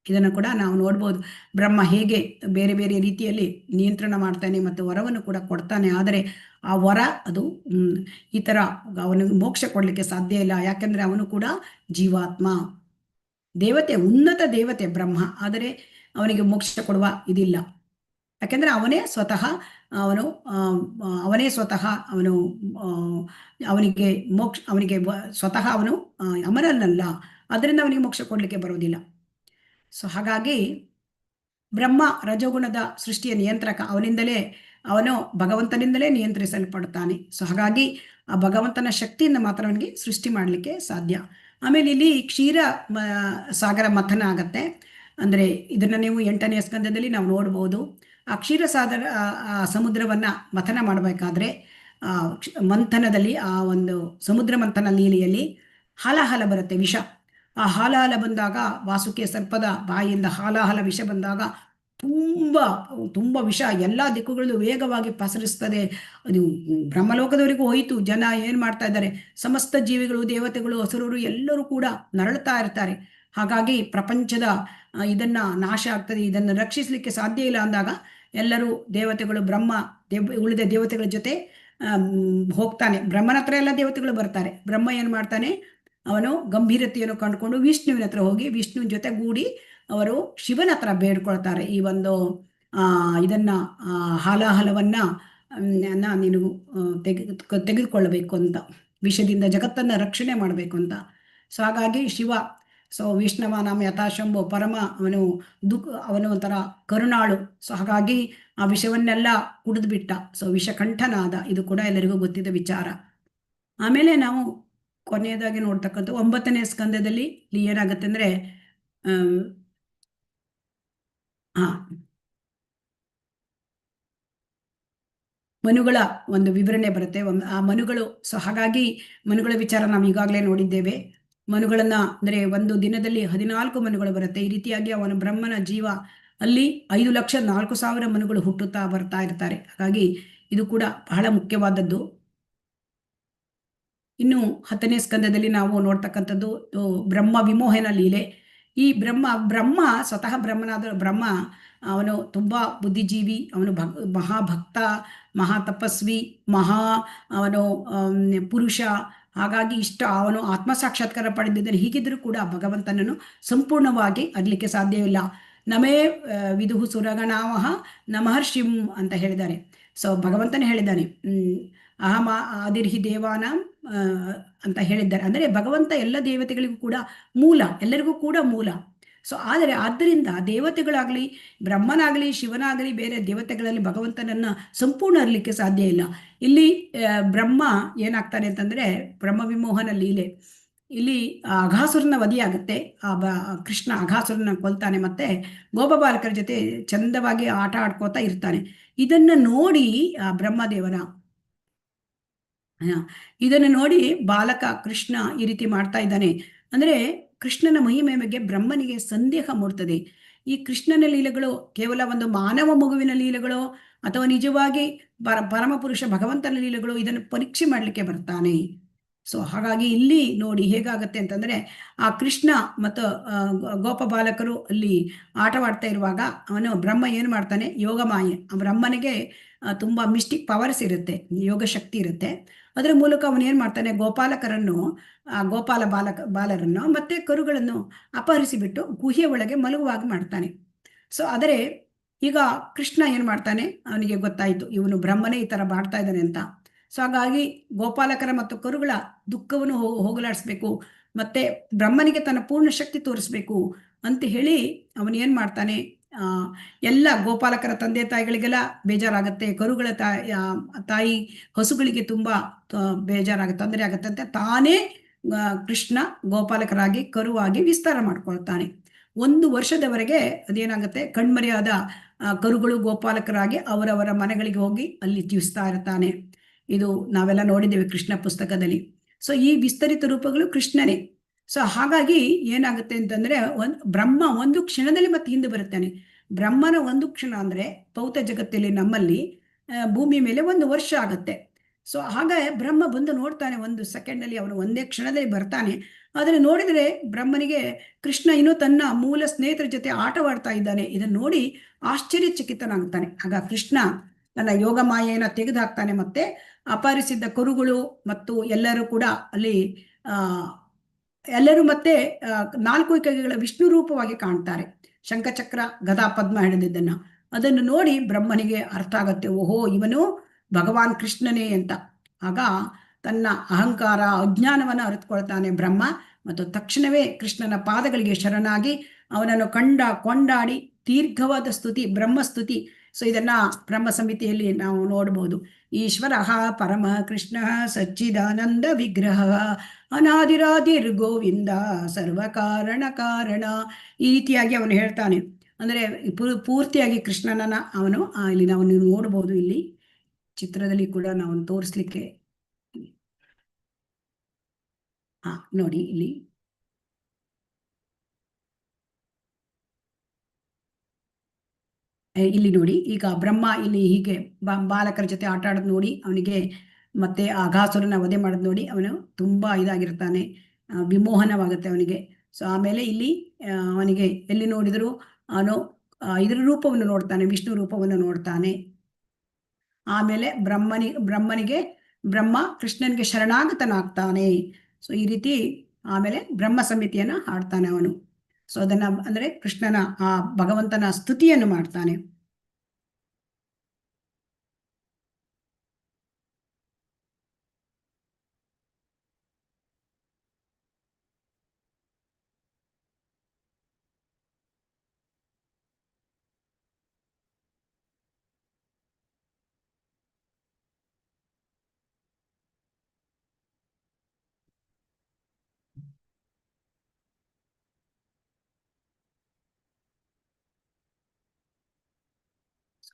ಇದನ್ನು ಕೂಡ ನಾವು ನೋಡ್ಬೋದು. ಬ್ರಹ್ಮ ಹೇಗೆ ಬೇರೆ ಬೇರೆ ರೀತಿಯಲ್ಲಿ ನಿಯಂತ್ರಣ ಮಾಡ್ತಾನೆ ಮತ್ತು ವರವನ್ನು ಕೂಡ ಕೊಡ್ತಾನೆ. ಆದರೆ ಆ ವರ ಅದು ಈ ಥರ ಅವನಿಗೆ ಮೋಕ್ಷ ಕೊಡಲಿಕ್ಕೆ ಸಾಧ್ಯ ಇಲ್ಲ. ಯಾಕೆಂದರೆ ಅವನು ಕೂಡ ಜೀವಾತ್ಮ, ದೇವತೆ, ಉನ್ನತ ದೇವತೆ ಬ್ರಹ್ಮ. ಆದರೆ ಅವನಿಗೆ ಮೋಕ್ಷ ಕೊಡುವ ಇದಿಲ್ಲ. ಯಾಕೆಂದರೆ ಅವನೇ ಸ್ವತಃ ಅವನಿಗೆ ಸ್ವತಃ ಅವನು ಅಮರನಲ್ಲ. ಅದರಿಂದ ಅವನಿಗೆ ಮೋಕ್ಷ ಕೊಡಲಿಕ್ಕೆ ಬರೋದಿಲ್ಲ. ಸೊ ಹಾಗಾಗಿ ಬ್ರಹ್ಮ ರಜೋಗುಣದ ಸೃಷ್ಟಿಯ ನಿಯಂತ್ರಕ. ಅವನು ಭಗವಂತನಿಂದಲೇ ನಿಯಂತ್ರಿಸಲ್ಪಡ್ತಾನೆ. ಸೊ ಹಾಗಾಗಿ ಆ ಭಗವಂತನ ಶಕ್ತಿಯಿಂದ ಮಾತ್ರ ಅವನಿಗೆ ಸೃಷ್ಟಿ ಮಾಡಲಿಕ್ಕೆ ಸಾಧ್ಯ. ಆಮೇಲೆ ಇಲ್ಲಿ ಕ್ಷೀರ ಸಾಗರ ಮಥನ ಆಗತ್ತೆ. ಅಂದರೆ ಇದನ್ನು ನೀವು 8ನೇ ಸ್ಕಂದದಲ್ಲಿ ನಾವು ನೋಡ್ಬೋದು. ಆ ಕ್ಷೀರಸಾಗರ ಸಮುದ್ರವನ್ನ ಮಥನ ಮಾಡಬೇಕಾದ್ರೆ ಮಂಥನದಲ್ಲಿ ಆ ಒಂದು ಸಮುದ್ರ ಮಂಥನ ಲೀಲೆಯಲ್ಲಿ ಹಾಲಾಹಲ ಬರುತ್ತೆ, ವಿಷ. ಆ ಹಾಲಾಹಲ ಬಂದಾಗ ವಾಸುಕಿ ಸರ್ಪದ ಬಾಯಿಯಿಂದ ಹಾಲಾಹಲ ವಿಷ ಬಂದಾಗ ತುಂಬ ವಿಷ ಎಲ್ಲ ದಿಕ್ಕುಗಳಲ್ಲೂ ವೇಗವಾಗಿ ಪಸರಿಸ್ತದೆ. ಅದು ಬ್ರಹ್ಮಲೋಕದವರಿಗೂ ಹೋಯಿತು. ಜನ ಏನು ಮಾಡ್ತಾ ಇದ್ದಾರೆ, ಸಮಸ್ತ ಜೀವಿಗಳು, ದೇವತೆಗಳು, ಅಸುರರು ಎಲ್ಲರೂ ಕೂಡ ನರಳುತ್ತಾ ಇರ್ತಾರೆ. ಹಾಗಾಗಿ ಪ್ರಪಂಚದ ಇದನ್ನ ನಾಶ ಆಗ್ತದೆ, ಇದನ್ನು ರಕ್ಷಿಸಲಿಕ್ಕೆ ಸಾಧ್ಯ ಇಲ್ಲ ಅಂದಾಗ ಎಲ್ಲರೂ ದೇವತೆಗಳು, ಉಳಿದ ದೇವತೆಗಳ ಜೊತೆ ಹೋಗ್ತಾನೆ. ಬ್ರಹ್ಮನ ಹತ್ರ ಎಲ್ಲ ದೇವತೆಗಳು ಬರ್ತಾರೆ. ಬ್ರಹ್ಮ ಏನು ಮಾಡ್ತಾನೆ, ಅವನು ಗಂಭೀರತೆಯನ್ನು ಕಂಡುಕೊಂಡು ವಿಷ್ಣುವಿನ ಹತ್ರ ಹೋಗಿ ವಿಷ್ಣುವಿನ ಜೊತೆ ಗೂಡಿ ಅವರು ಶಿವನ ಹತ್ರ ಬೇಡ್ಕೊಳ್ತಾರೆ. ಈ ಒಂದು ಇದನ್ನ ಹಾಲಾಹಲವನ್ನ ನೀನು ತೆಗೆದುಕೊಳ್ಳಬೇಕು ಅಂತ, ವಿಷದಿಂದ ಜಗತ್ತನ್ನ ರಕ್ಷಣೆ ಮಾಡಬೇಕು ಅಂತ. ಸೊ ಹಾಗಾಗಿ ಶಿವ, ಸೊ ವಿಷ್ಣವ ನಾಮ ಯಥಾಶಂಭು, ಪರಮ ಅವನು ಒಂಥರ ಕರುಣಾಳು. ಸೊ ಹಾಗಾಗಿ ಆ ವಿಷವನ್ನೆಲ್ಲ ಕುಡಿದು ಬಿಟ್ಟ. ಸೊ ವಿಷಕಂಠನಾದ. ಇದು ಕೂಡ ಎಲ್ಲರಿಗೂ ಗೊತ್ತಿದ್ದ ವಿಚಾರ. ಆಮೇಲೆ ನಾವು ಕೊನೆಯದಾಗಿ ನೋಡ್ತಕ್ಕಂಥ 9ನೇ ಸ್ಕಂದದಲ್ಲಿ ಏನಾಗುತ್ತೆ ಅಂದ್ರೆ ಮನುಗಳ ಒಂದು ವಿವರಣೆ ಬರುತ್ತೆ. ಆ ಮನುಗಳು, ಸೊ ಹಾಗಾಗಿ ಮನುಗಳ ವಿಚಾರ ನಾವು ಈಗಾಗಲೇ ನೋಡಿದ್ದೇವೆ. ಮನುಗಳನ್ನ ಅಂದರೆ ಒಂದು ದಿನದಲ್ಲಿ 14 ಮನುಗಳು ಬರುತ್ತೆ. ಈ ರೀತಿಯಾಗಿ ಅವನ ಬ್ರಹ್ಮನ ಜೀವ ಅಲ್ಲಿ 5,04,000 ಮನುಗಳು ಹುಟ್ಟುತ್ತಾ ಬರ್ತಾ ಇರ್ತಾರೆ. ಹಾಗಾಗಿ ಇದು ಕೂಡ ಬಹಳ ಮುಖ್ಯವಾದದ್ದು. ಇನ್ನು 10ನೇ ಸ್ಕಂದದಲ್ಲಿ ನಾವು ನೋಡ್ತಕ್ಕಂಥದ್ದು ಬ್ರಹ್ಮ ವಿಮೋಹನ ಲೀಲೆ. ಈ ಬ್ರಹ್ಮ ಸ್ವತಃ ಬ್ರಹ್ಮನಾದ ಬ್ರಹ್ಮ ಅವನು ತುಂಬ ಬುದ್ಧಿಜೀವಿ, ಅವನು ಮಹಾಭಕ್ತ, ಮಹಾ ತಪಸ್ವಿ, ಅವನು ಪುರುಷ. ಹಾಗಾಗಿ ಅವನು ಆತ್ಮ ಸಾಕ್ಷಾತ್ಕಾರ ಪಡೆದಿದ್ದಾನೆ. ಹೀಗಿದ್ರೂ ಕೂಡ ಭಗವಂತನನ್ನು ಸಂಪೂರ್ಣವಾಗಿ ಅರ್ಲಿಕ್ಕೆ ಸಾಧ್ಯವಿಲ್ಲ. ನಮೇ ವಿದುಹು ಸುರಗಣಾವಹ ನಮಹರ್ಷಿಂ ಅಂತ ಹೇಳಿದ್ದಾರೆ. ಸೊ ಭಗವಂತನೇ ಹೇಳಿದ್ದಾನೆ, ಅಹಮ ಆದಿರ್ಹಿ ದೇವಾನಾಂ ಅಂತ ಹೇಳಿದ್ದಾರೆ. ಅಂದರೆ ಭಗವಂತ ಎಲ್ಲ ದೇವತೆಗಳಿಗೂ ಕೂಡ ಮೂಲ, ಎಲ್ಲರಿಗೂ ಕೂಡ ಮೂಲ. ಸೊ ಆದ್ದರಿಂದ ದೇವತೆಗಳಾಗಲಿ, ಬ್ರಹ್ಮನಾಗಲಿ, ಶಿವನಾಗಲಿ, ಬೇರೆ ದೇವತೆಗಳಲ್ಲಿ ಭಗವಂತನನ್ನು ಸಂಪೂರ್ಣ ಅರ್ಲಿಕ್ಕೆ ಸಾಧ್ಯ ಇಲ್ಲ. ಇಲ್ಲಿ ಬ್ರಹ್ಮ ಏನಾಗ್ತಾನೆ ಅಂತಂದರೆ, ಬ್ರಹ್ಮ ವಿಮೋಹನ ಲೀಲೆ ಇಲ್ಲಿ ಅಘಾಸುರನ ವಧಿಯಾಗುತ್ತೆ. ಕೃಷ್ಣ ಅಘಾಸುರನ ಕೊಲ್ತಾನೆ, ಮತ್ತೆ ಗೋಪಬಾಲಕರ ಜೊತೆ ಚಂದವಾಗಿ ಆಟ ಆಡ್ಕೋತಾ ಇರ್ತಾನೆ. ಇದನ್ನು ನೋಡಿ ಇದನ್ನು ನೋಡಿ ಬಾಲಕ ಕೃಷ್ಣ ಈ ರೀತಿ ಮಾಡ್ತಾ ಇದ್ದಾನೆ. ಅಂದರೆ ಕೃಷ್ಣನ ಮಹಿಮೆ ಬಗ್ಗೆ ಬ್ರಹ್ಮನಿಗೆ ಸಂದೇಹ ಮೂಡ್ತದೆ. ಈ ಕೃಷ್ಣನ ಲೀಲೆಗಳು ಕೇವಲ ಒಂದು ಮಾನವ ಮಗುವಿನ ಲೀಲೆಗಳು ಅಥವಾ ನಿಜವಾಗಿ ಪರಮಪುರುಷ ಭಗವಂತನ ಲೀಲೆಗಳು, ಇದನ್ನು ಪರೀಕ್ಷೆ ಮಾಡಲಿಕ್ಕೆ ಬರ್ತಾನೆ. ಸೊ ಹಾಗಾಗಿ ಇಲ್ಲಿ ನೋಡಿ ಹೇಗಾಗತ್ತೆ ಅಂತಂದರೆ, ಆ ಕೃಷ್ಣ ಮತ್ತು ಗೋಪಬಾಲಕರು ಅಲ್ಲಿ ಆಟವಾಡ್ತಾ ಇರುವಾಗ ಬ್ರಹ್ಮ ಏನು ಮಾಡ್ತಾನೆ, ಯೋಗಮಾಯೆ. ಬ್ರಹ್ಮನಿಗೆ ತುಂಬ ಮಿಸ್ಟಿಕ್ ಪವರ್ಸ್ ಇರುತ್ತೆ, ಯೋಗ ಶಕ್ತಿ ಇರುತ್ತೆ. ಅದರ ಮೂಲಕ ಅವನು ಏನು ಮಾಡ್ತಾನೆ, ಬಾಲರನ್ನು ಮತ್ತೆ ಕರುಗಳನ್ನು ಅಪಹರಿಸಿಬಿಟ್ಟು ಗುಹೆಯ ಒಳಗೆ ಮಲಗುವಾಗಿ ಮಾಡ್ತಾನೆ. ಸೊ ಆದರೆ ಈಗ ಕೃಷ್ಣ ಏನು ಮಾಡ್ತಾನೆ, ಅವನಿಗೆ ಗೊತ್ತಾಯಿತು ಇವನು ಬ್ರಹ್ಮನೇ ಈ ಥರ ಮಾಡ್ತಾ ಇದ್ದಾನೆ ಅಂತ. ಸೊ ಹಾಗಾಗಿ ಗೋಪಾಲಕರ ಮತ್ತು ಕರುಗಳ ದುಃಖವನ್ನು ಹೋಗಲಾಡಿಸ್ಬೇಕು, ಮತ್ತೆ ಬ್ರಹ್ಮನಿಗೆ ತನ್ನ ಪೂರ್ಣ ಶಕ್ತಿ ತೋರಿಸ್ಬೇಕು ಅಂತ ಹೇಳಿ ಅವನು ಏನು ಮಾಡ್ತಾನೆ, ಎಲ್ಲ ಗೋಪಾಲಕರ ತಂದೆ ತಾಯಿಗಳಿಗೆಲ್ಲ ಬೇಜಾರಾಗುತ್ತೆ, ಕರುಗಳ ತಾಯಿ ಹಸುಗಳಿಗೆ ತುಂಬ ಬೇಜಾರಾಗುತ್ತೆ, ತೊಂದರೆ ಆಗುತ್ತೆ ಅಂತ ತಾನೇ ಕೃಷ್ಣ ಗೋಪಾಲಕರಾಗಿ ಕರುವಾಗಿ ವಿಸ್ತಾರ ಮಾಡ್ಕೊಳ್ತಾನೆ. 1 ವರ್ಷದವರೆಗೆ ಅದೇನಾಗುತ್ತೆ, ಕಣ್ಮರೆಯಾದ ಕರುಗಳು ಗೋಪಾಲಕರಾಗಿ ಅವರವರ ಮನೆಗಳಿಗೆ ಹೋಗಿ ಅಲ್ಲಿ ಜೀವಿಸ್ತಾ ಇರ್ತಾನೆ. ಇದು ನಾವೆಲ್ಲ ನೋಡಿದ್ದೇವೆ ಕೃಷ್ಣ ಪುಸ್ತಕದಲ್ಲಿ. ಸೊ ಈ ವಿಸ್ತರಿತ ರೂಪಗಳು ಕೃಷ್ಣನೇ. ಸೊ ಹಾಗಾಗಿ ಏನಾಗುತ್ತೆ ಅಂತಂದ್ರೆ ಬ್ರಹ್ಮ ಒಂದು ಕ್ಷಣದಲ್ಲಿ ಮತ್ತೆ ಹಿಂದೆ ಬರುತ್ತಾನೆ. ಬ್ರಹ್ಮನ ಒಂದು ಕ್ಷಣ ಅಂದ್ರೆ ಭೌತ ಜಗತ್ತಲ್ಲಿ ನಮ್ಮಲ್ಲಿ ಭೂಮಿ ಮೇಲೆ 1 ವರ್ಷ ಆಗುತ್ತೆ. ಸೊ ಹಾಗೆ ಬ್ರಹ್ಮ ಬಂದು ನೋಡ್ತಾನೆ, 1 ಸೆಕೆಂಡಲ್ಲಿ ಅವನು ಒಂದೇ ಕ್ಷಣದಲ್ಲಿ ಬರ್ತಾನೆ. ಅದನ್ನು ನೋಡಿದರೆ ಬ್ರಹ್ಮನಿಗೆ ಕೃಷ್ಣ ಇನ್ನೂ ತನ್ನ ಮೂಲ ಸ್ನೇಹಿತರ ಜೊತೆ ಆಟವಾಡ್ತಾ ಇದ್ದಾನೆ. ಇದನ್ನು ನೋಡಿ ಆಶ್ಚರ್ಯಚಕಿತನಾಗ್ತಾನೆ. ಆಗ ಕೃಷ್ಣ ತನ್ನ ಯೋಗ ಮಾಯೆಯನ್ನು ತೆಗೆದು ಹಾಕ್ತಾನೆ. ಮತ್ತೆ ಅಪಹರಿಸಿದ್ದ ಕರುಗಳು ಮತ್ತು ಎಲ್ಲರೂ ಕೂಡ ಅಲ್ಲಿ ಎಲ್ಲರೂ ಮತ್ತೆ 4 ಕೈಗಳ ವಿಷ್ಣು ರೂಪವಾಗಿ ಕಾಣ್ತಾರೆ, ಶಂಖಚಕ್ರ ಗದಾ ಪದ್ಮ ಹಿಡಿದಿದ್ದನ್ನ. ಅದನ್ನು ನೋಡಿ ಬ್ರಹ್ಮನಿಗೆ ಅರ್ಥ ಆಗತ್ತೆ, ಓಹೋ ಇವನು ಭಗವಾನ್ ಕೃಷ್ಣನೇ ಅಂತ. ಆಗ ತನ್ನ ಅಹಂಕಾರ ಅಜ್ಞಾನವನ್ನು ಅರಿತುಕೊಳ್ತಾನೆ ಬ್ರಹ್ಮ. ಮತ್ತು ತಕ್ಷಣವೇ ಕೃಷ್ಣನ ಪಾದಗಳಿಗೆ ಶರಣಾಗಿ ಅವನನ್ನು ಕೊಂಡಾಡಿ ದೀರ್ಘವಾದ ಸ್ತುತಿ, ಬ್ರಹ್ಮಸ್ತುತಿ. ಸೊ ಇದನ್ನ ಬ್ರಹ್ಮ ಸಮಿತಿಯಲ್ಲಿ ನಾವು ನೋಡ್ಬೋದು. ಈಶ್ವರ ಪರಮ ಕೃಷ್ಣ ಸಚ್ಚಿದಾನಂದ ವಿಗ್ರಹ ಅನಾದಿರಾದಿರ್ ಗೋವಿಂದ ಸರ್ವ ಕಾರಣ ಕಾರಣ. ಈ ರೀತಿಯಾಗಿ ಅವನು ಹೇಳ್ತಾನೆ. ಅಂದರೆ ಪೂರ್ತಿಯಾಗಿ ಕೃಷ್ಣನನ್ನ ಅವನು ಇಲ್ಲಿ ನಾವು ನೋಡ್ಬೋದು. ಇಲ್ಲಿ ಚಿತ್ರದಲ್ಲಿ ಕೂಡ ನಾವು ತೋರಿಸ್ಲಿಕ್ಕೆ ನೋಡಿ ಇಲ್ಲಿ ನೋಡಿ. ಈಗ ಬ್ರಹ್ಮ ಇಲ್ಲಿ ಹೀಗೆ ಬಾಲಕರ ಜೊತೆ ಆಟ ಆಡೋದು ನೋಡಿ, ಅವನಿಗೆ ಮತ್ತೆ ಅಘಾಸುರನ ವಧೆ ಮಾಡೋದು ನೋಡಿ ಅವನು ತುಂಬಾ ಇದಾಗಿರ್ತಾನೆ, ವಿಮೋಹನವಾಗುತ್ತೆ ಅವನಿಗೆ. ಸೊ ಆಮೇಲೆ ಇಲ್ಲಿ ಅವನಿಗೆ ಎಲ್ಲಿ ನೋಡಿದ್ರು ಅವನು ಇದರ ರೂಪವನ್ನು ನೋಡ್ತಾನೆ, ವಿಷ್ಣು ರೂಪವನ್ನು ನೋಡ್ತಾನೆ. ಆಮೇಲೆ ಬ್ರಹ್ಮ ಕೃಷ್ಣನಿಗೆ ಶರಣಾಗತನಾಗ್ತಾನೆ. ಸೊ ಈ ರೀತಿ ಆಮೇಲೆ ಬ್ರಹ್ಮ ಸಮಿತಿಯನ್ನ ಹಾಡ್ತಾನೆ ಅವನು. ಸೊ ಅದನ್ನ ಅಂದ್ರೆ ಕೃಷ್ಣನ ಆ ಭಗವಂತನ ಸ್ತುತಿಯನ್ನು ಮಾಡ್ತಾನೆ.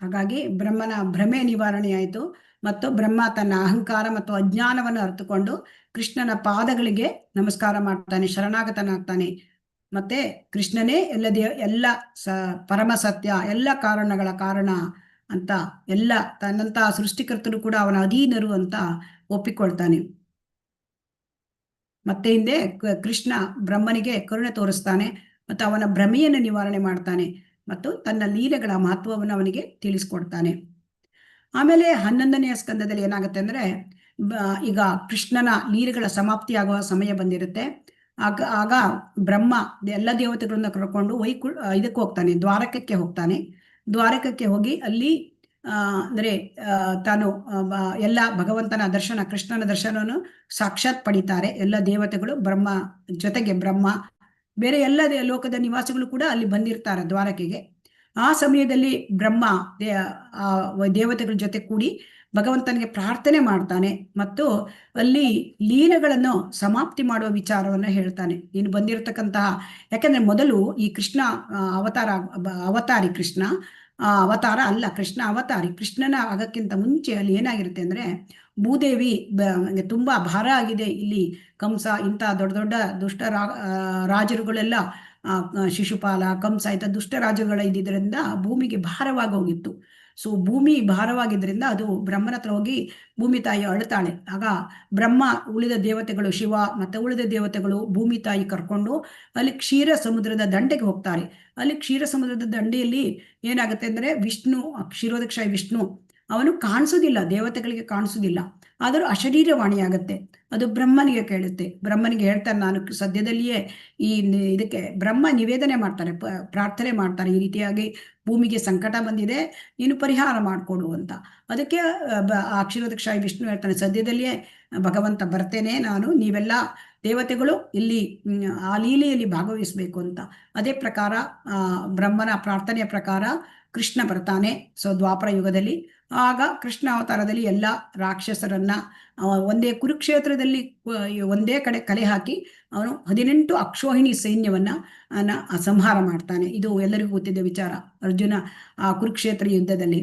ಹಾಗಾಗಿ ಬ್ರಹ್ಮನ ಭ್ರಮೆ ನಿವಾರಣೆ ಆಯಿತು. ಮತ್ತು ಬ್ರಹ್ಮ ತನ್ನ ಅಹಂಕಾರ ಮತ್ತು ಅಜ್ಞಾನವನ್ನು ಅರಿತುಕೊಂಡು ಕೃಷ್ಣನ ಪಾದಗಳಿಗೆ ನಮಸ್ಕಾರ ಮಾಡ್ತಾನೆ, ಶರಣಾಗತನಾಗ್ತಾನೆ. ಮತ್ತೆ ಕೃಷ್ಣನೇ ಎಲ್ಲ ಪರಮ ಸತ್ಯ, ಎಲ್ಲ ಕಾರಣಗಳ ಕಾರಣ ಅಂತ, ಎಲ್ಲ ತನ್ನಂತಹ ಸೃಷ್ಟಿಕರ್ತರು ಕೂಡ ಅವನ ಅಧೀನರು ಅಂತ ಒಪ್ಪಿಕೊಳ್ತಾನೆ. ಮತ್ತೆ ಹಿಂದೆ ಕೃಷ್ಣ ಬ್ರಹ್ಮನಿಗೆ ಕರುಣೆ ತೋರಿಸ್ತಾನೆ ಮತ್ತು ಅವನ ಭ್ರಮೆಯನ್ನು ನಿವಾರಣೆ ಮಾಡ್ತಾನೆ ಮತ್ತು ತನ್ನ ಲೀಲೆಗಳ ಮಹತ್ವವನ್ನು ಅವನಿಗೆ ತಿಳಿಸ್ಕೊಡ್ತಾನೆ. ಆಮೇಲೆ 11ನೆಯ ಸ್ಕಂದದಲ್ಲಿ ಏನಾಗುತ್ತೆ ಅಂದ್ರೆ ಈಗ ಕೃಷ್ಣನ ಲೀಲೆಗಳ ಸಮಾಪ್ತಿ ಆಗುವ ಸಮಯ ಬಂದಿರುತ್ತೆ. ಆಗ ಬ್ರಹ್ಮ ಎಲ್ಲ ದೇವತೆಗಳನ್ನ ಕರ್ಕೊಂಡು ಇದಕ್ಕೆ ಹೋಗ್ತಾನೆ, ದ್ವಾರಕಕ್ಕೆ ಹೋಗ್ತಾನೆ. ದ್ವಾರಕಕ್ಕೆ ಹೋಗಿ ಅಲ್ಲಿ ಅಂದ್ರೆ ತಾನು ಎಲ್ಲ ಭಗವಂತನ ದರ್ಶನ, ಕೃಷ್ಣನ ದರ್ಶನವನ್ನು ಸಾಕ್ಷಾತ್ ಪಡಿತಾರೆ ಎಲ್ಲ ದೇವತೆಗಳು. ಬ್ರಹ್ಮ ಜೊತೆಗೆ ಬ್ರಹ್ಮ ಬೇರೆ ಎಲ್ಲ ಲೋಕದ ನಿವಾಸಿಗಳು ಕೂಡ ಅಲ್ಲಿ ಬಂದಿರ್ತಾರೆ ದ್ವಾರಕೆಗೆ. ಆ ಸಮಯದಲ್ಲಿ ಬ್ರಹ್ಮ ದೇವತೆಗಳ ಜೊತೆ ಕೂಡಿ ಭಗವಂತನಿಗೆ ಪ್ರಾರ್ಥನೆ ಮಾಡ್ತಾನೆ ಮತ್ತು ಅಲ್ಲಿ ಲೀಲೆಗಳನ್ನು ಸಮಾಪ್ತಿ ಮಾಡುವ ವಿಚಾರವನ್ನು ಹೇಳ್ತಾನೆ. ನೀನು ಬಂದಿರತಕ್ಕಂತಹ, ಯಾಕಂದ್ರೆ ಮೊದಲು ಈ ಕೃಷ್ಣ ಅವತಾರಿ ಕೃಷ್ಣ ಅವತಾರ ಅಲ್ಲ, ಕೃಷ್ಣ ಅವತಾರಿ. ಕೃಷ್ಣನ ಆಗಕ್ಕಿಂತ ಮುಂಚೆ ಅಲ್ಲಿ ಏನಾಗಿರುತ್ತೆ ಅಂದ್ರೆ ಭೂದೇವಿ ತುಂಬಾ ಭಾರ ಆಗಿದೆ, ಇಲ್ಲಿ ಕಂಸ ಇಂಥ ದೊಡ್ಡ ದೊಡ್ಡ ದುಷ್ಟ ರಾಜರುಗಳೆಲ್ಲ, ಶಿಶುಪಾಲ, ಕಂಸ ಇಂಥ ದುಷ್ಟ ರಾಜರುಗಳ ಇದ್ದಿದ್ದರಿಂದ ಭೂಮಿಗೆ ಭಾರವಾಗಿ ಹೋಗಿತ್ತು. ಸೊ ಭೂಮಿ ಭಾರವಾಗಿದ್ದರಿಂದ ಅದು ಬ್ರಹ್ಮನ ಹತ್ರ ಹೋಗಿ ಭೂಮಿ ತಾಯಿ ಅಳ್ತಾಳೆ. ಆಗ ಬ್ರಹ್ಮ ಉಳಿದ ದೇವತೆಗಳು, ಶಿವ ಮತ್ತೆ ಉಳಿದ ದೇವತೆಗಳು ಭೂಮಿ ತಾಯಿ ಕರ್ಕೊಂಡು ಅಲ್ಲಿ ಕ್ಷೀರ ಸಮುದ್ರದ ದಂಡೆಗೆ ಹೋಗ್ತಾರೆ. ಅಲ್ಲಿ ಕ್ಷೀರ ಸಮುದ್ರದ ದಂಡೆಯಲ್ಲಿ ಏನಾಗುತ್ತೆ ಅಂದ್ರೆ ವಿಷ್ಣು, ಕ್ಷೀರೋದಕ್ಷಾಯಿ ವಿಷ್ಣು ಅವನು ಕಾಣಿಸೋದಿಲ್ಲ, ದೇವತೆಗಳಿಗೆ ಕಾಣಿಸೋದಿಲ್ಲ, ಆದರೂ ಅಶರೀರವಾಣಿಯಾಗತ್ತೆ. ಅದು ಬ್ರಹ್ಮನಿಗೆ ಕೇಳುತ್ತೆ. ಬ್ರಹ್ಮನಿಗೆ ಹೇಳ್ತಾರೆ, ನಾನು ಸದ್ಯದಲ್ಲಿಯೇ ಇದಕ್ಕೆ ಬ್ರಹ್ಮ ನಿವೇದನೆ ಮಾಡ್ತಾರೆ, ಪ್ರಾರ್ಥನೆ ಮಾಡ್ತಾರೆ, ಈ ರೀತಿಯಾಗಿ ಭೂಮಿಗೆ ಸಂಕಟ ಬಂದಿದೆ, ನೀನು ಪರಿಹಾರ ಮಾಡಿಕೊಡು ಅಂತ. ಅದಕ್ಕೆ ಆ ಕ್ಷೀರೋದಕ್ಷಾಯಿ ವಿಷ್ಣು ಹೇಳ್ತಾನೆ, ಸದ್ಯದಲ್ಲಿಯೇ ಭಗವಂತ ಬರ್ತೇನೆ ನಾನು, ನೀವೆಲ್ಲ ದೇವತೆಗಳು ಇಲ್ಲಿ ಆ ಲೀಲೆಯಲ್ಲಿ ಭಾಗವಹಿಸಬೇಕು ಅಂತ. ಅದೇ ಪ್ರಕಾರ ಬ್ರಹ್ಮನ ಪ್ರಾರ್ಥನೆಯ ಪ್ರಕಾರ ಕೃಷ್ಣ ಬರ್ತಾನೆ. ಸೊ ದ್ವಾಪರ ಯುಗದಲ್ಲಿ ಆಗ ಕೃಷ್ಣ ಅವತಾರದಲ್ಲಿ ಎಲ್ಲ ರಾಕ್ಷಸರನ್ನ ಒಂದೇ ಕುರುಕ್ಷೇತ್ರದಲ್ಲಿ ಒಂದೇ ಕಡೆ ಕಲೆ ಹಾಕಿ ಅವನು 18 ಅಕ್ಷೋಹಿಣಿ ಸೈನ್ಯವನ್ನ ಸಂಹಾರ ಮಾಡ್ತಾನೆ. ಇದು ಎಲ್ಲರಿಗೂ ಗೊತ್ತಿದ್ದ ವಿಚಾರ, ಅರ್ಜುನ ಆ ಕುರುಕ್ಷೇತ್ರ ಯುದ್ಧದಲ್ಲಿ.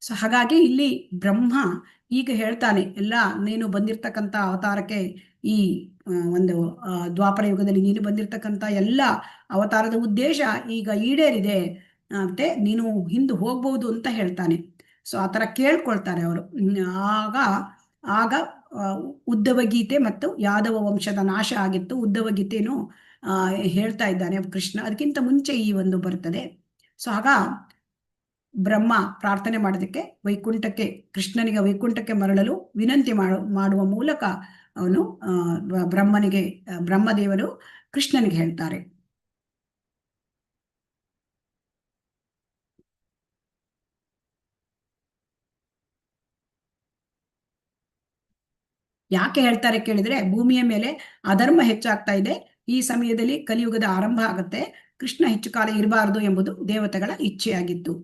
ಸೊ ಹಾಗಾಗಿ ಇಲ್ಲಿ ಬ್ರಹ್ಮ ಈಗ ಹೇಳ್ತಾನೆ, ಎಲ್ಲ ನೀನು ಬಂದಿರ್ತಕ್ಕಂಥ ಅವತಾರಕ್ಕೆ ಈ ಒಂದು ದ್ವಾಪರ ಯುಗದಲ್ಲಿ ನೀನು ಬಂದಿರ್ತಕ್ಕಂಥ ಎಲ್ಲ ಅವತಾರದ ಉದ್ದೇಶ ಈಗ ಈಡೇರಿದೆ, ಮತ್ತೆ ನೀನು ಹಿಂದೆ ಹೋಗ್ಬೋದು ಅಂತ ಹೇಳ್ತಾನೆ. ಸೊ ಆ ಥರ ಕೇಳ್ಕೊಳ್ತಾರೆ ಅವರು. ಆಗ ಉದ್ಧವ ಗೀತೆ ಮತ್ತು ಯಾದವ ವಂಶದ ನಾಶ ಆಗಿತ್ತು. ಉದ್ಧವ ಗೀತೆಯನ್ನು ಹೇಳ್ತಾ ಇದ್ದಾನೆ ಕೃಷ್ಣ. ಅದಕ್ಕಿಂತ ಮುಂಚೆ ಈ ಒಂದು ಬರ್ತದೆ. ಸೊ ಆಗ ಬ್ರಹ್ಮ ಪ್ರಾರ್ಥನೆ ಮಾಡೋದಕ್ಕೆ ಕೃಷ್ಣನಿಗೆ ವೈಕುಂಠಕ್ಕೆ ಮರಳಲು ವಿನಂತಿ ಮಾಡುವ ಮೂಲಕ ಅವನು ಬ್ರಹ್ಮದೇವರು ಕೃಷ್ಣನಿಗೆ ಹೇಳ್ತಾರೆ. ಯಾಕೆ ಹೇಳ್ತಾರೆ ಕೇಳಿದ್ರೆ, ಭೂಮಿಯ ಮೇಲೆ ಅಧರ್ಮ ಹೆಚ್ಚಾಗ್ತಾ ಇದೆ, ಈ ಸಮಯದಲ್ಲಿ ಕಲಿಯುಗದ ಆರಂಭ ಆಗುತ್ತೆ, ಕೃಷ್ಣ ಹೆಚ್ಚು ಕಾಲ ಇರಬಾರದು ಎಂಬುದು ದೇವತೆಗಳ ಇಚ್ಛೆಯಾಗಿತ್ತು.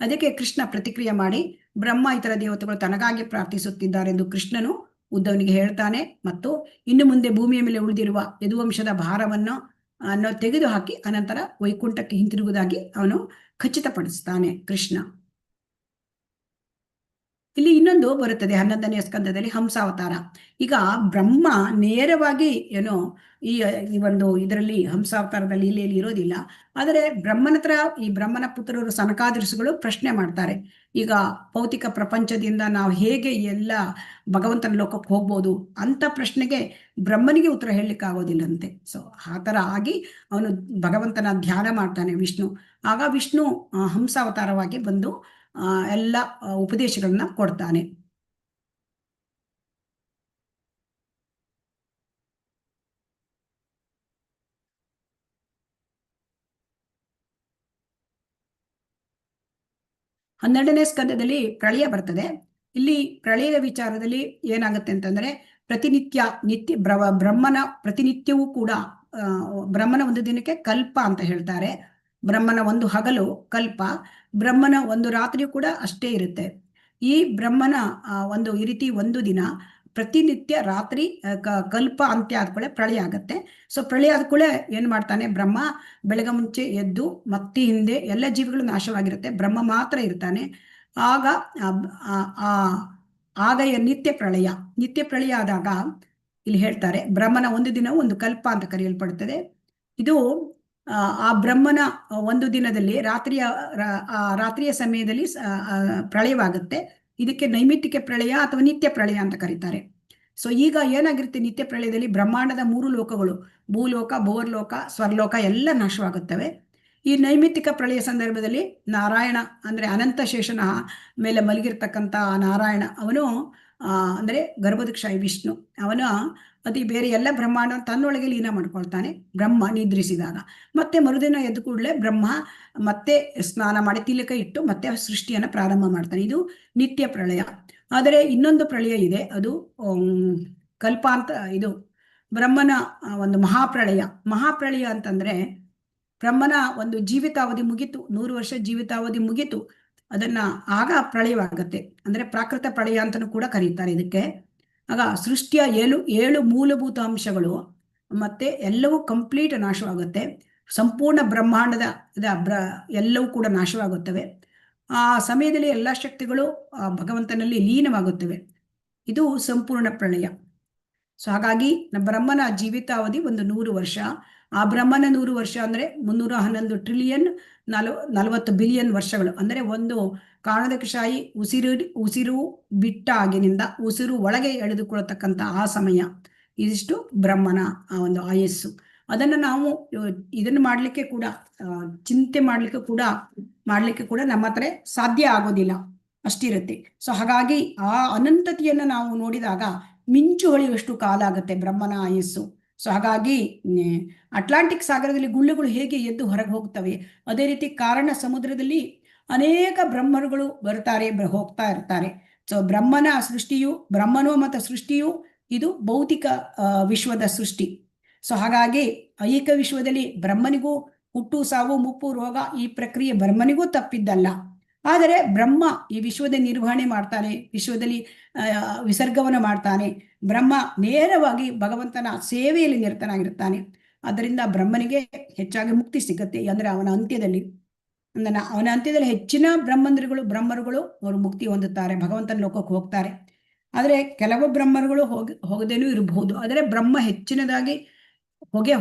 ಅದಕ್ಕೆ ಕೃಷ್ಣ ಪ್ರತಿಕ್ರಿಯೆ ಮಾಡಿ, ಬ್ರಹ್ಮ ಇತರ ದೇವತೆಗಳು ತನಗಾಗಿ ಪ್ರಾರ್ಥಿಸುತ್ತಿದ್ದಾರೆಂದು ಕೃಷ್ಣನು ಉದ್ಧವನಿಗೆ ಹೇಳ್ತಾನೆ. ಮತ್ತು ಇನ್ನು ಮುಂದೆ ಭೂಮಿಯ ಮೇಲೆ ಉಳಿದಿರುವ ಯದುವಂಶದ ಭಾರವನ್ನು ತೆಗೆದುಹಾಕಿ ಅನಂತರ ವೈಕುಂಠಕ್ಕೆ ಹಿಂತಿರುಗುವುದಾಗಿ ಅವನು ಖಚಿತಪಡಿಸ್ತಾನೆ ಕೃಷ್ಣ. ಇಲ್ಲಿ ಇನ್ನೊಂದು ಬರುತ್ತದೆ 11ನೇ ಸ್ಕಂದದಲ್ಲಿ, ಹಂಸಾವತಾರ. ಈಗ ಬ್ರಹ್ಮ ನೇರವಾಗಿ ಏನೋ ಈ ಒಂದು ಇದರಲ್ಲಿ ಹಂಸಾವತಾರದಲ್ಲಿ ಇಲ್ಲಿ ಇರೋದಿಲ್ಲ. ಆದರೆ ಬ್ರಹ್ಮನ ಹತ್ರ ಈ ಬ್ರಹ್ಮನ ಪುತ್ರರು ಸನಕಾದಿರ್ಷಿಗಳು ಪ್ರಶ್ನೆ ಮಾಡ್ತಾರೆ, ಈಗ ಭೌತಿಕ ಪ್ರಪಂಚದಿಂದ ನಾವು ಹೇಗೆ ಎಲ್ಲ ಭಗವಂತನ ಲೋಕಕ್ಕೆ ಹೋಗ್ಬೋದು ಅಂತ ಪ್ರಶ್ನೆಗೆ ಬ್ರಹ್ಮನಿಗೆ ಉತ್ತರ ಹೇಳಲಿಕ್ಕೆ ಆಗೋದಿಲ್ಲಂತೆ. ಸೊ ಆ ಥರ ಆಗಿ ಅವನು ಭಗವಂತನ ಧ್ಯಾನ ಮಾಡ್ತಾನೆ ವಿಷ್ಣು. ಆಗ ವಿಷ್ಣು ಹಂಸಾವತಾರವಾಗಿ ಬಂದು ಎಲ್ಲ ಉಪದೇಶಗಳನ್ನ ಕೊಡ್ತಾನೆ. ಹನ್ನೆರಡನೇ ಸ್ಕಂದದಲ್ಲಿ ಪ್ರಳಯ ಬರ್ತದೆ. ಇಲ್ಲಿ ಪ್ರಳಯದ ವಿಚಾರದಲ್ಲಿ ಏನಾಗುತ್ತೆ ಅಂತಂದ್ರೆ, ಬ್ರಹ್ಮನ ಪ್ರತಿನಿತ್ಯವೂ ಕೂಡ ಬ್ರಹ್ಮನ ಒಂದು ದಿನಕ್ಕೆ ಕಲ್ಪ ಅಂತ ಹೇಳ್ತಾರೆ. ಬ್ರಹ್ಮನ ಒಂದು ಹಗಲು ಕಲ್ಪ, ಬ್ರಹ್ಮನ ಒಂದು ರಾತ್ರಿಯೂ ಕೂಡ ಅಷ್ಟೇ ಇರುತ್ತೆ. ಈ ಬ್ರಹ್ಮನ ಈ ರೀತಿ ಒಂದು ದಿನ ಪ್ರತಿನಿತ್ಯ ರಾತ್ರಿ ಕಲ್ಪ ಅಂತ್ಯ ಆದ್ಕೂಳೆ ಪ್ರಳಯ ಆಗತ್ತೆ. ಸೊ ಪ್ರಳಯ ಆದ್ಕೂಳೆ ಏನ್ ಮಾಡ್ತಾನೆ ಬ್ರಹ್ಮ, ಬೆಳಗ್ಗೆ ಮುಂಚೆ ಎದ್ದು ಮತ್ತೆ ಹಿಂದೆ ಎಲ್ಲ ಜೀವಿಗಳು ನಾಶವಾಗಿರುತ್ತೆ, ಬ್ರಹ್ಮ ಮಾತ್ರ ಇರ್ತಾನೆ. ಆಗ ನಿತ್ಯ ಪ್ರಳಯ ಆದಾಗ ಇಲ್ಲಿ ಹೇಳ್ತಾರೆ, ಬ್ರಹ್ಮನ ಒಂದು ದಿನ ಒಂದು ಕಲ್ಪ ಅಂತ ಕರೆಯಲ್ಪಡುತ್ತದೆ. ಇದು ಆ ಬ್ರಹ್ಮನ ಒಂದು ದಿನದಲ್ಲಿ ರಾತ್ರಿಯ ಸಮಯದಲ್ಲಿ ಪ್ರಳಯವಾಗುತ್ತೆ. ಇದಕ್ಕೆ ನೈಮಿತ್ತಿಕ ಪ್ರಳಯ ಅಥವಾ ನಿತ್ಯ ಪ್ರಳಯ ಅಂತ ಕರೀತಾರೆ. ಸೊ ಈಗ ಏನಾಗಿರುತ್ತೆ, ನಿತ್ಯ ಪ್ರಳಯದಲ್ಲಿ ಬ್ರಹ್ಮಾಂಡದ 3 ಲೋಕಗಳು, ಭೂಲೋಕ, ಭೋರ್ಲೋಕ, ಸ್ವರ್ಲೋಕ ಎಲ್ಲ ನಾಶವಾಗುತ್ತವೆ. ಈ ನೈಮಿತ್ತಿಕ ಪ್ರಳಯ ಸಂದರ್ಭದಲ್ಲಿ ನಾರಾಯಣ ಅಂದ್ರೆ ಅನಂತ ಶೇಷನ ಮೇಲೆ ಮಲಗಿರ್ತಕ್ಕಂಥ ನಾರಾಯಣ, ಅವನು ಅಂದ್ರೆ ಗರ್ಭೋದಕ್ಷಾಯಿ ವಿಷ್ಣು, ಅವನ ಬೇರೆ ಎಲ್ಲ ಬ್ರಹ್ಮಾಂಡ ತನ್ನೊಳಗೆ ಲೀನ ಮಾಡ್ಕೊಳ್ತಾನೆ ಬ್ರಹ್ಮ ನಿದ್ರಿಸಿದಾಗ. ಮತ್ತೆ ಮರುದಿನ ಎದ್ದು ಕೂಡಲೇ ಬ್ರಹ್ಮ ಮತ್ತೆ ಸ್ನಾನ ಮಾಡಿ ತಿಲಕ ಇಟ್ಟು ಮತ್ತೆ ಸೃಷ್ಟಿಯನ್ನ ಪ್ರಾರಂಭ ಮಾಡ್ತಾನೆ. ಇದು ನಿತ್ಯ ಪ್ರಳಯ. ಆದರೆ ಇನ್ನೊಂದು ಪ್ರಳಯ ಇದೆ, ಅದು ಕಲ್ಪಾಂತ. ಇದು ಬ್ರಹ್ಮನ ಒಂದು ಮಹಾಪ್ರಳಯ ಅಂತಂದ್ರೆ, ಬ್ರಹ್ಮನ ಒಂದು ಜೀವಿತಾವಧಿ ಮುಗಿತು, 100 ವರ್ಷ ಜೀವಿತಾವಧಿ ಮುಗಿತು, ಆಗ ಪ್ರಳಯವಾಗತ್ತೆ. ಅಂದ್ರೆ ಪ್ರಾಕೃತ ಪ್ರಳಯ ಅಂತಲೂ ಕೂಡ ಕರೀತಾರೆ ಇದಕ್ಕೆ. ಆಗ ಸೃಷ್ಟಿಯ 7 ಮೂಲಭೂತ ಅಂಶಗಳು ಮತ್ತೆ ಎಲ್ಲವೂ ಕಂಪ್ಲೀಟ್ ನಾಶವಾಗುತ್ತೆ. ಸಂಪೂರ್ಣ ಬ್ರಹ್ಮಾಂಡದ ಎಲ್ಲವೂ ಕೂಡ ನಾಶವಾಗುತ್ತವೆ. ಆ ಸಮಯದಲ್ಲಿ ಎಲ್ಲ ಶಕ್ತಿಗಳು ಭಗವಂತನಲ್ಲಿ ಲೀನವಾಗುತ್ತವೆ. ಇದು ಸಂಪೂರ್ಣ ಪ್ರಳಯ. ಸೊ ಹಾಗಾಗಿ ಬ್ರಹ್ಮನ ಜೀವಿತಾವಧಿ ಒಂದು 100 ವರ್ಷ. ಆ ಬ್ರಹ್ಮನ 100 ವರ್ಷ ಅಂದ್ರೆ 311 ಟ್ರಿಲಿಯನ್ 40 ಬಿಲಿಯನ್ ವರ್ಷಗಳು. ಅಂದ್ರೆ ಒಂದು ಕಾರಣದಕ್ಷಾಯಿ ಉಸಿರು ಬಿಟ್ಟ ಆಗಿನಿಂದ ಉಸಿರು ಒಳಗೆ ಎಳೆದುಕೊಳ್ಳತಕ್ಕಂಥ ಆ ಸಮಯ, ಇದಿಷ್ಟು ಬ್ರಹ್ಮನ ಆ ಒಂದು ಆಯಸ್ಸು. ಅದನ್ನು ನಾವು ಇದನ್ನು ಮಾಡ್ಲಿಕ್ಕೆ ಕೂಡ ಚಿಂತೆ ಮಾಡ್ಲಿಕ್ಕೆ ಕೂಡ ನಮ್ಮ ಹತ್ರ ಸಾಧ್ಯ ಆಗೋದಿಲ್ಲ, ಅಷ್ಟಿರುತ್ತೆ. ಸೊ ಹಾಗಾಗಿ ಆ ಅನಂತತೆಯನ್ನು ನಾವು ನೋಡಿದಾಗ ಮಿಂಚು ಹೊಳೆಯುವಷ್ಟು ಕಾಲ ಆಗುತ್ತೆ ಬ್ರಹ್ಮನ ಆಯಸ್ಸು. ಸೊ ಹಾಗಾಗಿ ಅಟ್ಲಾಂಟಿಕ್ ಸಾಗರದಲ್ಲಿ ಗುಳ್ಳೆಗಳು ಹೇಗೆ ಎದ್ದು ಹೊರಗೆ ಹೋಗ್ತವೆ, ಅದೇ ರೀತಿ ಕಾರಣ ಸಮುದ್ರದಲ್ಲಿ ಅನೇಕ ಬ್ರಹ್ಮರುಗಳು ಬರ್ತಾರೆ ಹೋಗ್ತಾ ಇರ್ತಾರೆ. ಸೊ ಬ್ರಹ್ಮನೋ ಮತ್ತು ಸೃಷ್ಟಿಯು ಇದು ಭೌತಿಕ ವಿಶ್ವದ ಸೃಷ್ಟಿ. ಸೊ ಹಾಗಾಗಿ ಐಹಿಕ ವಿಶ್ವದಲ್ಲಿ ಬ್ರಹ್ಮನಿಗೂ ಹುಟ್ಟು, ಸಾವು, ಮುಪ್ಪು, ರೋಗ ಈ ಪ್ರಕ್ರಿಯೆ ಬ್ರಹ್ಮನಿಗೂ ತಪ್ಪಿದ್ದಲ್ಲ. ಆದರೆ ಬ್ರಹ್ಮ ಈ ವಿಶ್ವದ ನಿರ್ವಹಣೆ ಮಾಡ್ತಾನೆ, ವಿಶ್ವದಲ್ಲಿ ವಿಸರ್ಗವನ್ನು ಮಾಡ್ತಾನೆ. ಬ್ರಹ್ಮ ನೇರವಾಗಿ ಭಗವಂತನ ಸೇವೆಯಲ್ಲಿ ನಿರತನಾಗಿರ್ತಾನೆ. ಅದರಿಂದ ಬ್ರಹ್ಮನಿಗೆ ಹೆಚ್ಚಾಗಿ ಮುಕ್ತಿ ಸಿಗತ್ತೆ, ಅಂದ್ರೆ ಅವನ ಅಂತ್ಯದಲ್ಲಿ. ಅವನ ಅಂತ್ಯದಲ್ಲಿ ಹೆಚ್ಚಿನ ಬ್ರಹ್ಮರುಗಳು ಅವರು ಮುಕ್ತಿ ಹೊಂದುತ್ತಾರೆ, ಭಗವಂತನ ಲೋಕಕ್ಕೆ ಹೋಗ್ತಾರೆ. ಆದರೆ ಕೆಲವು ಬ್ರಹ್ಮರುಗಳು ಹೋಗದೇನೂ ಇರಬಹುದು, ಆದರೆ ಬ್ರಹ್ಮ ಹೆಚ್ಚಿನದಾಗಿ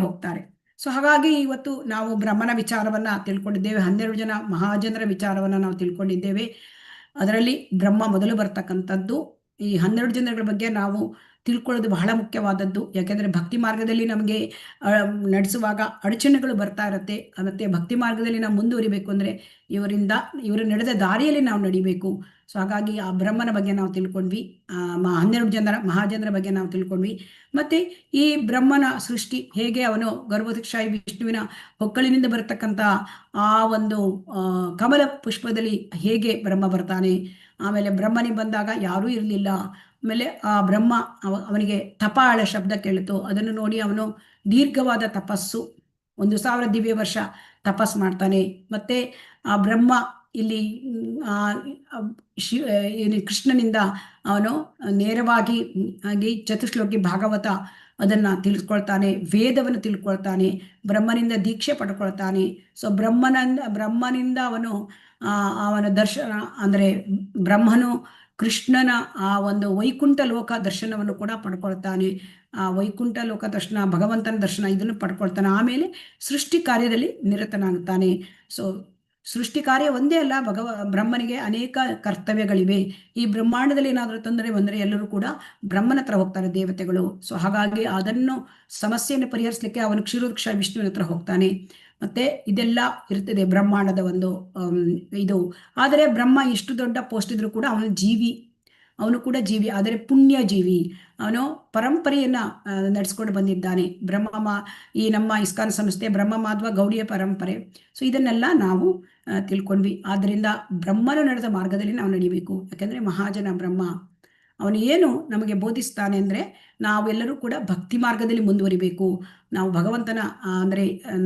ಹೋಗ್ತಾರೆ. ಸೊ ಹಾಗಾಗಿ ಇವತ್ತು ನಾವು ಬ್ರಹ್ಮನ ವಿಚಾರವನ್ನ ತಿಳ್ಕೊಂಡಿದ್ದೇವೆ, 12 ಜನ ಮಹಾಜನರ ವಿಚಾರವನ್ನ ನಾವು ತಿಳ್ಕೊಂಡಿದ್ದೇವೆ. ಅದರಲ್ಲಿ ಬ್ರಹ್ಮ ಮೊದಲು ಬರ್ತಕ್ಕಂಥದ್ದು. ಈ 12 ಜನಗಳ ಬಗ್ಗೆ ನಾವು ತಿಳ್ಕೊಳ್ಳೋದು ಬಹಳ ಮುಖ್ಯವಾದದ್ದು. ಯಾಕೆಂದರೆ ಭಕ್ತಿ ಮಾರ್ಗದಲ್ಲಿ ನಮಗೆ ನಡೆಸುವಾಗ ಅಡಚಣೆಗಳು ಬರ್ತಾ ಇರುತ್ತೆ. ಮತ್ತೆ ಭಕ್ತಿ ಮಾರ್ಗದಲ್ಲಿ ನಾವು ಮುಂದುವರಿಬೇಕು ಅಂದರೆ ಇವರು ನಡೆದ ದಾರಿಯಲ್ಲಿ ನಾವು ನಡಿಬೇಕು. ಸೊ ಹಾಗಾಗಿ ಆ ಬ್ರಹ್ಮನ ಬಗ್ಗೆ ನಾವು ತಿಳ್ಕೊಂಡ್ವಿ, 12 ಜನರ ಮಹಾಜನರ ಬಗ್ಗೆ ನಾವು ತಿಳ್ಕೊಂಡ್ವಿ. ಮತ್ತೆ ಈ ಬ್ರಹ್ಮನ ಸೃಷ್ಟಿ ಹೇಗೆ, ಅವನು ಗರ್ಭೋದಕ್ಷಾಯಿ ವಿಷ್ಣುವಿನ ಹೊಕ್ಕಳಿನಿಂದ ಬರತಕ್ಕಂಥ ಆ ಒಂದು ಕಮಲ ಪುಷ್ಪದಲ್ಲಿ ಹೇಗೆ ಬ್ರಹ್ಮ ಬರ್ತಾನೆ. ಆಮೇಲೆ ಬ್ರಹ್ಮನಿಗೆ ಬಂದಾಗ ಯಾರೂ ಇರಲಿಲ್ಲ. ಆಮೇಲೆ ಆ ಬ್ರಹ್ಮ ಅವನಿಗೆ ತಪಾಳ ಶಬ್ದ ಕೇಳಿತು. ಅದನ್ನು ನೋಡಿ ಅವನು ದೀರ್ಘವಾದ ತಪಸ್ಸು 1000 ದಿವ್ಯ ವರ್ಷ ತಪಸ್ ಮಾಡ್ತಾನೆ. ಮತ್ತೆ ಆ ಬ್ರಹ್ಮ ಇಲ್ಲಿ ಕೃಷ್ಣನಿಂದ ಅವನು ನೇರವಾಗಿ ಚತುಶ್ಲೋಕಿ ಭಾಗವತ ಅದನ್ನ ತಿಳ್ಕೊಳ್ತಾನೆ, ವೇದವನ್ನು ತಿಳ್ಕೊಳ್ತಾನೆ, ಬ್ರಹ್ಮನಿಂದ ದೀಕ್ಷೆ ಪಡ್ಕೊಳ್ತಾನೆ. ಸೊ ಬ್ರಹ್ಮನಿಂದ ಅವನ ದರ್ಶನ ಅಂದರೆ ಬ್ರಹ್ಮನು ಕೃಷ್ಣನ ಆ ಒಂದು ವೈಕುಂಠ ಲೋಕ ದರ್ಶನವನ್ನು ಕೂಡ ಪಡ್ಕೊಳ್ತಾನೆ. ಆ ವೈಕುಂಠ ಲೋಕ ದರ್ಶನ, ಭಗವಂತನ ದರ್ಶನ ಇದನ್ನು ಪಡ್ಕೊಳ್ತಾನೆ. ಆಮೇಲೆ ಸೃಷ್ಟಿ ಕಾರ್ಯದಲ್ಲಿ ನಿರತನಾಗ್ತಾನೆ. ಸೊ ಸೃಷ್ಟಿ ಕಾರ್ಯ ಒಂದೇ ಅಲ್ಲ, ಬ್ರಹ್ಮನಿಗೆ ಅನೇಕ ಕರ್ತವ್ಯಗಳಿವೆ. ಈ ಬ್ರಹ್ಮಾಂಡದಲ್ಲಿ ಏನಾದರೂ ತೊಂದರೆ ಬಂದರೆ ಎಲ್ಲರೂ ಕೂಡ ಬ್ರಹ್ಮನ ಹತ್ರ ಹೋಗ್ತಾರೆ, ದೇವತೆಗಳು. ಸೊ ಹಾಗಾಗಿ ಅದನ್ನು ಸಮಸ್ಯೆಯನ್ನು ಪರಿಹರಿಸಲಿಕ್ಕೆ ಅವನು ಕ್ಷೀರೋದಕ್ಷ ವಿಷ್ಣುವಿನ ಹತ್ರ ಹೋಗ್ತಾನೆ. ಮತ್ತೆ ಇದೆಲ್ಲ ಇರ್ತದೆ ಬ್ರಹ್ಮಾಂಡದ ಒಂದು ಇದು. ಆದರೆ ಬ್ರಹ್ಮ ಇಷ್ಟು ದೊಡ್ಡ ಪೋಸ್ಟ್ ಇದ್ರೂ ಕೂಡ ಅವನು ಕೂಡ ಜೀವಿ, ಆದರೆ ಪುಣ್ಯ ಜೀವಿ. ಅವನು ಪರಂಪರೆಯನ್ನ ನಡೆಸ್ಕೊಂಡು ಬಂದಿದ್ದಾನೆ. ಈ ನಮ್ಮ ಇಸ್ಕಾನ್ ಸಂಸ್ಥೆ ಬ್ರಹ್ಮ ಮಾಧ್ವ ಗೌಡಿಯ ಪರಂಪರೆ. ಸೊ ಇದನ್ನೆಲ್ಲ ನಾವು ತಿಳ್ಕೊಂಡ್ವಿ. ಆದ್ದರಿಂದ ಬ್ರಹ್ಮನು ನಡೆದ ಮಾರ್ಗದಲ್ಲಿ ನಾವು ನಡಿಬೇಕು. ಯಾಕೆಂದ್ರೆ ಮಹಾಜನ ಬ್ರಹ್ಮ ಅವನು ಏನು ನಮಗೆ ಬೋಧಿಸ್ತಾನೆ ಅಂದರೆ ನಾವೆಲ್ಲರೂ ಕೂಡ ಭಕ್ತಿ ಮಾರ್ಗದಲ್ಲಿ ಮುಂದುವರಿಬೇಕು. ನಾವು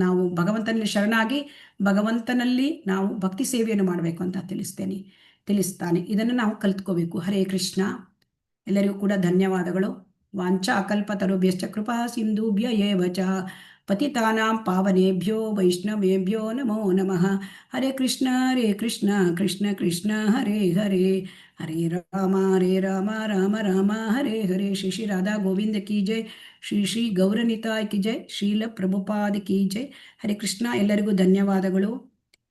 ನಾವು ಭಗವಂತನಲ್ಲಿ ಶರಣಾಗಿ ಭಗವಂತನಲ್ಲಿ ನಾವು ಭಕ್ತಿ ಸೇವೆಯನ್ನು ಮಾಡಬೇಕು ಅಂತ ತಿಳಿಸ್ತಾನೆ. ಇದನ್ನು ನಾವು ಕಲ್ತ್ಕೋಬೇಕು. ಹರೇ ಕೃಷ್ಣ. ಎಲ್ಲರಿಗೂ ಕೂಡ ಧನ್ಯವಾದಗಳು. ವಾಂಛಾ ಕಲ್ಪತರುಭ್ಯಶ್ಚ ಕೃಪಾ ಸಿಂಧುಭ್ಯ ಏವ ಚ ಪತಿತಾನಾಂ ಪಾವನೇಭ್ಯೋ ವೈಷ್ಣವೇಭ್ಯೋ ನಮೋ ನಮಃ. ಹರೇ ಕೃಷ್ಣ ಕೃಷ್ಣ ಕೃಷ್ಣ ಹರೇ ಹರೇ, ಹರೇ ರಾಮ ರಾಮ ರಾಮ ಹರೇ ಹರೇ. ಶ್ರೀ ರಾಧಾ ಗೋವಿಂದ ಕಿ ಜೈ, ಶ್ರೀ ಗೌರನಿತಾಯ್ ಕಿ ಜೈ, ಶ್ರೀಲ ಪ್ರಭುಪಾದ ಕಿ ಜೈ. ಹರೇ ಕೃಷ್ಣ. ಎಲ್ಲರಿಗೂ ಧನ್ಯವಾದಗಳು.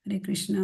ಹರೇ ಕೃಷ್ಣ.